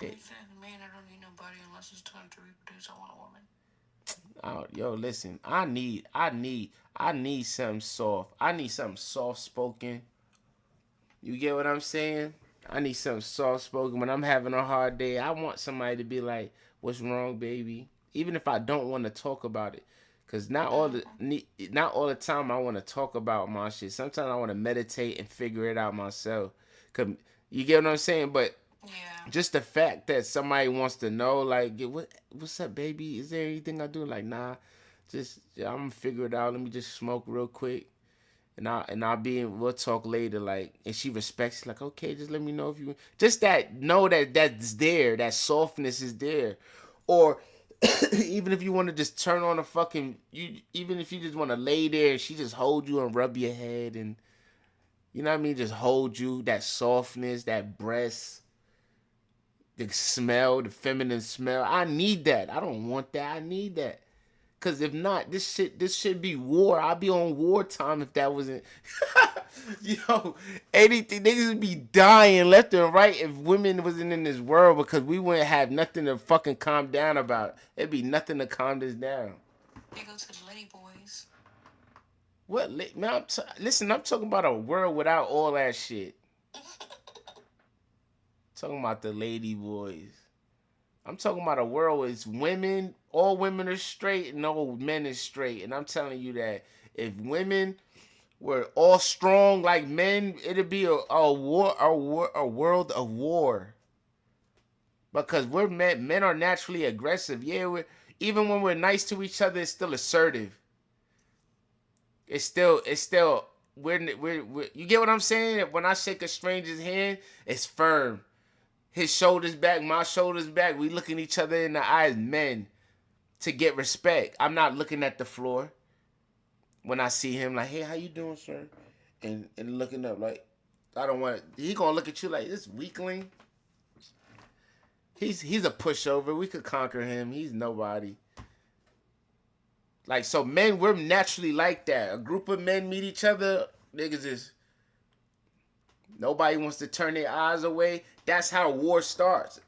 [SPEAKER 3] I'm saying, man, I don't need nobody unless it's time to reproduce. I want a woman.
[SPEAKER 4] Oh, yo, listen. I need something soft. I need something soft spoken. You get what I'm saying? I need something soft spoken. When I'm having a hard day, I want somebody to be like, "What's wrong, baby?" Even if I don't want to talk about it, cause not all the time I want to talk about my shit. Sometimes I want to meditate and figure it out myself. Cause you get what I'm saying? But
[SPEAKER 3] Yeah.
[SPEAKER 4] just the fact that somebody wants to know, like, what's up, baby? Is there anything I do? Like, nah, I'm gonna figure it out. Let me just smoke real quick. We'll talk later, like, and she respects, like, okay, just let me know if you just that know that that's there, that softness is there. Or Even if you want to just turn on a fucking even if you just want to lay there and she just hold you and rub your head and you know what I mean, just hold you, that softness, that breast, the smell, the feminine smell. I need that. I don't want that. I need that. Cause if not, this should be war. I'd be on wartime if that wasn't. Yo, anything niggas would be dying left and right if women wasn't in this world because we wouldn't have nothing to fucking calm down about. It'd be nothing to calm this down.
[SPEAKER 3] They go to the lady boys.
[SPEAKER 4] What man? Listen, I'm talking about a world without all that shit. Talking about the lady boys. I'm talking about a world where it's women, all women are straight and all men is straight. And I'm telling you that if women were all strong like men, it'd be a world of war. Because we're men are naturally aggressive. Yeah, even when we're nice to each other, it's still assertive. It's still we're you get what I'm saying? When I shake a stranger's hand, it's firm. His shoulders back, my shoulders back. We looking each other in the eyes, men, to get respect. I'm not looking at the floor when I see him like, hey, how you doing, sir? And looking up like, I don't want. He gonna look at you like this weakling. He's a pushover. We could conquer him. He's nobody. Like so, men, we're naturally like that. A group of men meet each other, niggas is. Nobody wants to turn their eyes away. That's how war starts.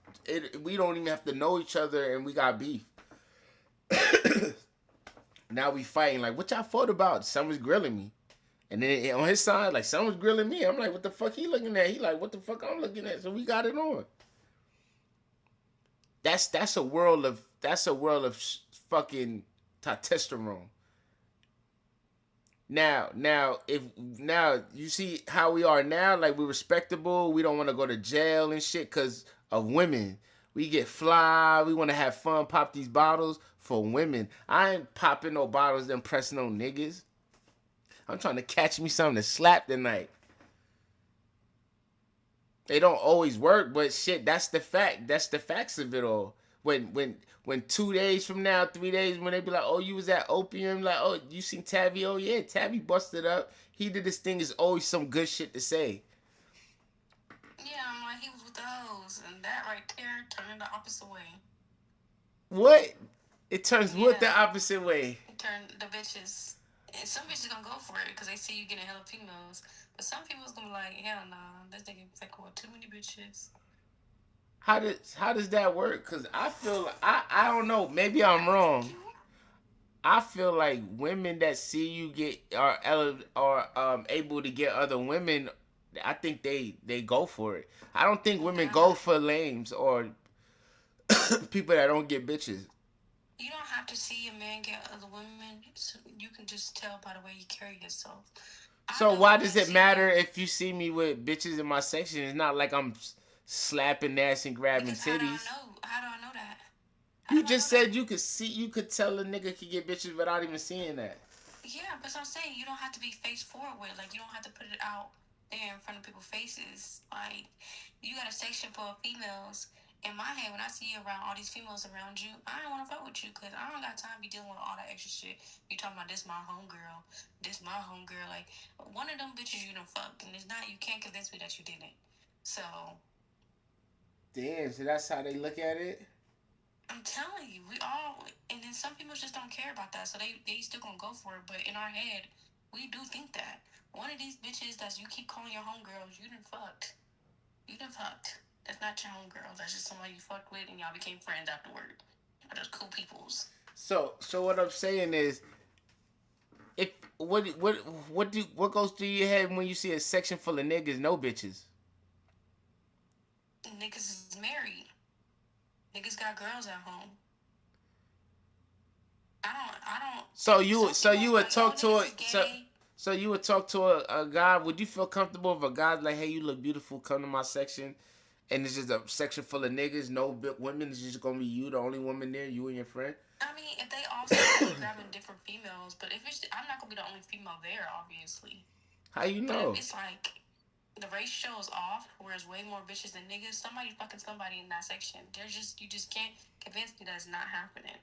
[SPEAKER 4] We don't even have to know each other and we got beef. Now we fighting. Like, what y'all fought about? Someone's grilling me. And then on his side, like, someone's grilling me. I'm like, what the fuck he looking at? He like, what the fuck I'm looking at? So we got it on. That's a world of fucking testosterone. Now you see how we are now, like we're respectable. We don't want to go to jail and shit because of women. We get fly. We want to have fun. Pop these bottles for women. I ain't popping no bottles and pressing no niggas. I'm trying to catch me something to slap tonight. They don't always work, but shit, that's the fact. That's the facts of it all. When 2 days from now, 3 days, when they be like, oh, you was at Opium, like, oh, you seen Tavi? Oh, yeah, Tavi busted up. He did this thing. Is always some good shit to say.
[SPEAKER 3] Yeah, I'm like, he was with the hoes, and that right there turned the opposite way.
[SPEAKER 4] What? It turns what the opposite way?
[SPEAKER 3] It turned the bitches. And some bitches gonna go for it because they see you getting hella females. But some people's gonna be like, hell nah, this nigga like, what, too many bitches.
[SPEAKER 4] How does that work? Cause I feel like, I don't know. Maybe I'm wrong. I feel like women that see you get are able to get other women. I think they go for it. I don't think women go for lames or people that don't get bitches.
[SPEAKER 3] You don't have to see a man get other women. So you can just tell by the way you carry yourself.
[SPEAKER 4] So why does it matter if you see me with bitches in my section? It's not like I'm slapping ass and grabbing titties.
[SPEAKER 3] How do I know that?
[SPEAKER 4] You just said you could tell a nigga could get bitches without even seeing that.
[SPEAKER 3] Yeah, but I'm saying you don't have to be face forward with. Like, you don't have to put it out there in front of people's faces. Like, you got a section for females. In my head, when I see you around all these females around you, I don't want to fuck with you because I don't got time to be dealing with all that extra shit. You talking about this my homegirl, like one of them bitches you done fucked, and it's not, you can't convince me that you didn't. So.
[SPEAKER 4] Damn, so that's how they look at it?
[SPEAKER 3] I'm telling you, we all, and then some people just don't care about that, so they still gonna go for it, but in our head, we do think that. One of these bitches that you keep calling your homegirls, you done fucked. That's not your homegirl. That's just somebody you fucked with and y'all became friends afterward. Y'all just cool peoples.
[SPEAKER 4] So what I'm saying is, if what goes through your head when you see a section full of niggas, no bitches?
[SPEAKER 3] Niggas is married. Niggas got girls at home. I don't. So you would talk to a so you would talk to a guy. Would you feel comfortable if a guy's like, hey, you look beautiful, come to my section? And it's just a section full of niggas, no women. It's just gonna be you, the only woman there, you and your friend. I mean, if they all start grabbing different females, but if it's, I'm not gonna be the only female there, obviously.
[SPEAKER 4] How you know?
[SPEAKER 3] But it's like, the ratio is off, where there's way more bitches than niggas. Somebody fucking somebody in that section. You just can't convince me that's not happening.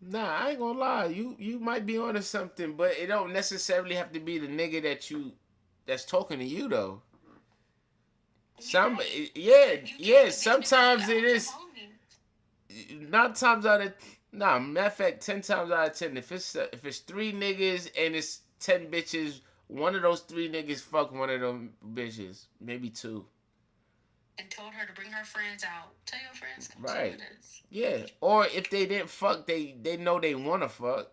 [SPEAKER 4] Nah, I ain't gonna lie. You might be onto something, but it don't necessarily have to be the nigga that's talking to you though. Some yeah. Sometimes it is. 9 times out of matter of fact, 10 times out of 10, if it's 3 niggas and it's 10 bitches, one of those 3 niggas fuck one of them bitches, maybe 2.
[SPEAKER 3] And told her to bring her friends out. Tell your friends come
[SPEAKER 4] Right.
[SPEAKER 3] with us.
[SPEAKER 4] Yeah. Or if they didn't fuck, they know they wanna fuck.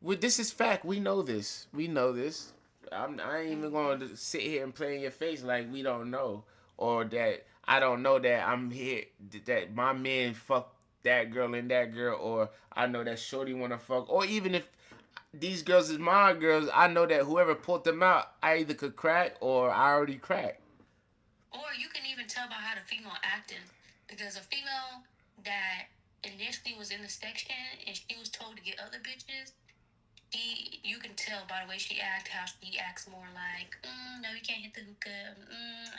[SPEAKER 4] This is fact. We know this. We know this. I ain't even going to sit here and play in your face like we don't know, or that I don't know that I'm here, that my man fucked that girl and that girl, or I know that shorty want to fuck, or even if these girls is my girls, I know that whoever pulled them out, I either could crack or I already cracked.
[SPEAKER 3] Or you can even tell by how the female acting, because a female that initially was in the section and she was told to get other bitches, you can tell by the way she acts, how she acts more like, no, you can't hit the hookah,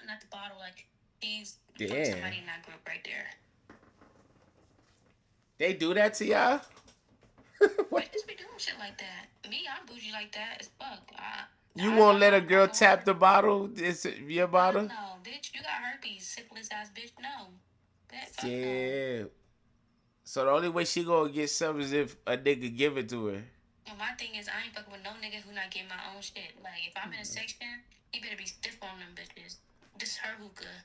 [SPEAKER 3] not the bottle. Like, she's somebody in that group right there.
[SPEAKER 4] They do that to y'all?
[SPEAKER 3] What? Just be doing shit like that. Me, I'm bougie like that as fuck.
[SPEAKER 4] You won't let a girl tap the bottle? It's your bottle?
[SPEAKER 3] No, bitch, you got herpes, syphilis ass bitch. No.
[SPEAKER 4] Yeah. No. So the only way she gonna get something is if a nigga give it to her.
[SPEAKER 3] Well, my thing is, I ain't fucking with no nigga who not getting my own shit. Like, if I'm in a section, he better be stiff on them bitches. This her hookah.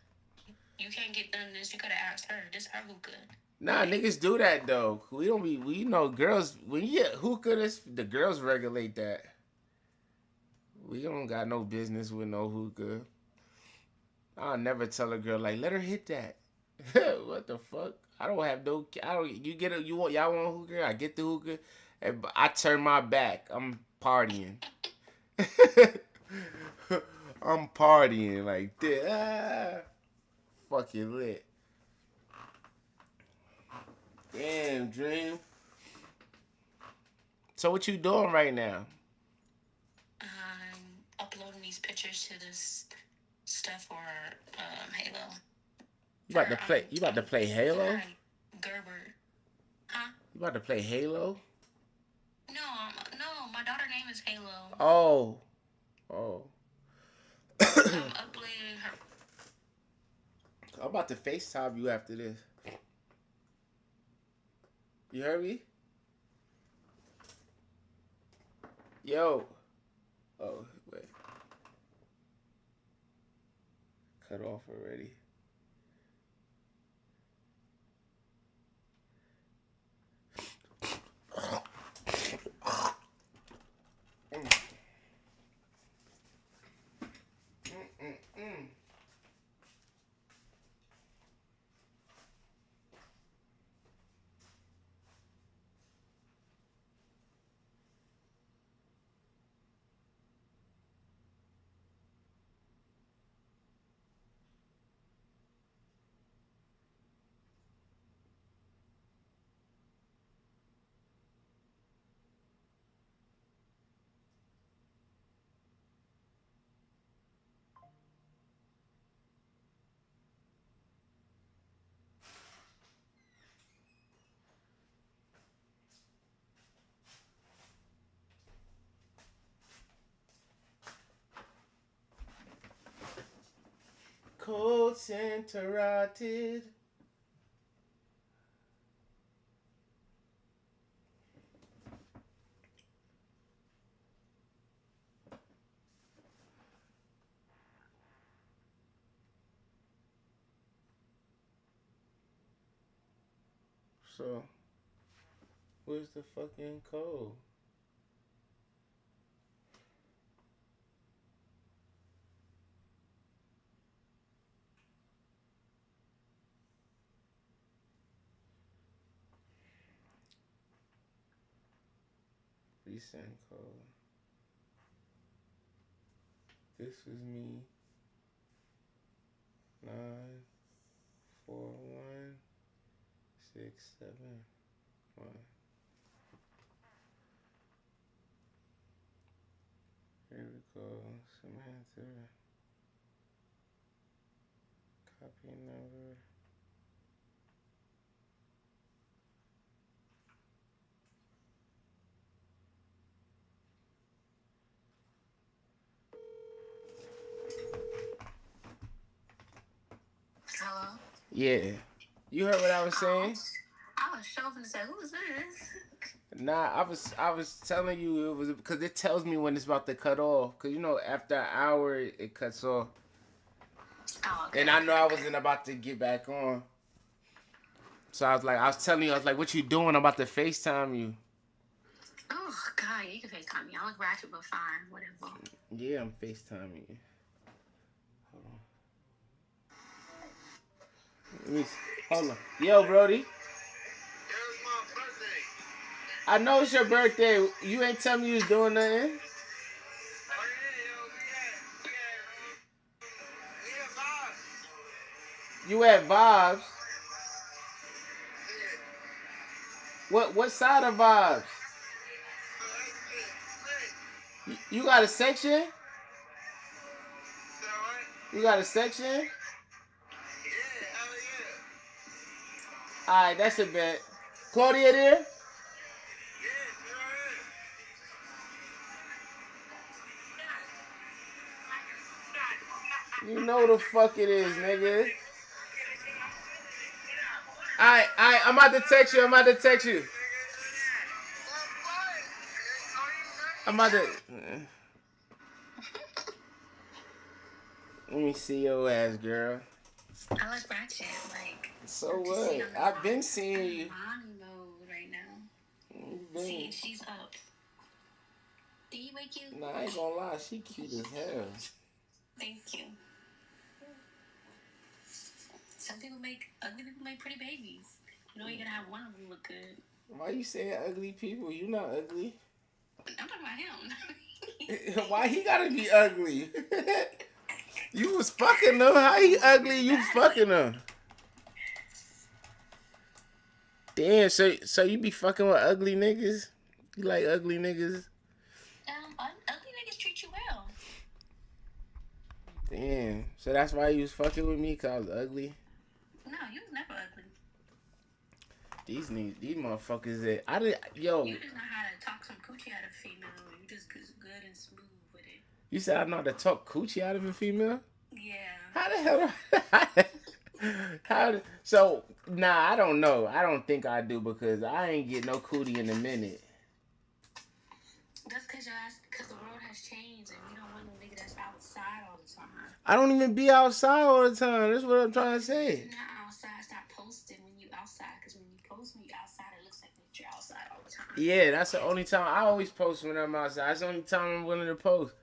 [SPEAKER 3] You can't get none of this. You gotta ask her. This her hookah.
[SPEAKER 4] Nah, niggas do that though. We know girls, when you get hookah, the girls regulate that. We don't got no business with no hookah. I'll never tell a girl like, let her hit that. What the fuck? You get it, y'all want hookah? I get the hookah. And I turn my back. I'm partying. I'm partying like this. Fucking lit. Damn, Dream. So what you doing right now?
[SPEAKER 3] I'm uploading these pictures to this stuff for Halo.
[SPEAKER 4] You about to play Halo?
[SPEAKER 3] Gerber. Huh?
[SPEAKER 4] You about to play Halo?
[SPEAKER 3] No, my daughter's name is Halo.
[SPEAKER 4] Oh.
[SPEAKER 3] I'm uploading her.
[SPEAKER 4] I'm about to FaceTime you after this. You heard me? Yo. Oh, wait. Cut off already. Cold center rotted. So, where's the fucking code? Resend code. This was me. 941671. Here we go. Samantha. Copy number.
[SPEAKER 3] Hello?
[SPEAKER 4] Yeah. You heard what I was saying?
[SPEAKER 3] I was shoving to say, who is this?
[SPEAKER 4] Nah, I was telling you it was because it tells me when it's about to cut off. Cause you know after an hour it cuts off.
[SPEAKER 3] Oh, okay.
[SPEAKER 4] And I know I wasn't about to get back on. So I was telling you, I was like, what you doing? I'm about to FaceTime you.
[SPEAKER 3] Oh, God, you can FaceTime me. I look ratchet, but fine. Whatever.
[SPEAKER 4] Yeah, I'm FaceTiming you. Hold on. Let me see. Hold on. Yo, Brody. I know it's your birthday. You ain't tell me you was doing nothing. You at Vibes. What side of Vibes? You got a section? You got a section? Alright, that's a bet. Claudia there? You know the fuck it is, nigga. Alright, I'm about to text you. I'm about to. Let me see your ass, girl.
[SPEAKER 3] I like ratchet. Like,
[SPEAKER 4] So what? I've been seeing you.
[SPEAKER 3] mommy mode right now. See, she's up. Did he wake you?
[SPEAKER 4] Nah, I ain't gonna lie. She cute as hell.
[SPEAKER 3] Thank you. Ugly people make pretty babies. You know, you gotta have one of them look good.
[SPEAKER 4] Why you saying ugly people? You not ugly.
[SPEAKER 3] I'm talking about him.
[SPEAKER 4] Why he gotta be ugly? You was fucking him. How he ugly? You fucking him. Damn. So you be fucking with ugly niggas? You like ugly niggas?
[SPEAKER 3] Ugly niggas treat you well.
[SPEAKER 4] Damn. So that's why you was fucking with me? Cause I was ugly?
[SPEAKER 3] No, you was never ugly.
[SPEAKER 4] These motherfuckers yo.
[SPEAKER 3] You just know how to talk some coochie out of female. You just good and smooth with it.
[SPEAKER 4] You said I know how to talk coochie out of a female?
[SPEAKER 3] Yeah.
[SPEAKER 4] How the hell? So, nah, I don't know. I don't think I do because I ain't get no cootie in a minute.
[SPEAKER 3] That's because the world has changed and you don't want no nigga that's outside all the time.
[SPEAKER 4] I don't even be outside all the time. That's what I'm trying to say.
[SPEAKER 3] You're not outside. Stop posting when you outside because when you post when you outside, it looks like that you're outside all the time.
[SPEAKER 4] Yeah, that's the only time. I always post when I'm outside. That's the only time I'm willing to post.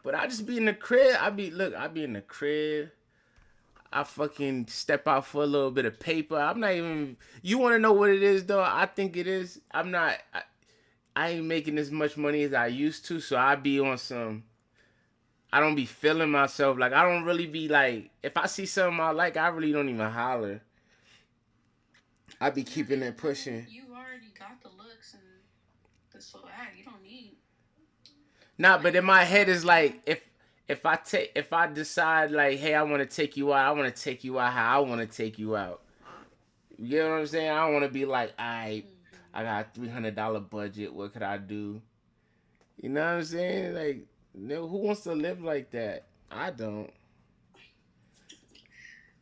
[SPEAKER 4] But I just be in the crib. I be in the crib. I fucking step out for a little bit of paper. I'm not even. You want to know what it is, though? I think it is. I'm not. I ain't making as much money as I used to, so I be on some. I don't be feeling myself. Like, I don't really be like. If I see something I like, I really don't even holler. I be keeping it pushing.
[SPEAKER 3] You already got the looks and the swag. You don't need.
[SPEAKER 4] Nah, but in my head is like if I decide like, hey, I want to take you out, I want to take you out how I want to take you out. You know what I'm saying? I don't want to be like, I got a $300 budget. What could I do? You know what I'm saying? Like, who wants to live like that? I don't.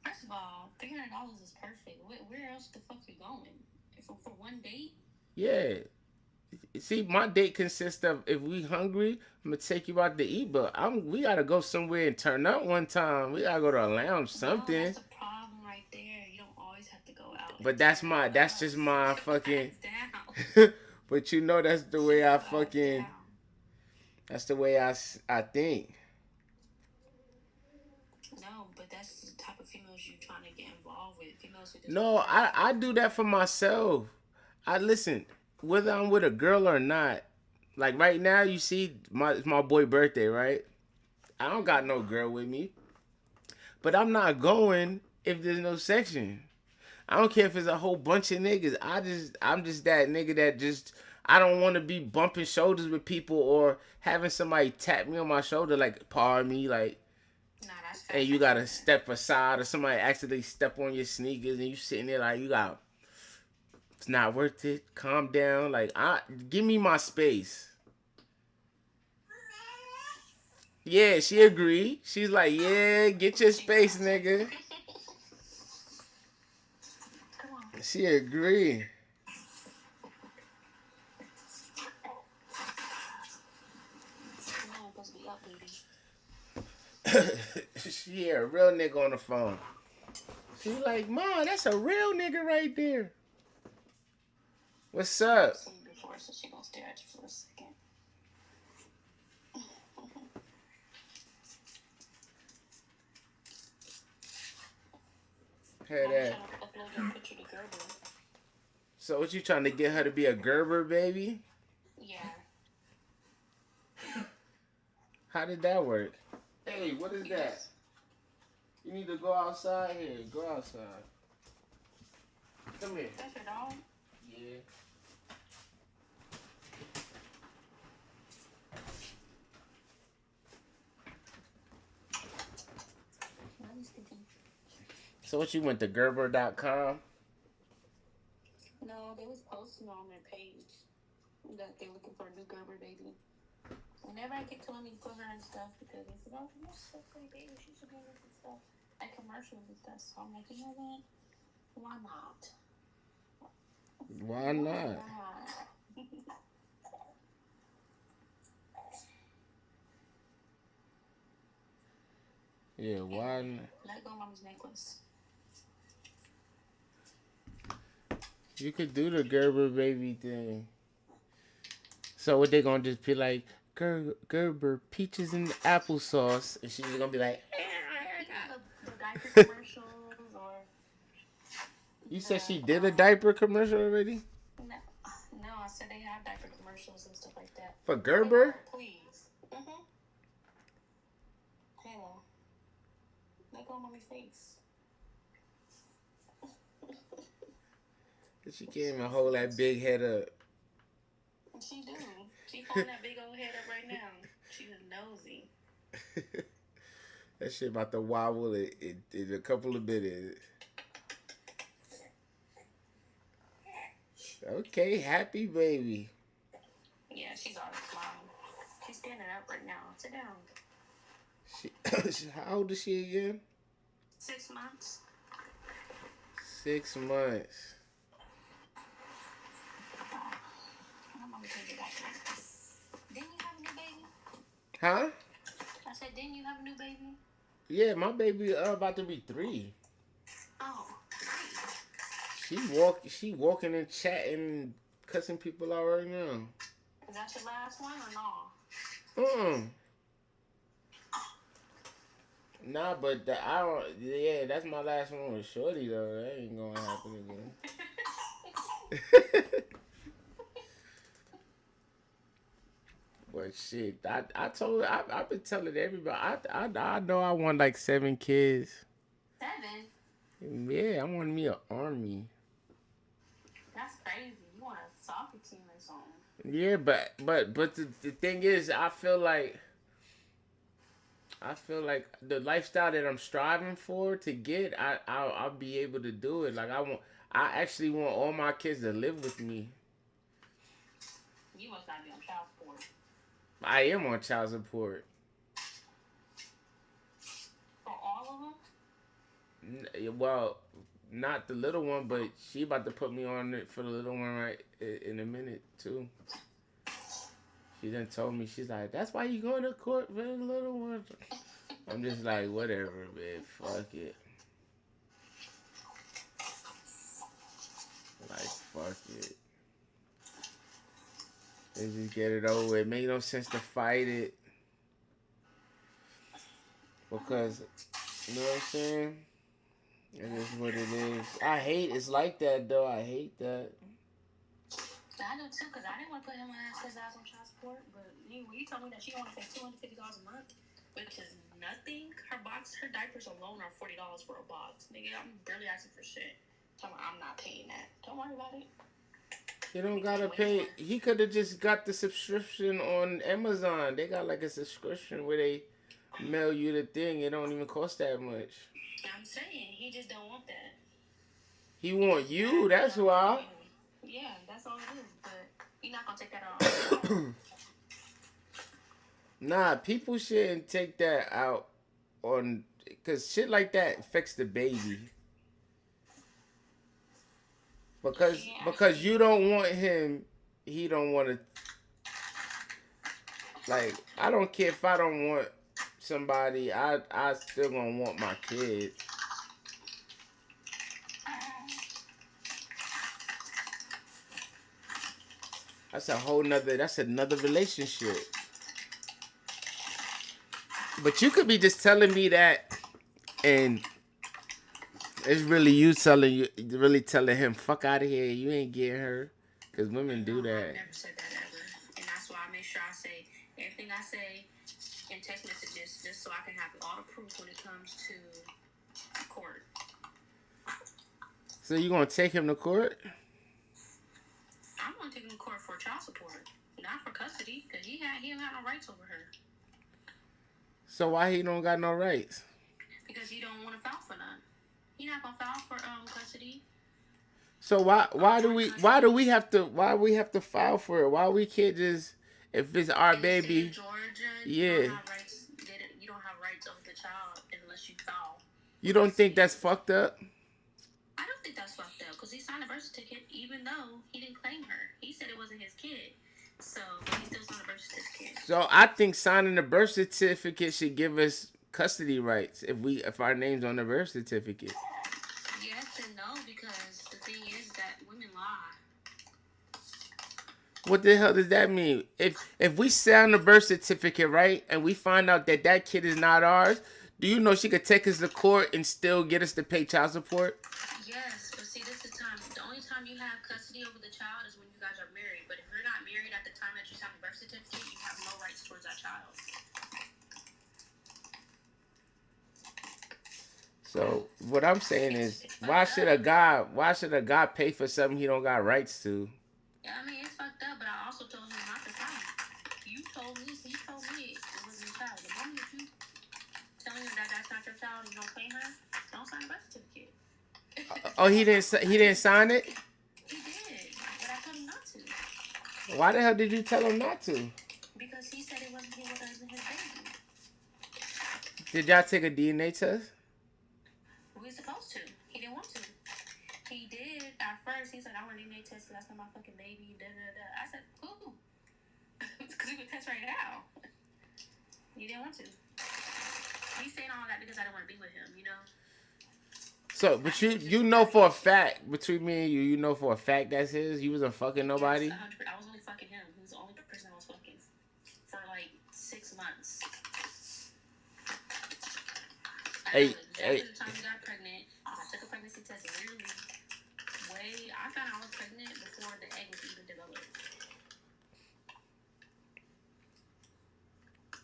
[SPEAKER 3] First of all, $300 is perfect. Where else the fuck you going? For one date?
[SPEAKER 4] Yeah. See, my date consists of if we hungry, I'm gonna take you out to eat, but we gotta go somewhere and turn up one time. We gotta go to a lounge, something.
[SPEAKER 3] No, that's the problem right there. You don't always have to go out.
[SPEAKER 4] But that's just my fucking. But you know that's the way I fucking. That's the way I think.
[SPEAKER 3] No, but that's the type of females you trying to get involved with. Females who just
[SPEAKER 4] No, I do that for myself. I listen. Whether I'm with a girl or not, like right now, you see, it's my boy birthday, right? I don't got no girl with me, but I'm not going if there's no section. I don't care if it's a whole bunch of niggas. I'm just that nigga that just I don't want to be bumping shoulders with people or having somebody tap me on my shoulder, like paw me, like.
[SPEAKER 3] Nah, that's
[SPEAKER 4] And you gotta step aside, or somebody accidentally step on your sneakers, and you sitting there like you got. It's not worth it. Calm down. Like give me my space. Yeah, she agreed. She's like, yeah, get your space, nigga.
[SPEAKER 3] Come on.
[SPEAKER 4] She agreed.
[SPEAKER 3] You're supposed to be up, baby.
[SPEAKER 4] She a real nigga on the phone. She like, Mom, that's a real nigga right there. What's up?
[SPEAKER 3] I've seen you before, so she gonna stare at you for a second.
[SPEAKER 4] Hey, that.
[SPEAKER 3] Upload your picture to Gerber.
[SPEAKER 4] So what you trying to get her to be a Gerber baby?
[SPEAKER 3] Yeah.
[SPEAKER 4] How did that work? Hey, what is that? You need to go outside here. Go outside. Come here.
[SPEAKER 3] That's your dog?
[SPEAKER 4] Yeah. So what you went to Gerber.com?
[SPEAKER 3] No, they was posting on their page that they're looking for a new Gerber baby. Whenever I kept telling me to put her and stuff because they said, oh, you're so pretty, baby. She should be in this and stuff. Like commercials and stuff. So I'm like, you know what? Why not?
[SPEAKER 4] Why not? Yeah, why not?
[SPEAKER 3] Let go of mommy's necklace.
[SPEAKER 4] You could do the Gerber baby thing. So what they gonna just be like, Gerber peaches and applesauce, and she's gonna be like,
[SPEAKER 3] The diaper commercials or...
[SPEAKER 4] You said she did a diaper commercial already?
[SPEAKER 3] No, I said they have diaper commercials and stuff like that.
[SPEAKER 4] For Gerber?
[SPEAKER 3] Please. Hello. Let go of mommy's face.
[SPEAKER 4] She can't even hold that big head up.
[SPEAKER 3] She do. She holding that big old head up right now. She's nosy.
[SPEAKER 4] That shit about to wobble in a couple of minutes. Okay, happy baby.
[SPEAKER 3] Yeah, she's already smiling. She's standing up right now. Sit down.
[SPEAKER 4] How old is she again?
[SPEAKER 3] 6 months.
[SPEAKER 4] 6 months.
[SPEAKER 3] Didn't you have a new baby?
[SPEAKER 4] Huh?
[SPEAKER 3] I said, didn't you have a new baby?
[SPEAKER 4] Yeah, my baby about to be 3.
[SPEAKER 3] Oh, 3.
[SPEAKER 4] She walking and chatting, cussing people out right now.
[SPEAKER 3] Is that your last one or no?
[SPEAKER 4] Nah, but I don't. Yeah, that's my last one with Shorty though. That ain't gonna happen again. But shit, I've been telling everybody. I know I want like 7 kids.
[SPEAKER 3] 7?
[SPEAKER 4] Yeah, I want me an army.
[SPEAKER 3] That's crazy. You want a soccer team or something?
[SPEAKER 4] Yeah, but the thing is, I feel like the lifestyle that I'm striving for to get, I'll be able to do it. Like I actually want all my kids to live with me.
[SPEAKER 3] You must not be on child support.
[SPEAKER 4] I am on child support.
[SPEAKER 3] For all of them?
[SPEAKER 4] Well, not the little one, but she about to put me on it for the little one right in a minute too. She done told me, she's like, that's why you going to court for the little one. I'm just like, whatever, man. Fuck it. Like, fuck it. Let's just get it over with. It make no sense to fight it. Because, you know what I'm saying? It is what it is. I hate it's like that, though. I hate that.
[SPEAKER 3] I do too, because I didn't want to put him his ass on child support, but when you told me that she want to pay $250 a month, which is nothing. Her diapers alone are $40 for a box. Nigga, I'm barely asking for shit. I'm not paying that. Don't worry about it.
[SPEAKER 4] He don't gotta pay. He could have just got the subscription on Amazon. They got like a subscription where they mail you the thing. It don't even cost that much.
[SPEAKER 3] I'm saying he just don't want that.
[SPEAKER 4] He want you. That's why.
[SPEAKER 3] Yeah, that's all it is. But you're not gonna take that out.
[SPEAKER 4] Nah, people shouldn't take that out on because shit like that affects the baby. Because you don't want him, he don't want to. Like, I don't care if I don't want somebody, I still gonna want my kid. That's another relationship. But you could be just telling me that, and it's really really telling him, fuck out of here, you ain't getting her. Because women do that.
[SPEAKER 3] I never said that ever. And that's why I make sure I say everything I say in text messages, just so I can have all the proof when it comes to court.
[SPEAKER 4] So you gonna take him to court?
[SPEAKER 3] I'm gonna take him to court for child support, not for custody, because he don't have no rights over her.
[SPEAKER 4] So why he don't got no rights?
[SPEAKER 3] Because he don't want to file for none. He not gonna file for custody.
[SPEAKER 4] So why do we have to file for it? Why we can't just, if it's our baby?
[SPEAKER 3] Georgia,
[SPEAKER 4] yeah.
[SPEAKER 3] You don't have rights over the child unless you file.
[SPEAKER 4] You don't think that's fucked up?
[SPEAKER 3] I don't think that's fucked up because he signed a birth certificate even though he didn't claim her. He said it wasn't his kid, so he still signed a birth certificate.
[SPEAKER 4] So I think signing the birth certificate should give us custody rights if our name's on the birth certificate.
[SPEAKER 3] Yes and no, because the thing is that women lie.
[SPEAKER 4] What the hell does that mean? If we sign the birth certificate, right, and we find out that kid is not ours, do you know she could take us to court and still get us to pay child support?
[SPEAKER 3] Yes, but see, this is the only time you have custody over the child is when you guys are married. But if you're not married at the time that you sign the birth certificate, you have no rights towards that child.
[SPEAKER 4] So what I'm saying is, why should a guy pay for something he don't got rights to?
[SPEAKER 3] Yeah, I mean, it's fucked up, but I also told him not to sign it. You told me it wasn't your child. The moment that you telling him that that's not your child and you don't claim her, don't sign the birth certificate.
[SPEAKER 4] Oh, he didn't sign it?
[SPEAKER 3] He did, but I told him not to.
[SPEAKER 4] Why the hell did you tell him not to?
[SPEAKER 3] Because he said it wasn't his baby.
[SPEAKER 4] Did y'all take a DNA test?
[SPEAKER 3] We were supposed to. He didn't want to. He did at first. He said, I want a DNA test because that's not my fucking baby. Da, da, da. I said, cool. Because we could test right now. He didn't want to. He's saying all that because I didn't want to be with him, you know?
[SPEAKER 4] So, but you know for a fact, between me and you know for a fact that's his? You wasn't fucking nobody?
[SPEAKER 3] Yes, 100%. I was only fucking him. He was the only person I was fucking for like 6 months.
[SPEAKER 4] Hey.
[SPEAKER 3] The time we got pregnant, I took a pregnancy test literally I found out I was pregnant before the egg was even developed.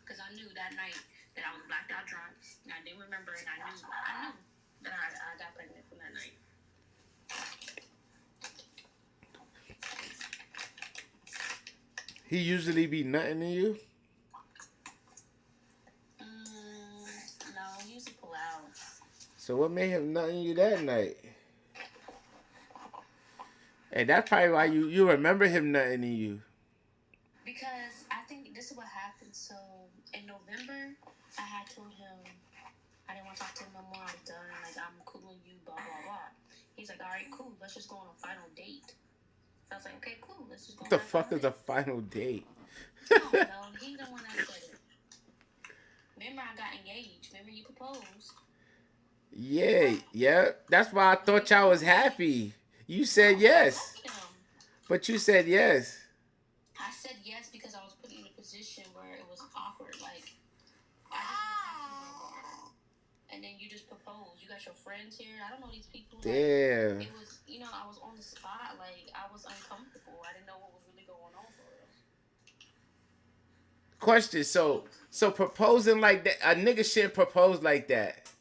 [SPEAKER 3] Because I knew that night that I was blacked out drunk, and I didn't remember, and I knew that I got pregnant from that night.
[SPEAKER 4] He usually be nutting in you?
[SPEAKER 3] No, he used to pull out.
[SPEAKER 4] So what made him nut in you that night? And that's probably why you remember him nutting in you.
[SPEAKER 3] Because I think this is what happened. So in November, I had told him I didn't want to talk to him no more. I was done. Like, I'm cool with you, blah, blah, blah. He's like, all right, cool. Let's just go on a final date. So I was like, okay, cool. Let's just go on a final date.
[SPEAKER 4] What the fuck is a final date?
[SPEAKER 3] No, he's the one that said it. Remember, I got engaged. Remember, you proposed.
[SPEAKER 4] Yeah. That's why I thought y'all was happy. You said yes. But you said yes.
[SPEAKER 3] I said yes because I was put in a position where it was awkward. Like, I didn't want to talk to you anymore. And then you just proposed. You got your friends here. I don't know these people.
[SPEAKER 4] Damn.
[SPEAKER 3] Like, it was, I was on the spot. Like, I was uncomfortable. I didn't know what was really going on for real.
[SPEAKER 4] Question. So proposing like that, a nigga shouldn't propose like that.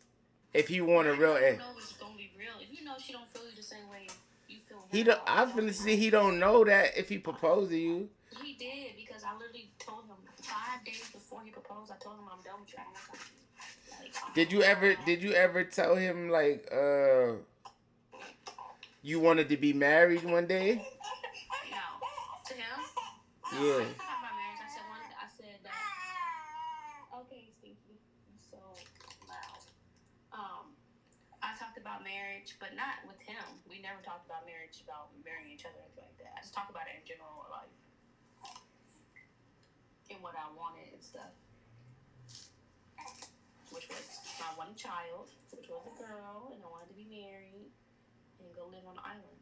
[SPEAKER 4] If you want a real
[SPEAKER 3] I don't know if it's gonna be real. If you know she don't feel you the same way you feel
[SPEAKER 4] He don't. Obviously, he don't know that if he proposed to you.
[SPEAKER 3] He did, because I literally told him 5 days before he proposed. I told him I'm done with you. Like,
[SPEAKER 4] Did you ever tell him like you wanted to be married one day?
[SPEAKER 3] no. To him? No,
[SPEAKER 4] Yeah.
[SPEAKER 3] I didn't talk about marriage. I said that. Okay, Stinky. So loud. I talked about marriage, but not with him. We never talked about marriage, about marrying each other, anything like that. I just talked about it in general, like, and what I wanted and stuff. Which was my one child, which was a girl, and I wanted to be married and go live on the island.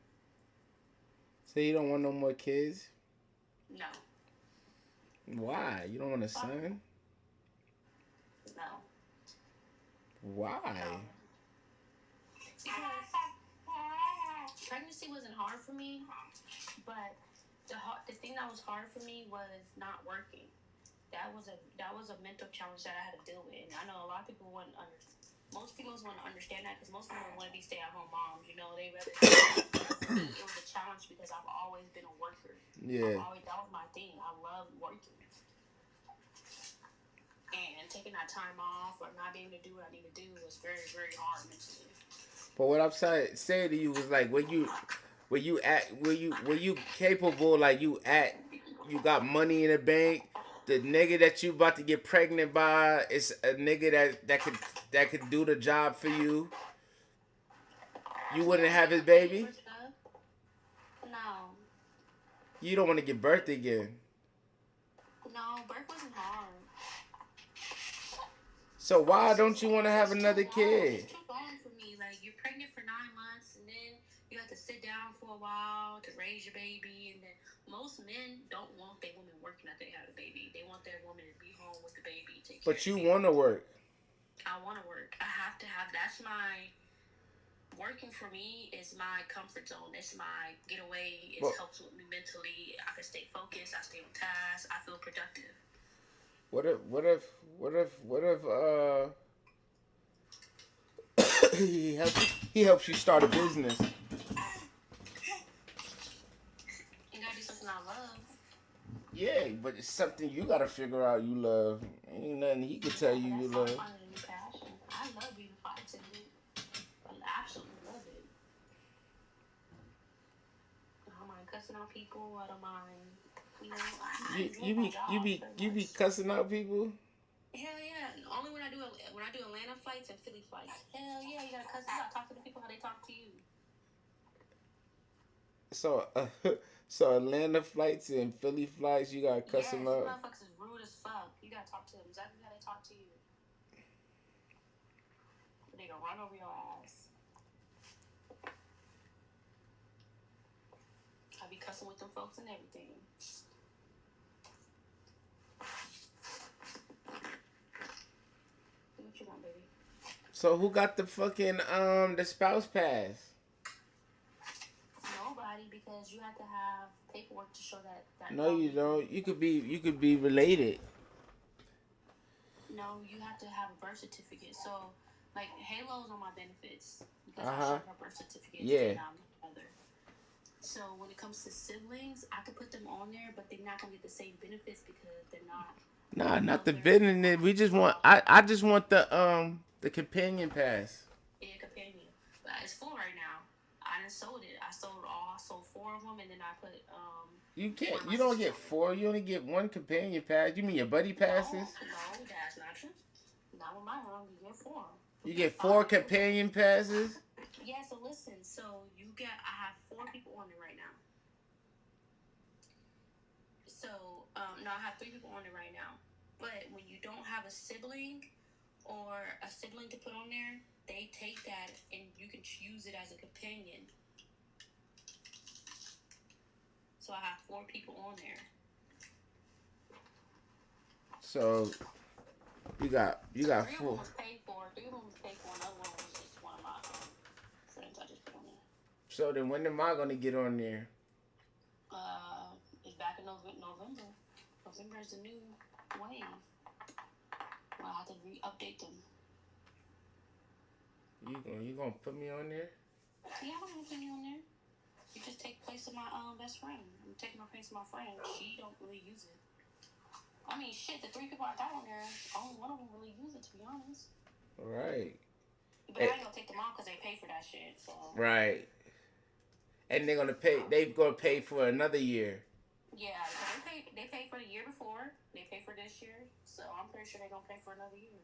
[SPEAKER 4] So you don't want no more kids?
[SPEAKER 3] No.
[SPEAKER 4] Why? You don't want a son?
[SPEAKER 3] No.
[SPEAKER 4] Why?
[SPEAKER 3] Because pregnancy wasn't hard for me, but the thing that was hard for me was not working. That was a mental challenge that I had to deal with. And I know a lot of people most females wouldn't understand that, because most women want to be stay-at-home moms. You know, they rather. It was a challenge because I've always been a worker.
[SPEAKER 4] Yeah.
[SPEAKER 3] That was my thing. I love working. And taking that time off or not being able to do what I need to do was very, very hard mentally.
[SPEAKER 4] But what I'm saying to you was like when you capable, like you got money in the bank. The nigga that you about to get pregnant by is a nigga that could do the job for you. You wouldn't have his baby?
[SPEAKER 3] No.
[SPEAKER 4] You don't want to give birth again.
[SPEAKER 3] No, birth wasn't hard.
[SPEAKER 4] So why don't you want to have another kid?
[SPEAKER 3] It's too long for me. Like, you're pregnant for 9 months, and then you have to sit down for a while to raise your baby, and then most men don't want their woman working after they have a baby. They want their woman to be home with the baby.
[SPEAKER 4] But you want to work.
[SPEAKER 3] I want to work. I have to have. That's my. Working for me is my comfort zone. It's my getaway. It helps with me mentally. I can stay focused. I stay on task. I feel productive.
[SPEAKER 4] What if he helps you start a business?
[SPEAKER 3] You gotta do something I love.
[SPEAKER 4] Yeah, but it's something you gotta figure out you love. Ain't nothing he can tell you you love.
[SPEAKER 3] I love being a fighter. I absolutely love it. I don't mind cussing out people. I don't mind,
[SPEAKER 4] you be cussing out people.
[SPEAKER 3] Hell yeah! Only when I do Atlanta flights and Philly flights. Hell yeah! You gotta cuss. You gotta talk to the people how they talk to you.
[SPEAKER 4] So Atlanta flights and Philly flights, you gotta cuss them out.
[SPEAKER 3] Yes, motherfuckers is rude as fuck. You gotta talk to them exactly how they talk to you. They gonna run over your ass. I be cussing with them folks and everything. What you want, baby?
[SPEAKER 4] So who got the fucking the spouse pass?
[SPEAKER 3] Nobody, because you have to have paperwork to show that.
[SPEAKER 4] No, you don't. You could be related.
[SPEAKER 3] No, you have to have a birth certificate. So, like, Halo's on my benefits because I showed her birth certificate.
[SPEAKER 4] Yeah.
[SPEAKER 3] So when it comes to siblings, I could put them on there, but they're not gonna get the same benefits because they're not.
[SPEAKER 4] Nah, not the benefit. We just want. I just want the companion pass.
[SPEAKER 3] Yeah, companion. But it's full right now. I done sold it. I sold 4 of them, and then I put
[SPEAKER 4] You can't. You don't get 4. You only get 1 companion pass. You mean your buddy passes?
[SPEAKER 3] No, that's not true. Not with my home. You get 4.
[SPEAKER 4] You get 4 companion passes.
[SPEAKER 3] Yeah. So listen. So I have 4 people on it right now. So no, I have 3 people on it right now. But when you don't have a sibling or a sibling to put on there, they take that and you can use it as a companion. So I have 4 people on there.
[SPEAKER 4] So you got 4.
[SPEAKER 3] 3 of them was paid for. 3 of them was paid for. Another one was just one of my friends I just put on there.
[SPEAKER 4] So then when am I gonna get on there?
[SPEAKER 3] It's back in November. November is the new wave. Well, I have to update them.
[SPEAKER 4] You gonna put me on there?
[SPEAKER 3] Yeah, I'm gonna put you on there. You just take place of my best friend. I'm taking my place of my friend. She don't really use it. I mean, shit, the 3 people I got on there, only one of them really use it, to be honest.
[SPEAKER 4] Right.
[SPEAKER 3] But I ain't gonna take them off because they pay for that shit, so.
[SPEAKER 4] Right. And they're gonna pay. They're gonna pay for another year.
[SPEAKER 3] Yeah, they paid for the year before. They pay for this year, so I'm pretty sure they're gonna pay for another year.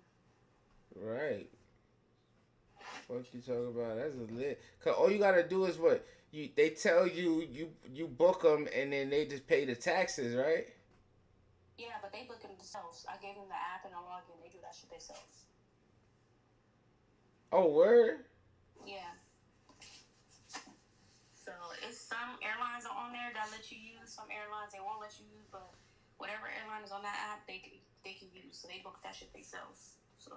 [SPEAKER 4] Right. What you talking about? That's a lit. Cause all you gotta do is what they tell you. You book them and then they just pay the taxes, right?
[SPEAKER 3] Yeah, but they book them themselves. I gave them the app and a login. They do that shit themselves.
[SPEAKER 4] Oh, word?
[SPEAKER 3] Yeah. So it's some airlines are on there that let you use. Some airlines they won't let you use, but whatever airline is on that app, they can use. So they book that shit themselves. So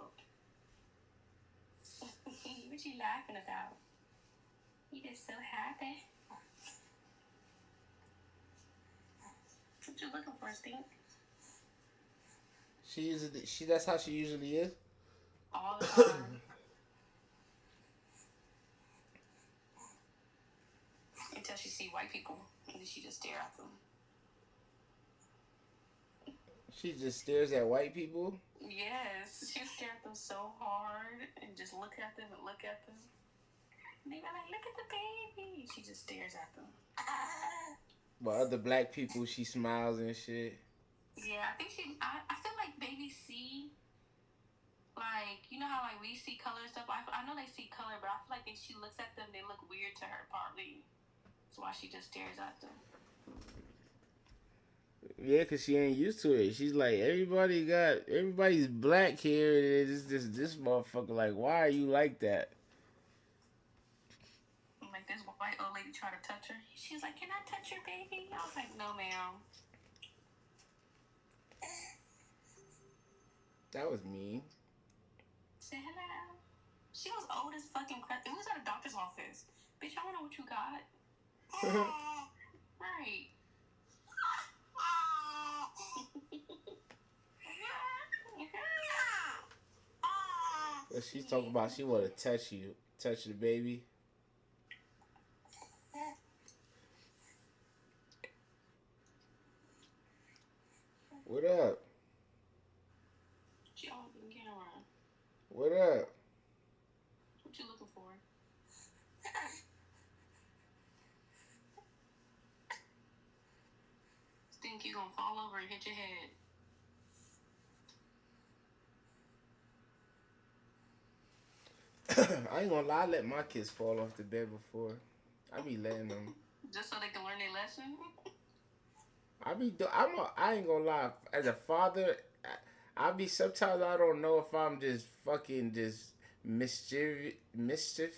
[SPEAKER 3] what you laughing about? You just so happy. What you looking for, Stink?
[SPEAKER 4] She that's how she usually is.
[SPEAKER 3] All the time. Until she see white people, and then she just stare at them.
[SPEAKER 4] She just stares at white people.
[SPEAKER 3] Yes, she stare at them so hard and just look at them and look at them. And they be like, "Look at the baby." She just stares at them.
[SPEAKER 4] But other black people, she smiles and shit.
[SPEAKER 3] Yeah, I think I feel like baby see, like, you know how, like, we see color and stuff? I know they see color, but I feel like if she looks at them, they look weird to her, partly. That's why she just stares at them.
[SPEAKER 4] Yeah, cause she ain't used to it. She's like, everybody's black here, and it's just this motherfucker. Like, why are you like that?
[SPEAKER 3] Like, this white old lady tried to touch her. She's like, "Can I touch your baby?" I was like, "No, ma'am."
[SPEAKER 4] That was mean.
[SPEAKER 3] Say hello. She was old as fucking crap. It was at a doctor's office. Bitch, I wanna know what you got. Right.
[SPEAKER 4] But she's talking about she want to touch the baby. What up?
[SPEAKER 3] She on the camera.
[SPEAKER 4] What up?
[SPEAKER 3] What you looking for? Think you gonna fall over and hit your head.
[SPEAKER 4] I ain't gonna lie, I let my kids fall off the bed before. I be letting them.
[SPEAKER 3] Just so they can learn their lesson?
[SPEAKER 4] I ain't gonna lie. As a father, sometimes I don't know if I'm just fucking just mischief,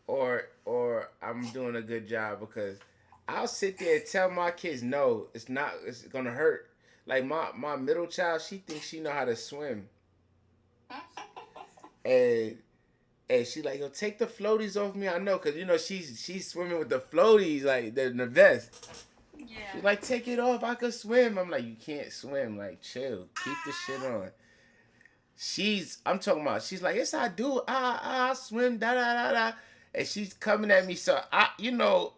[SPEAKER 4] or I'm doing a good job, because I'll sit there and tell my kids, no, it's gonna hurt. Like my middle child, she thinks she know how to swim. And she like, "Yo, take the floaties off me." I know, cause you know she's swimming with the floaties, like the vest.
[SPEAKER 3] Yeah.
[SPEAKER 4] She's like, "Take it off, I could swim." I'm like, "You can't swim. Like, chill, keep the shit on." I'm talking about. She's like, "Yes, I do. I swim, da da da da," and she's coming at me. So you know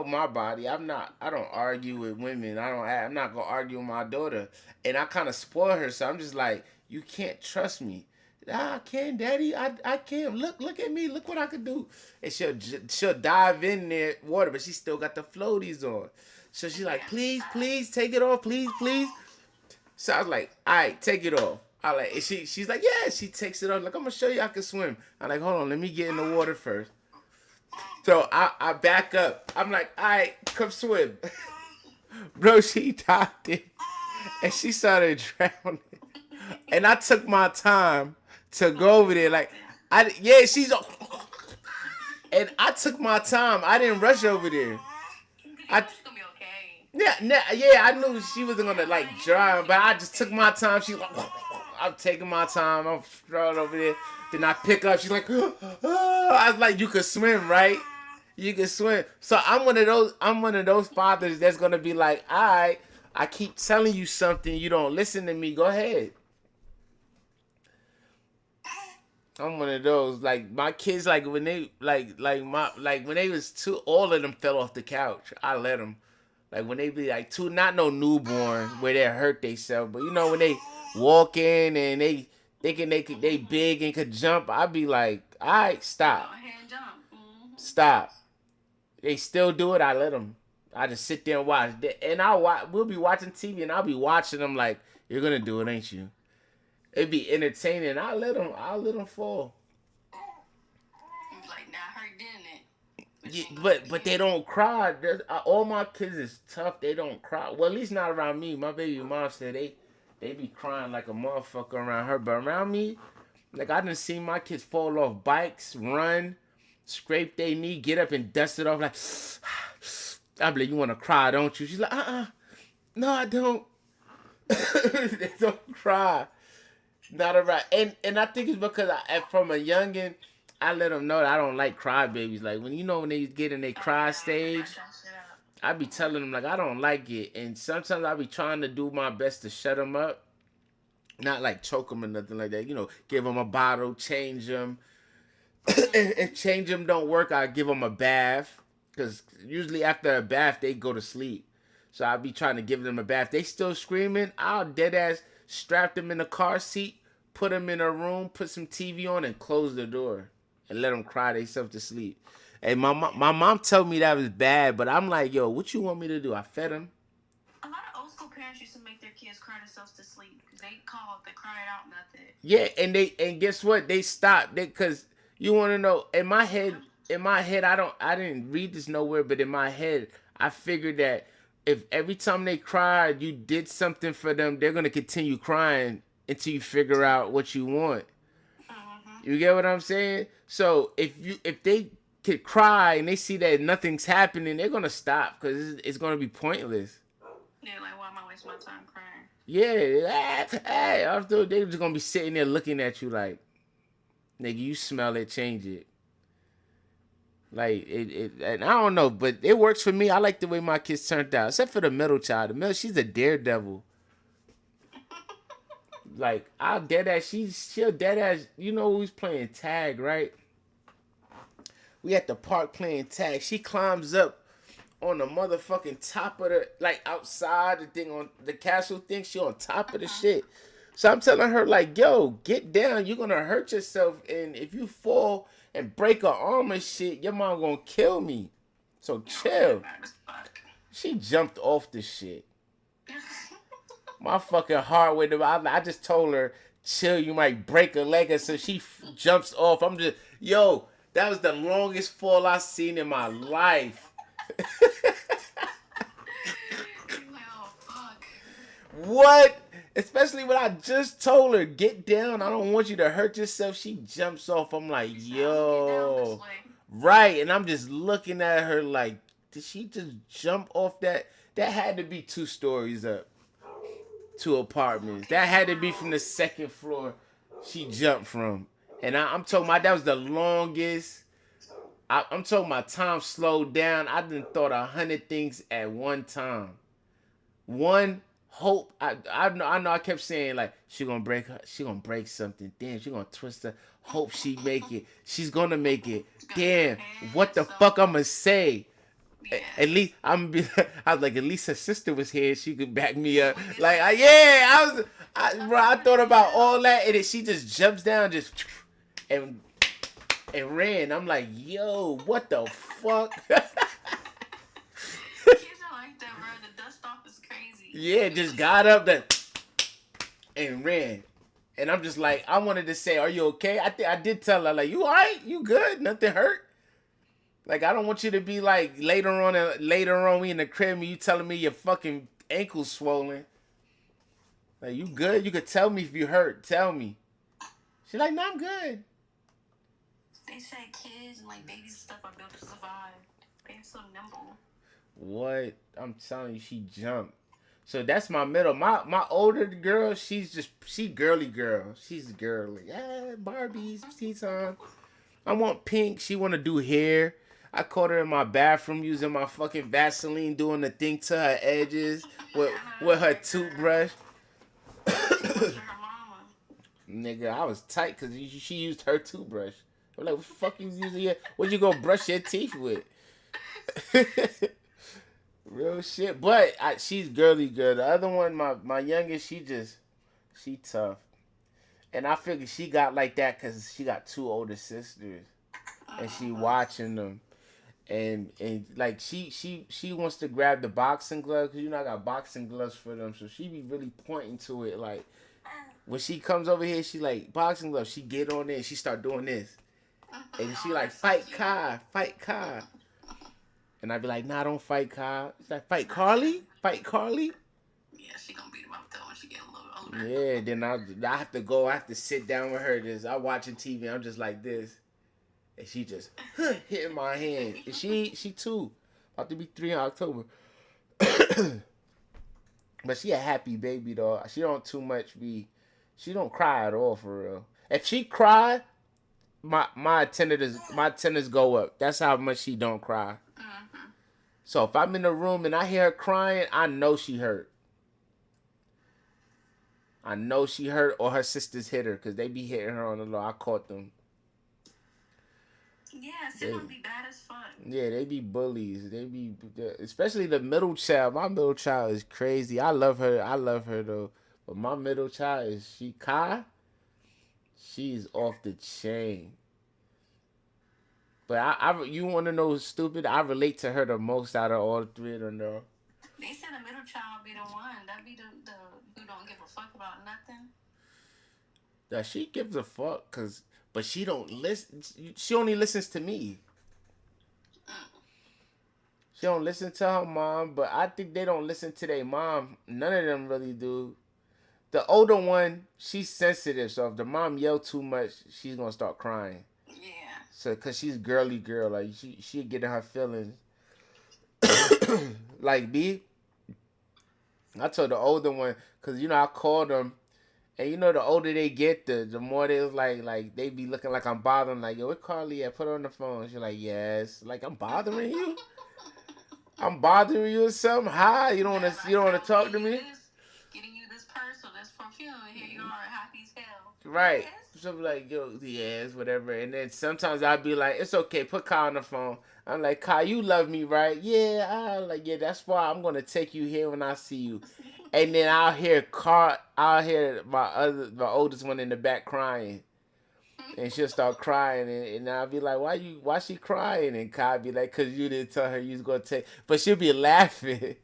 [SPEAKER 4] my body. I don't argue with women. I'm not gonna argue with my daughter, and I kind of spoil her. So I'm just like, "You can't trust me." "I can, Daddy. I can't. Look at me. Look what I can do." And she'll dive in there water, but she still got the floaties on. So she's like, "Please, please, take it off, please, please." So I was like, "All right, take it off." And she's like, "Yeah." She takes it off. Like, "I'm gonna show you I can swim." I'm like, "Hold on, let me get in the water first." So I back up. I'm like, "All right, come swim." Bro, she dived in and she started drowning. And I took my time to go over there. Like, she's. And I took my time. I didn't rush over there.
[SPEAKER 3] She's gonna be okay.
[SPEAKER 4] Yeah, I knew she wasn't gonna like drown, but I just took my time. She's like, I'm taking my time. I'm strolling over there. Then I pick up. She's like, I was like, "You can swim, right? You can swim." So I'm one of those fathers that's gonna be like, "All right, I keep telling you something. You don't listen to me. Go ahead." I'm one of those. Like my kids, like when they like when they was two, all of them fell off the couch. I let them. Like when they be like two, not no newborn where they hurt themselves, but you know when they walk in and they thinking they big and could jump, I be like, all right, stop,
[SPEAKER 3] Hand jump. Mm-hmm.
[SPEAKER 4] stop. They still do it. I let them. I just sit there and watch. And I watch. We'll be watching TV and I'll be watching them like, you're gonna do it, ain't you? It'd be entertaining. I let them. I let them fall.
[SPEAKER 3] It's like, nah, hurt, didn't it?
[SPEAKER 4] But they don't cry. All my kids is tough. They don't cry. Well, at least not around me. My baby mom said they be crying like a motherfucker around her. But around me, like I done seen my kids fall off bikes, run, scrape their knee, get up and dust it off. Like I be like, you want to cry, don't you? She's like, no, I don't. They don't cry. Not around. And I think it's because from a youngin', I let them know that I don't like crybabies. Like when they get in their cry stage, I be telling them like I don't like it, and sometimes I be trying to do my best to shut them up, not like choke them or nothing like that. Give them a bottle, change them. If change them don't work, I give them a bath, because usually after a bath they go to sleep. So I be trying to give them a bath. They still screaming. I'll dead ass strap them in the car seat, put them in a room, put some TV on, and close the door and let them cry themselves to sleep. And my mom told me that was bad, but I'm like, yo, what you want me to do? I fed them.
[SPEAKER 3] A lot of old school parents used to make their kids cry themselves to sleep because they call it the cry it out method.
[SPEAKER 4] Yeah, and guess what? They stopped because you want to know. In my head, I didn't read this nowhere, but in my head, I figured that if every time they cried, you did something for them, they're gonna continue crying until you figure out what you want. You get what I'm saying? So if they could cry and they see that nothing's happening, they're gonna stop because it's gonna be pointless.
[SPEAKER 3] They're like, why am I wasting my time crying?
[SPEAKER 4] Yeah, hey, after they're just gonna be sitting there looking at you like, nigga, you smell it, change it. Like and I don't know, but it works for me. I like the way my kids turned out, except for the middle child. The middle, she's a daredevil. Like I'll dead ass. She'll dead ass. You know who's playing tag, right? We at the park playing tag. She climbs up on the motherfucking top of the, like outside the thing on the castle thing. She on top of the shit. So I'm telling her like, yo, get down. You're gonna hurt yourself, and if you fall and break her arm and shit, your mom gonna kill me. So chill. She jumped off the shit. My fucking heart went up. I just told her, chill, you might break a leg. And so she jumps off. I'm just, yo, that was the longest fall I've seen in my life.
[SPEAKER 3] Oh, fuck.
[SPEAKER 4] What? Especially when I just told her, get down. I don't want you to hurt yourself. She jumps off. I'm like, yo. Right. And I'm just looking at her like, did she just jump off that? That had to be 2 stories up. 2 apartments. That had to be from the 2nd floor she jumped from. And I'm talking about that was the longest. I'm talking about time slowed down. I done thought 100 things at one time. One hope. I know I kept saying like she gonna break something. Damn, she gonna twist her. Hope she make it. She's gonna make it. Damn, what the fuck I'ma say? Yeah. At least I was like, at least her sister was here. She could back me up. Like, I thought about all that, and then she just jumps down, and ran. I'm like, yo, what the fuck?
[SPEAKER 3] Kids are like that, bro. The dust off is crazy.
[SPEAKER 4] Yeah, just got up and ran. And I'm just like, I wanted to say, are you okay? I did tell her, like, you all right? You good? Nothing hurt? Like, I don't want you to be like, later on we in the crib and you telling me your fucking ankle's swollen. Like, you good? You could tell me if you hurt. Tell me. She's like, no, I'm good.
[SPEAKER 3] They say kids and like babies and stuff are built to survive. They're so nimble.
[SPEAKER 4] What? I'm telling you, she jumped. So that's my middle. My older girl, she girly girl. She's girly. Yeah, Barbies, tea time. I want pink. She want to do hair. I caught her in my bathroom using my fucking Vaseline, doing the thing to her edges with her toothbrush. Nigga, I was tight because she used her toothbrush. I'm like, what the fuck you using your... What you gonna brush your teeth with? Real shit. But she's girly girl. The other one, my youngest, she tough. And I figured she got like that because she got 2 older sisters. And she watching them. And like she wants to grab the boxing gloves because I got boxing gloves for them. So she be really pointing to it. Like when she comes over here, she like boxing gloves. She get on there and she start doing this. And she like, fight Kai, fight Kai. And I be like, nah, don't fight Kai. She's like, fight Carly? Fight Carly?
[SPEAKER 3] Yeah, she gonna beat him up though when she get a little older.
[SPEAKER 4] Yeah, then I have to go. I have to sit down with her. I'm watching TV. I'm just like this. And she just hitting my hand. And she 2. About to be 3 in October. But she a happy baby, though. She don't too much be... She don't cry at all, for real. If she cry, my attendance go up. That's how much she don't cry.
[SPEAKER 3] Mm-hmm.
[SPEAKER 4] So if I'm in the room and I hear her crying, I know she hurt. I know she hurt or her sisters hit her because they be hitting her on the low. I caught them.
[SPEAKER 3] Yeah, siblings be bad as fuck.
[SPEAKER 4] Yeah, they be bullies. They be, especially the middle child. My middle child is crazy. I love her though. But my middle child is Kai. She's off the chain. But you want to know what's stupid? I relate to her the most out of all 3 of them though.
[SPEAKER 3] They said the middle child be the one. That be the who don't give a fuck about nothing.
[SPEAKER 4] Yeah, she gives a fuck but she don't listen. She only listens to me. She don't listen to her mom, but I think they don't listen to their mom. None of them really do. The older one, she's sensitive, so if the mom yell too much, she's gonna start crying.
[SPEAKER 3] Yeah.
[SPEAKER 4] So, cause she's girly girl, like she get in her feelings. Like B, I told the older one, cause I called them. And the older they get, the more they was like they be looking like I'm bothering. Like, yo, where Carly at? Put her on the phone. She's like, yes. Like, I'm bothering you? I'm bothering you or something? Hi, you don't wanna talk to me?
[SPEAKER 3] Getting you this purse or this perfume, and here you are, happy as hell.
[SPEAKER 4] Right.
[SPEAKER 3] Yes.
[SPEAKER 4] So I'm like, yo, yes, whatever. And then sometimes I'd be like, it's okay, put Kai on the phone. I'm like, Kai, you love me, right? Yeah, yeah, that's why I'm gonna take you here when I see you. And then I'll hear my oldest one in the back crying. And she'll start crying and I'll be like, why she crying? And Kai be like, cause you didn't tell her you was gonna take, but she'll be laughing.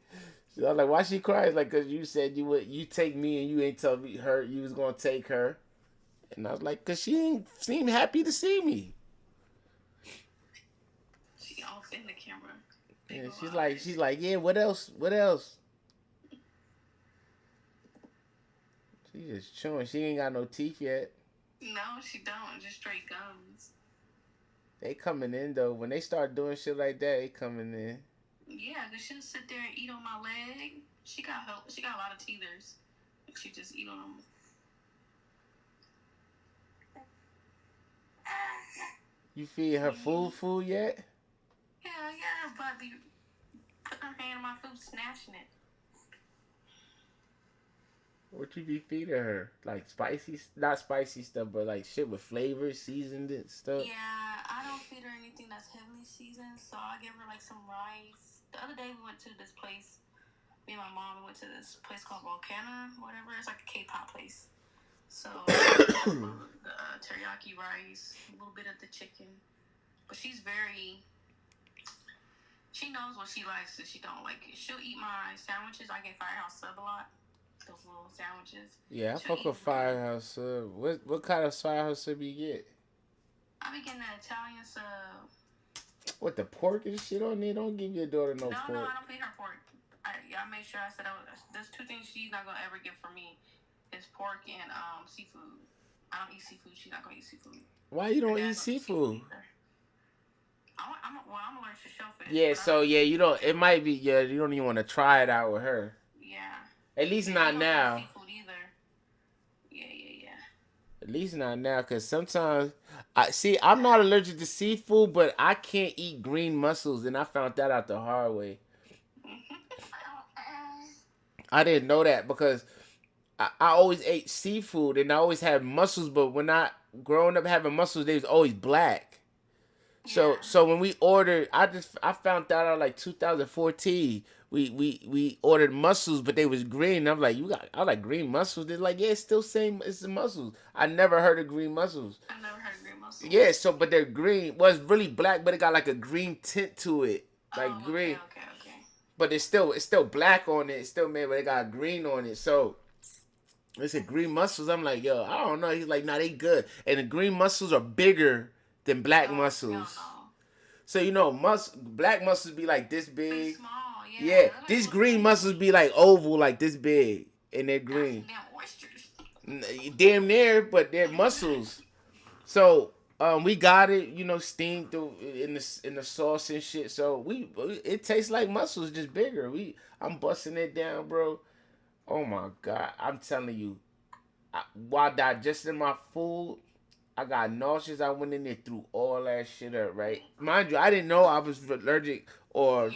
[SPEAKER 4] So I'm like, why she crying? Like, cause you said you take me and you ain't tell me her you was gonna take her. And I was like, cause she ain't seem happy to see me.
[SPEAKER 3] She off in the camera.
[SPEAKER 4] And she's like, yeah, what else? She just chewing. She ain't got no teeth yet.
[SPEAKER 3] No, she don't. Just straight gums.
[SPEAKER 4] They coming in though. When they start doing shit like that, they coming in.
[SPEAKER 3] Yeah, cause she'll sit there and eat on my leg. She got help. She got a lot of teethers. She just eat on them.
[SPEAKER 4] You feed her food yet?
[SPEAKER 3] Yeah, but be putting her hand in my food, snatching it.
[SPEAKER 4] What you be feeding her? Like not spicy stuff, but like shit with flavor, seasoned and stuff?
[SPEAKER 3] Yeah, I don't feed her anything that's heavily seasoned, so I give her like some rice. The other day we went to this place, me and my mom, we went to this place called Volcano, whatever. It's like a K-pop place. So, the teriyaki rice, a little bit of the chicken. But she knows what she likes and she don't like it. She'll eat my sandwiches. I get Firehouse Sub a lot. Those little sandwiches.
[SPEAKER 4] Yeah, I fuck with Firehouse Sub. What kind of Firehouse Sub you get?
[SPEAKER 3] I be getting the Italian sub.
[SPEAKER 4] What, the pork and shit on there? Don't give your daughter no pork.
[SPEAKER 3] No, I don't feed her pork. I made sure I said there's 2 things she's not gonna ever get from me. It's pork and seafood. I don't eat seafood. She's not gonna eat seafood.
[SPEAKER 4] Why you don't eat seafood?
[SPEAKER 3] I'm allergic to shellfish.
[SPEAKER 4] Yeah, so you don't. It might be. Yeah, you don't even want to try it out with her.
[SPEAKER 3] Yeah.
[SPEAKER 4] At least not now.
[SPEAKER 3] Seafood either. Yeah.
[SPEAKER 4] At least not now, because sometimes I'm not allergic to seafood, but I can't eat green mussels, and I found that out the hard way. I didn't know that because I always ate seafood and I always had mussels, but when I growing up having mussels, they was always black. So when we ordered, I found out like 2014. We ordered mussels, but they was green. I'm like, I was like green mussels. They're like, yeah, it's still same. It's the mussels. I never heard of green mussels.
[SPEAKER 3] I've never heard of green mussels.
[SPEAKER 4] Yeah, so but they're green. Well, it's really black, but it got like a green tint to it, like green.
[SPEAKER 3] Okay.
[SPEAKER 4] But it's still black on it. It's still made, but it got green on it. So it's a green mussels. I'm like, yo, I don't know. He's like, nah, they good. And the green mussels are bigger than black mussels. So black mussels be like this big.
[SPEAKER 3] Small,
[SPEAKER 4] Yeah, these green mussels be like oval, like this big, and they're green.
[SPEAKER 3] Damn oysters.
[SPEAKER 4] Damn near, but they're mussels. So we got it, steamed in the sauce and shit. So it tastes like mussels, just bigger. I'm busting it down, bro. Oh my god, I'm telling you, while digesting my food, I got nauseous. I went in there, threw all that shit up, right? Mind you, I didn't know I was allergic or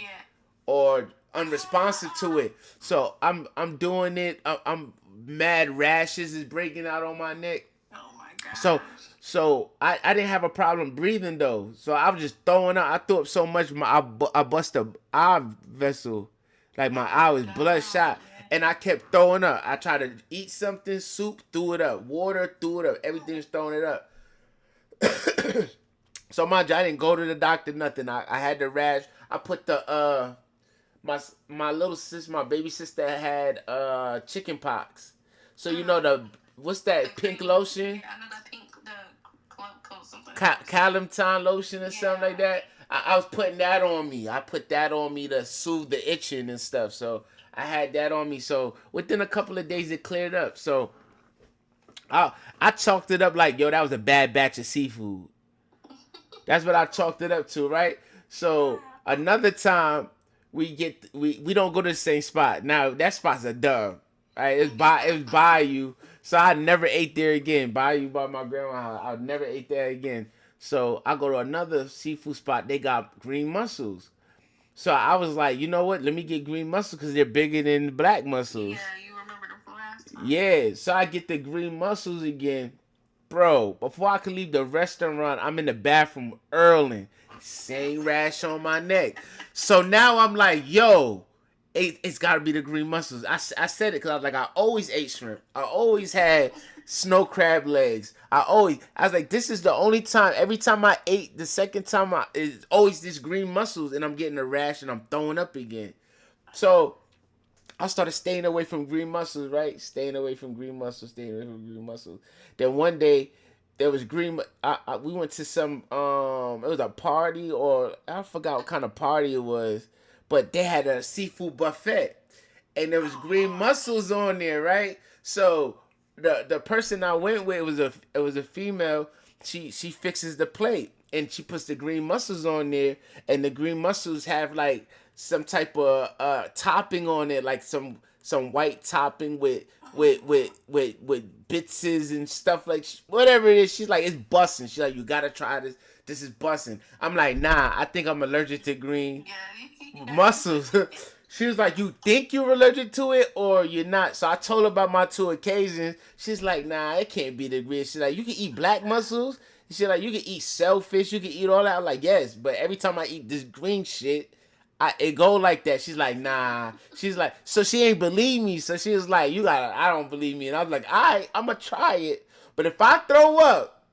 [SPEAKER 4] unresponsive to it. So I'm doing it. I'm mad rashes is breaking out on my neck.
[SPEAKER 3] Oh my god.
[SPEAKER 4] So I didn't have a problem breathing though. So I was just throwing up. I threw up so much, I bust a eye vessel, like my eye was bloodshot. And I kept throwing up. I tried to eat something, soup, threw it up. Water, threw it up. Everything's throwing it up. So mind you, I didn't go to the doctor, nothing. I had the rash. I put the my little sister, my baby sister had chicken pox. So what's that pink lotion?
[SPEAKER 3] Yeah, I know that pink, the something.
[SPEAKER 4] Calamine lotion or something like that. I was putting that on me. I put that on me to soothe the itching and stuff. So I had that on me. So within a couple of days, it cleared up. So I chalked it up like, yo, that was a bad batch of seafood. That's what I chalked it up to, right? So another time we don't go to the same spot. Now that spot's a dub, right? It was Bayou. So I never ate there again. Bayou by my grandma's house. I never ate there again. So I go to another seafood spot. They got green mussels. So I was like, you know what? Let me get green mussels because they're bigger than the black mussels.
[SPEAKER 3] Yeah, you remember them from last time.
[SPEAKER 4] Yeah, so I get the green mussels again. Bro, before I could leave the restaurant, I'm in the bathroom early. Same rash on my neck. So now I'm like, yo, it's got to be the green mussels. I said it because I was like, I always ate shrimp. I always had snow crab legs. I was like, this is the only time. Every time I ate, the second time, it's always this green mussels, and I'm getting a rash, and I'm throwing up again. So I started staying away from green mussels, right? Staying away from green mussels. Then one day, there was green. We went to some. It was a party, or I forgot what kind of party it was, but they had a seafood buffet, and there was green mussels on there, right? So the person I went with it was a female. She fixes the plate and she puts the green mussels on there, and the green mussels have like some type of topping on it, like some white topping with bitses and stuff, like whatever it is. She's like, it's bussin'. She's like, you gotta try this. This is bussin'. I'm like, nah, I think I'm allergic to green mussels. She was like, you think you're allergic to it or you're not? So I told her about my 2 occasions. She's like, nah, it can't be the green. She's like, you can eat black mussels. She's like, you can eat shellfish. You can eat all that. I'm like, yes, but every time I eat this green shit, it go like that. She's like, nah. She's like, so she ain't believe me. So she was like, I don't believe me. And I was like, all right, I'm going to try it. But if I throw up,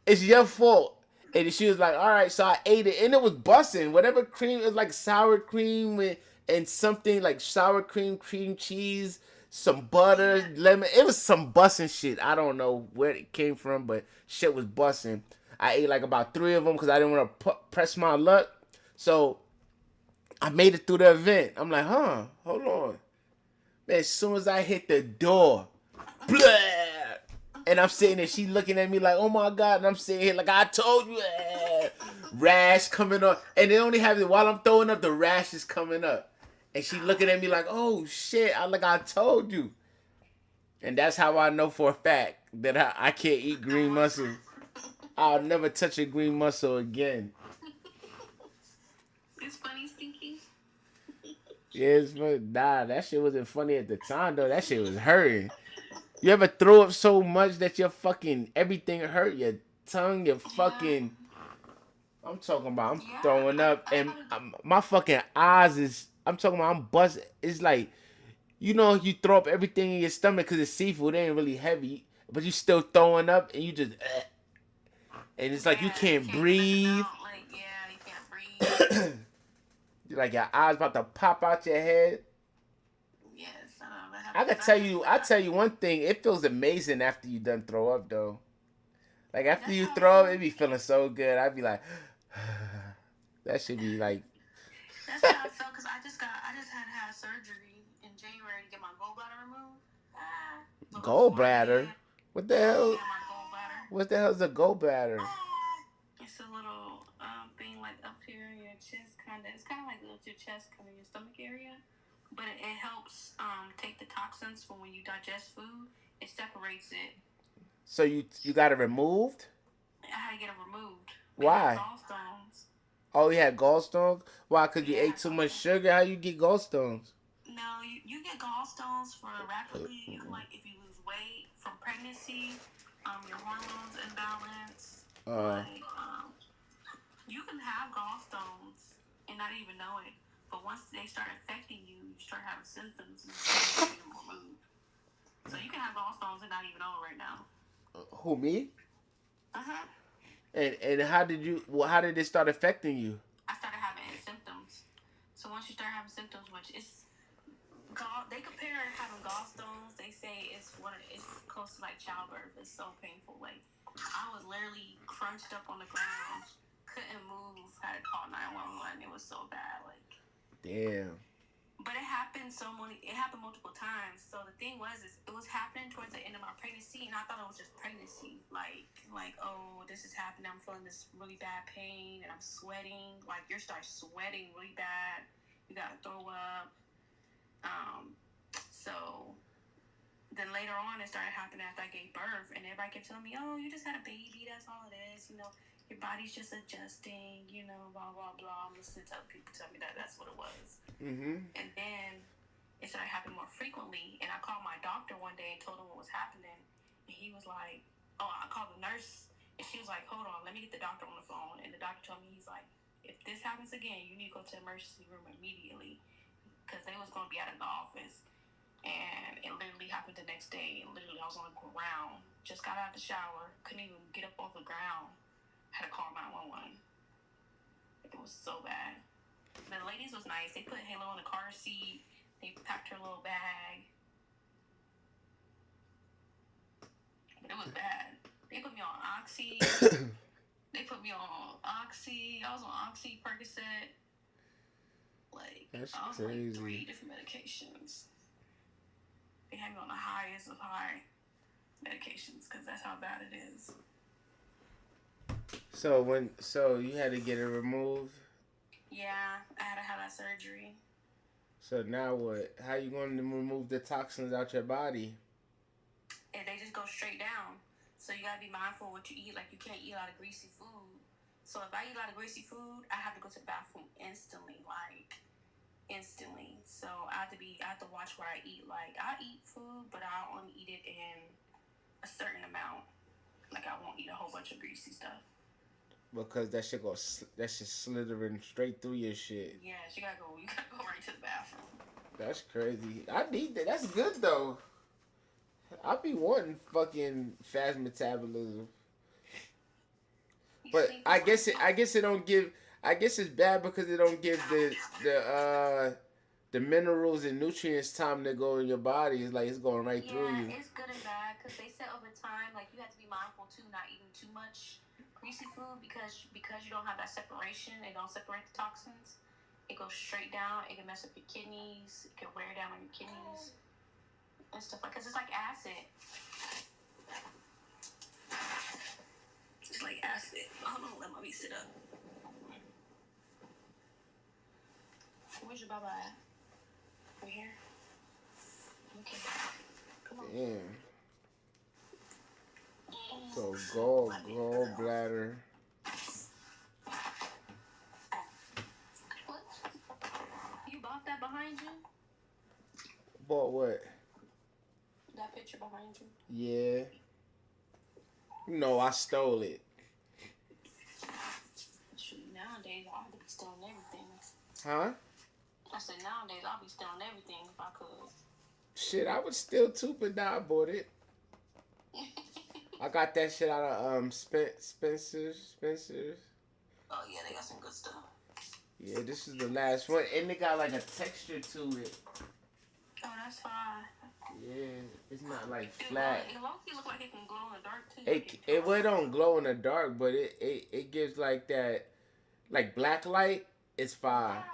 [SPEAKER 4] it's your fault. And she was like, all right. So I ate it. And it was busting. Whatever cream, it was like sour cream and something like sour cream cheese, some butter, lemon. It was some busting shit. I don't know where it came from, but shit was busting. I ate like about 3 of them because I didn't want to press my luck. So I made it through the event. I'm like, hold on. Man, as soon as I hit the door, blah, and I'm sitting there, she looking at me like, oh my God. And I'm sitting here like, I told you. Rash coming up. And they only have it while I'm throwing up, the rash is coming up. And she looking at me like, oh shit. I told you. And that's how I know for a fact that I can't eat green mussels. I'll never touch a green mussel again.
[SPEAKER 3] It's funny, Stinky.
[SPEAKER 4] Yeah, it's funny. Nah, that shit wasn't funny at the time though. That shit was hurting. You ever throw up so much that your fucking everything hurt? Your tongue, your
[SPEAKER 3] Yeah.
[SPEAKER 4] fucking. I'm talking about. I'm
[SPEAKER 3] Yeah.
[SPEAKER 4] throwing up, and my fucking eyes is. I'm talking about. I'm busting. It's like, you throw up everything in your stomach because it's seafood. It ain't really heavy, but you still throwing up, and you just. And it's like you
[SPEAKER 3] Yeah, you
[SPEAKER 4] can't
[SPEAKER 3] can't get nothing
[SPEAKER 4] breathe.
[SPEAKER 3] out. Like, yeah, you can't breathe.
[SPEAKER 4] Like your eyes about to pop out your head.
[SPEAKER 3] Yes, I know that
[SPEAKER 4] I
[SPEAKER 3] happened.
[SPEAKER 4] could
[SPEAKER 3] 'Cause
[SPEAKER 4] tell you. I tell you one thing. It feels amazing after you done throw up though. Like after
[SPEAKER 3] That's
[SPEAKER 4] you
[SPEAKER 3] how I
[SPEAKER 4] throw up,
[SPEAKER 3] felt.
[SPEAKER 4] it be feeling so good. I'd be like, that should be like
[SPEAKER 3] That's how I felt because I just had to have surgery in January to get my gallbladder removed. The little squat
[SPEAKER 4] gallbladder.
[SPEAKER 3] head.
[SPEAKER 4] What the hell?
[SPEAKER 3] Yeah, my gallbladder.
[SPEAKER 4] What the hell's a gallbladder?
[SPEAKER 3] It's a little thing like up here in your chest, kind of. It's kind of like your chest, kind of your stomach area, but it helps take the toxins from when you digest food. It separates it.
[SPEAKER 4] So you got it removed?
[SPEAKER 3] I had to get it removed.
[SPEAKER 4] Why?
[SPEAKER 3] Gallstones.
[SPEAKER 4] Oh, you had gallstones? Why? Cause you
[SPEAKER 3] Yeah,
[SPEAKER 4] ate too much sugar? How you get gallstones?
[SPEAKER 3] no, you get gallstones for rapidly, like if you lose weight from pregnancy, your hormones imbalance. You can have gallstones and not even know it. But once they start affecting you, you start having symptoms and you get them removed. So you can have gallstones and not even know it right now.
[SPEAKER 4] Who, me?
[SPEAKER 3] Uh-huh.
[SPEAKER 4] And how did you? Well, how did it start affecting you?
[SPEAKER 3] I started having symptoms. So once you start having symptoms, which is they compare having gallstones. They say it's close to like childbirth. It's so painful. Like I was literally crunched up on the ground, couldn't move. Had to call 911. It was so bad. Like
[SPEAKER 4] damn.
[SPEAKER 3] But it happened it happened multiple times. So the thing is it was happening towards the end of my pregnancy, and I thought it was just pregnancy. Like oh, this is happening. I'm feeling this really bad pain, and I'm sweating. Like you start sweating really bad. You gotta throw up. So then later on, it started happening after I gave birth, and everybody kept telling me, "Oh, you just had a baby. That's all it is. Your body's just adjusting. Blah blah blah." I'm listening to other people tell me that that's what it was.
[SPEAKER 4] Mm-hmm.
[SPEAKER 3] And then it started happening more frequently, and I called my doctor one day and told him what was happening, and he was like, "Oh," I called the nurse, and she was like, "Hold on, let me get the doctor on the phone." And the doctor told me, he's like, "If this happens again, you need to go to the emergency room immediately." Because they was going to be out of the office. And it literally happened the next day. And literally, I was on the ground. Just got out of the shower. Couldn't even get up off the ground. Had to call 911. It was so bad. The ladies was nice. They put Halo in the car seat. They packed her little bag. But it was bad. They put me on Oxy. I was on Oxy, Percocet.
[SPEAKER 4] That's
[SPEAKER 3] I was
[SPEAKER 4] crazy.
[SPEAKER 3] on 3 different medications. They had me on the highest of high medications because that's how bad it is.
[SPEAKER 4] So you had to get it removed?
[SPEAKER 3] Yeah, I had to have that surgery.
[SPEAKER 4] So now what? How you going to remove the toxins out your body?
[SPEAKER 3] And they just go straight down. So you gotta be mindful of what you eat. Like you can't eat a lot of greasy food. So if I eat a lot of greasy food, I have to go to the bathroom instantly. So I have to watch what I eat. Like I eat food, but I only eat it in a certain amount. Like I won't eat a whole bunch of greasy stuff.
[SPEAKER 4] Because that shit slithering straight through your shit.
[SPEAKER 3] Yeah, you gotta go right to the bathroom.
[SPEAKER 4] That's crazy. I need that. That's good though. I be wanting fucking fast metabolism. But I guess it don't give. I guess it's bad because it don't give the minerals and nutrients time to go in your body. It's like it's going right through you.
[SPEAKER 3] Yeah, it's good and bad because they said over time, like you have to be mindful too, not eating too much greasy food because you don't have that separation. It don't separate the toxins. It goes straight down. It can mess up your kidneys. It can wear down on your kidneys and stuff like. Cause it's like acid. It's like acid. Hold on, let mommy sit up. Where's your baba at? Right here. Okay. Come on.
[SPEAKER 4] Damn. So gallbladder.
[SPEAKER 3] What? You bought that behind behind you?
[SPEAKER 4] Bought what?
[SPEAKER 3] That picture behind you?
[SPEAKER 4] Yeah. No, I stole it.
[SPEAKER 3] Shoot, nowadays I'll be stealing everything.
[SPEAKER 4] Huh?
[SPEAKER 3] I said nowadays I'll be stealing everything if I could.
[SPEAKER 4] Shit, I would steal too, but now I bought it. I got that shit out of Spencer's.
[SPEAKER 3] Oh yeah, they got some good stuff.
[SPEAKER 4] Yeah, this is the last one, and it got like a texture to it.
[SPEAKER 3] Oh, that's fine.
[SPEAKER 4] Yeah, it's not like flat.
[SPEAKER 3] It look like it can glow in the dark too.
[SPEAKER 4] It don't glow in the dark, but it gives like that, like black light. It's fine,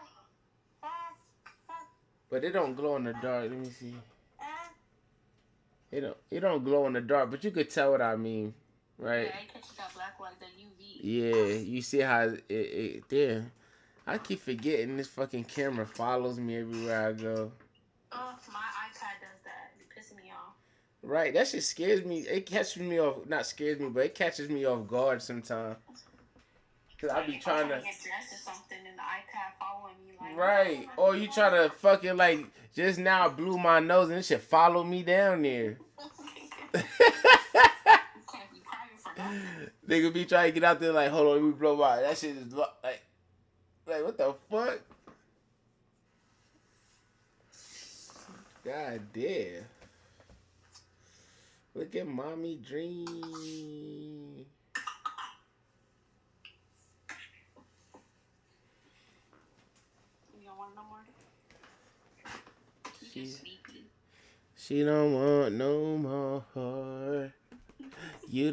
[SPEAKER 4] but it don't glow in the dark. Let me see. It don't glow in the dark, but you could tell what I mean, right?
[SPEAKER 3] Yeah, it catches that black light, that UV.
[SPEAKER 4] Yeah, you see how it there. I keep forgetting this fucking camera follows me everywhere I go.
[SPEAKER 3] Oh, my iPad does that. It pisses me off.
[SPEAKER 4] Right, that shit scares me. It catches me off, not scares me, but it catches me off guard sometimes. Cause I be trying to
[SPEAKER 3] get dressed or something and the iPad following me like.
[SPEAKER 4] Right, or you try to fucking like just now blew my nose and it should follow me down there. Nigga be trying to get out there like, hold on, let me blow by. That shit is like what the fuck? God damn. Look at mommy dream.
[SPEAKER 3] You don't want no more? You just sleepy.
[SPEAKER 4] She don't want no more. You don't